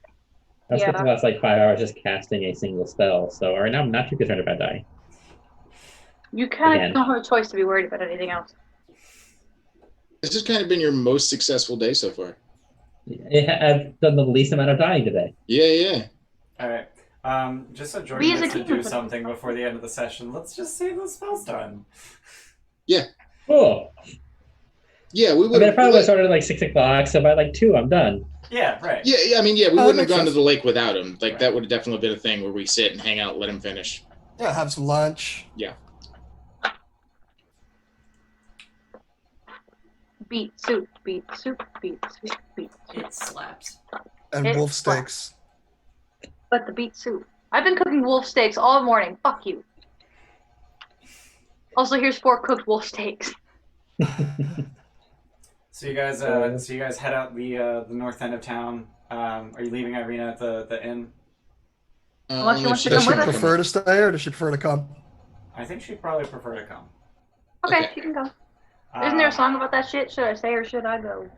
I was Yeah. supposed to last like 5 hours just casting a single spell. So right now I'm not too concerned about dying. You kind Again. of don't have a choice to be worried about anything else. This has kind of been your most successful day so far. I've done the least amount of dying today. Yeah. All right. Just so Jordan We as a gets to team do are- something before the end of the session, let's just say the spell's done. Cool. Yeah, we I would mean, I probably would have started at like 6 o'clock. So by like 2, I'm done. Yeah, right. Yeah, I mean, we that wouldn't have makes gone to sense. the lake without him. Like, Right. that would have definitely been a thing where we sit and hang out, let him finish. Yeah, have some lunch. Beet soup, beet soup, beet soup, beet soup. It slaps. And It's wolf flat. steaks. But the beet soup. I've been cooking wolf steaks all morning. Fuck you. Also, here's 4 cooked wolf steaks. So you guys head out the north end of town. Are you leaving Irina at the inn? Unless you want to Does come she with us. prefer to stay or does she prefer to come? I think she'd probably prefer to come. Okay, Okay. you can go. Isn't there a Uh, song about that shit? Should I stay or should I go?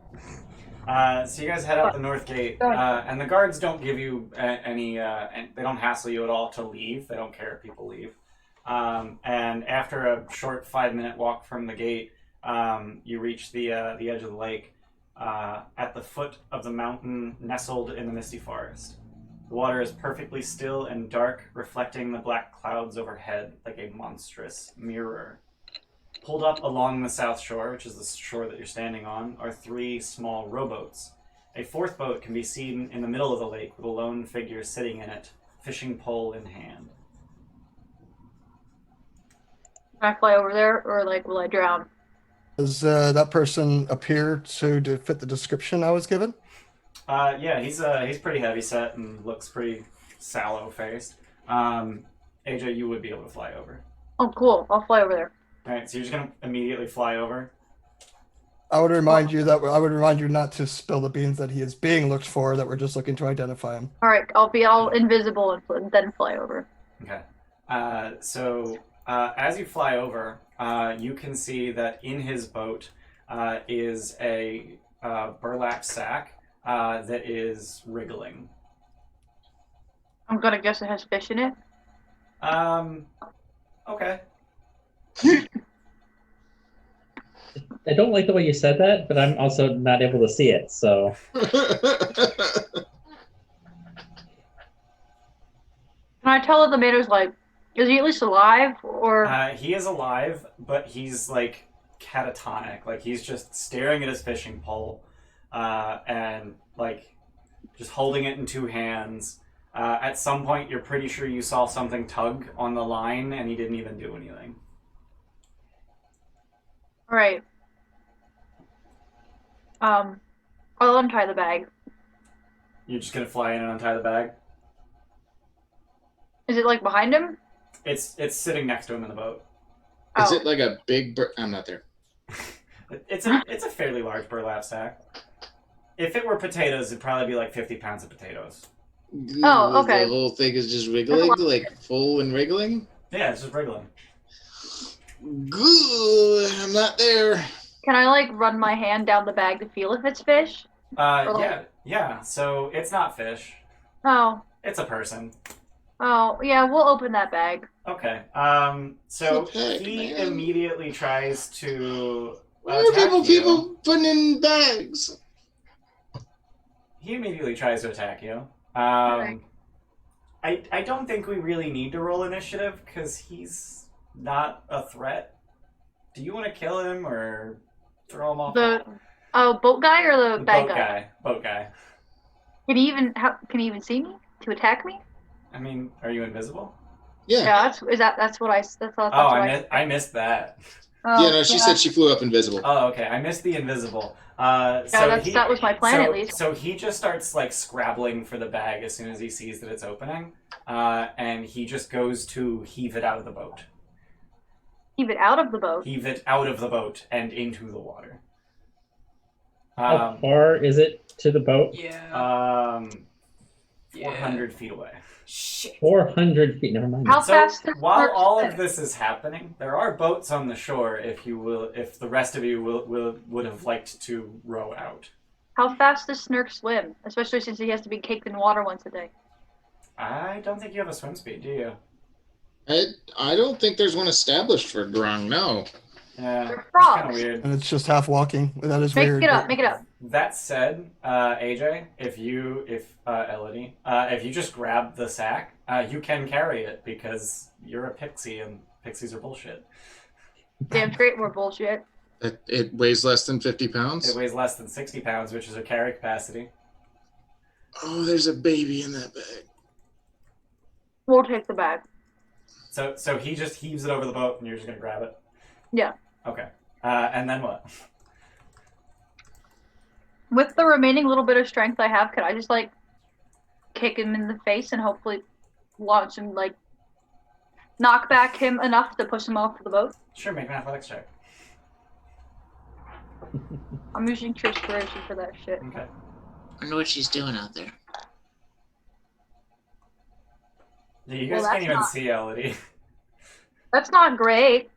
So you guys head out the north gate, and the guards don't give you any. They don't hassle you at all to leave. They don't care if people leave. And after a short 5-minute walk from the gate, you reach the edge of the lake, at the foot of the mountain nestled in the misty forest. The water is perfectly still and dark, reflecting the black clouds overhead like a monstrous mirror. Pulled up along the south shore, which is the shore that you're standing on, are 3 small rowboats. A 4th boat can be seen in the middle of the lake with a lone figure sitting in it, fishing pole in hand. Can I fly over there or like will I drown? Does that person appear to fit the description I was given? Yeah, he's pretty heavy set and looks pretty sallow faced. AJ, you would be able to fly over. Oh, cool. I'll fly over there. All right, so you're just gonna immediately fly over. I would remind you not to spill the beans that he is being looked for. That we're just looking to identify him. All right, I'll be all invisible and then fly over. Okay. So as you fly over, you can see that in his boat is a burlap sack that is wriggling. I'm gonna guess it has fish in it. Okay. I don't like the way you said that, but I'm also not able to see it. So Can I tell what the mater's like? Is he at least alive or? He is alive, but he's like catatonic. Like he's just staring at his fishing pole, and like just holding it in 2 hands. At some point, you're pretty sure you saw something tug on the line, and he didn't even do anything. All right. I'll untie the bag. You're just gonna fly in and untie the bag. Is it like behind him? It's sitting next to him in the boat. Is Oh. it like a big I'm not there. It's a fairly large burlap sack. If it were potatoes, it'd probably be like 50 pounds of potatoes. Oh, okay. The whole thing is just wriggling, like full and wriggling? Yeah, it's just wriggling. Good. I'm not there. Can I like run my hand down the bag to feel if it's fish? Yeah. So it's not fish. Oh, It's a person. oh, yeah. We'll open that bag. Okay. So What the heck, he man? immediately tries to Why are attack you. people putting in bags? He immediately tries to attack you. Okay. I don't think we really need to roll initiative because he's not a threat. Do you want to kill him or throw him off? The boat guy or the bag boat guy? guy. Boat guy. Can he even see me to attack me? I mean, are you invisible? Yeah. Yeah, that's what I. I missed that. Oh, Yeah, no, she said she flew up invisible. Oh, okay. I missed the invisible. that was my plan, so, at least. So he just starts like scrabbling for the bag as soon as he sees that it's opening, and he just goes to heave it out of the boat. Heave it out of the boat. Heave it out of the boat and into the water. How far is it to the boat? Yeah. 400 feet away. Shit. 400 feet. Never mind. How So fast? does while Snurk all swim? of this is happening, there are boats on the shore. If the rest of you would have liked to row out. How fast does Snurk swim? Especially since he has to be caked in water once a day. I don't think you have a swim speed, do you? I don't think there's one established for Grung, no. Yeah, They're it's kind of frogs. weird. And it's just half walking. That is Make weird. it up. but- Make it up. That said, AJ, if Elodie, if you just grab the sack, you can carry it because you're a pixie and pixies are bullshit. Damn straight, we're bullshit. It weighs less than 50 It pounds. weighs less than 60 pounds, which is her carry capacity. Oh, there's a baby in that bag. We'll take the bag. So he just heaves it over the boat and you're just gonna grab it? Yeah. Okay. And then what? With the remaining little bit of strength I have, could I just like kick him in the face and hopefully launch him, like knock back him enough to push him off the boat? Sure, make an athletics check. I'm using Trispiration for that shit. Okay. I wonder what she's doing out there. Yeah, you Well, guys can't that's even not- see Elodie. That's not great,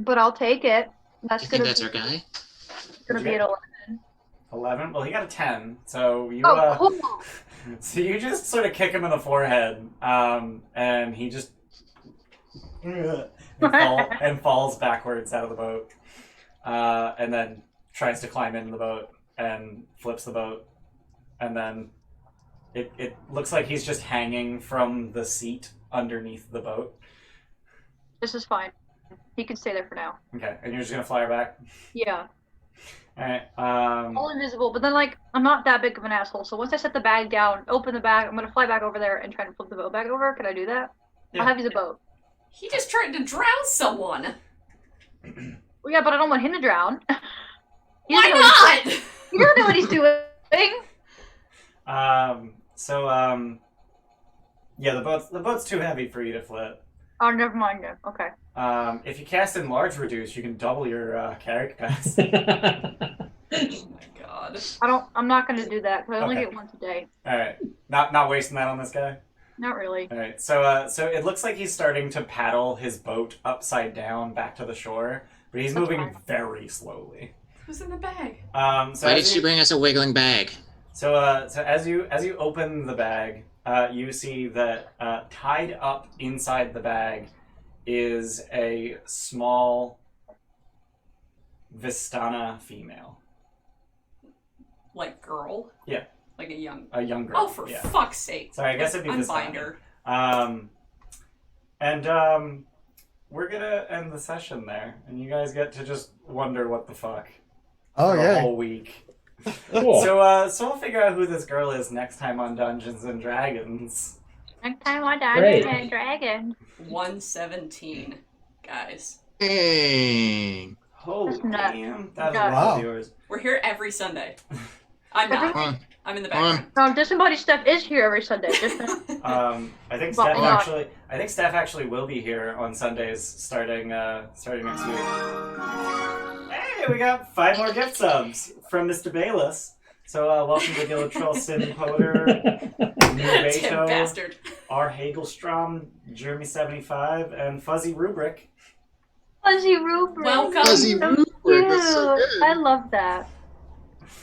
but I'll take it. That's You think gonna that's be, our guy? gonna Did be you at 11. 11? Well, he got a 10, so you Oh, cool. so you just sort of kick him in the forehead, and he just and falls backwards out of the boat, and then tries to climb into the boat and flips the boat, and then it looks like he's just hanging from the seat underneath the boat. This is fine. He can stay there for now. Okay, and you're just gonna fly her back. Yeah. All right. All invisible, but then like I'm not that big of an asshole. So once I set the bag down, open the bag, I'm gonna fly back over there and try to flip the boat back over. Can I do that? Yeah. How heavy's a boat? He just tried to drown someone. Well, yeah, but I don't want him to drown. He Why doesn't know what not? He doesn't know what he's doing. Yeah, the boat's too heavy for you to flip. Oh, never mind then. Okay. If you cast Enlarge Reduce, you can double your carry capacity. Oh my god. I'm not gonna do that because I only Okay. get once a day. All right, not wasting that on this guy. Not really. All right, so it looks like he's starting to paddle his boat upside down back to the shore, but he's That's moving fine. very slowly. Who's in the bag? So Why did as she you, bring us a wiggling bag? so as you open the bag, you see that tied up inside the bag is a small Vistana female, Like girl? Yeah. Like a young. a young girl. Oh, for yeah. fuck's sake. So I guess it'd be Unbind Vistana. her. We're gonna end the session there, and you guys get to just wonder what the fuck Oh for a yeah. whole week. Cool. So we'll figure out who this girl is next time on Dungeons and Dragons. Next time I die, Great. a dragon. 117, guys. Dang. Holy That's nuts. damn, that's Nuts. wow. Wow. Viewers. We're here every Sunday. I'm not. On. I'm in the On. background. No, Disembodied Stuff is here every Sunday. Just I think But Steph not. actually will be here on Sundays starting next week. Hey, we got 5 more gift subs from Mr. Bayless. So welcome to Gila Troll, Sin Poder, New Tim Beto, bastard. R. Hagelstrom, Jeremy75, and Fuzzy Rubric. Fuzzy Rubric. Welcome. Fuzzy So Rubric. cute. It was so cute. good. I love that.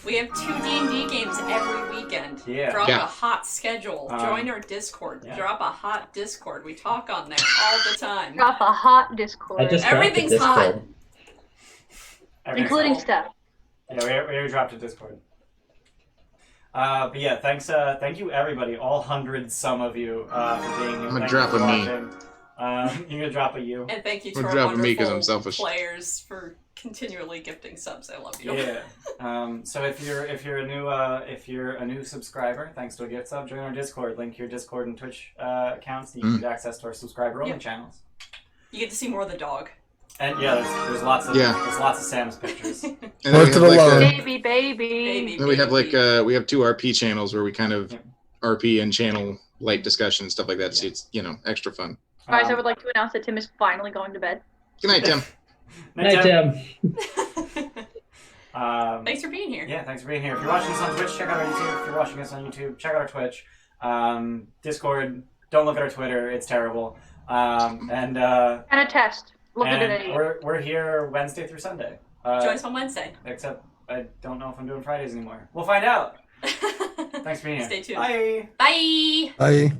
We have 2 D&D games every weekend. Yeah. Drop Yeah. a hot schedule. Join our Discord. yeah. Drop a hot Discord. We talk on there all the time. Drop a hot Discord, I just dropped the Everything's hot. Discord. Everything's including cool. stuff. Yeah, we already dropped a Discord. But yeah, thank you everybody, all hundred some of you, for being here. I'm gonna Thank drop you for a me. watching. You're gonna drop a you. And thank you to We're our dropping me 'cause wonderful I'm selfish. players for continually gifting subs. I love you. Yeah. So if you're a new subscriber, thanks to a gift sub, join our Discord. Link your Discord and Twitch accounts. You can get access to our subscriber only Yeah. channels. You get to see more of the dog. And yeah, there's lots of Sam's pictures. And North then we of have the like Love. Baby. then we have like we have 2 RP channels where we kind of RP and channel light discussion and stuff like that. So it's extra fun. Guys, I would like to announce that Tim is finally going to bed. Good night, Tim. Night, Tim. Thanks for being here. Yeah, thanks for being here. If you're watching us on Twitch, check out our YouTube. If you're watching us on YouTube, check out our Twitch. Discord, don't look at our Twitter. It's terrible. And a test. Look at it anyway. we're here Wednesday through Sunday. Join us on Wednesday. Except I don't know if I'm doing Fridays anymore. We'll find out. Thanks for being here. Stay tuned. Bye. Bye. Bye.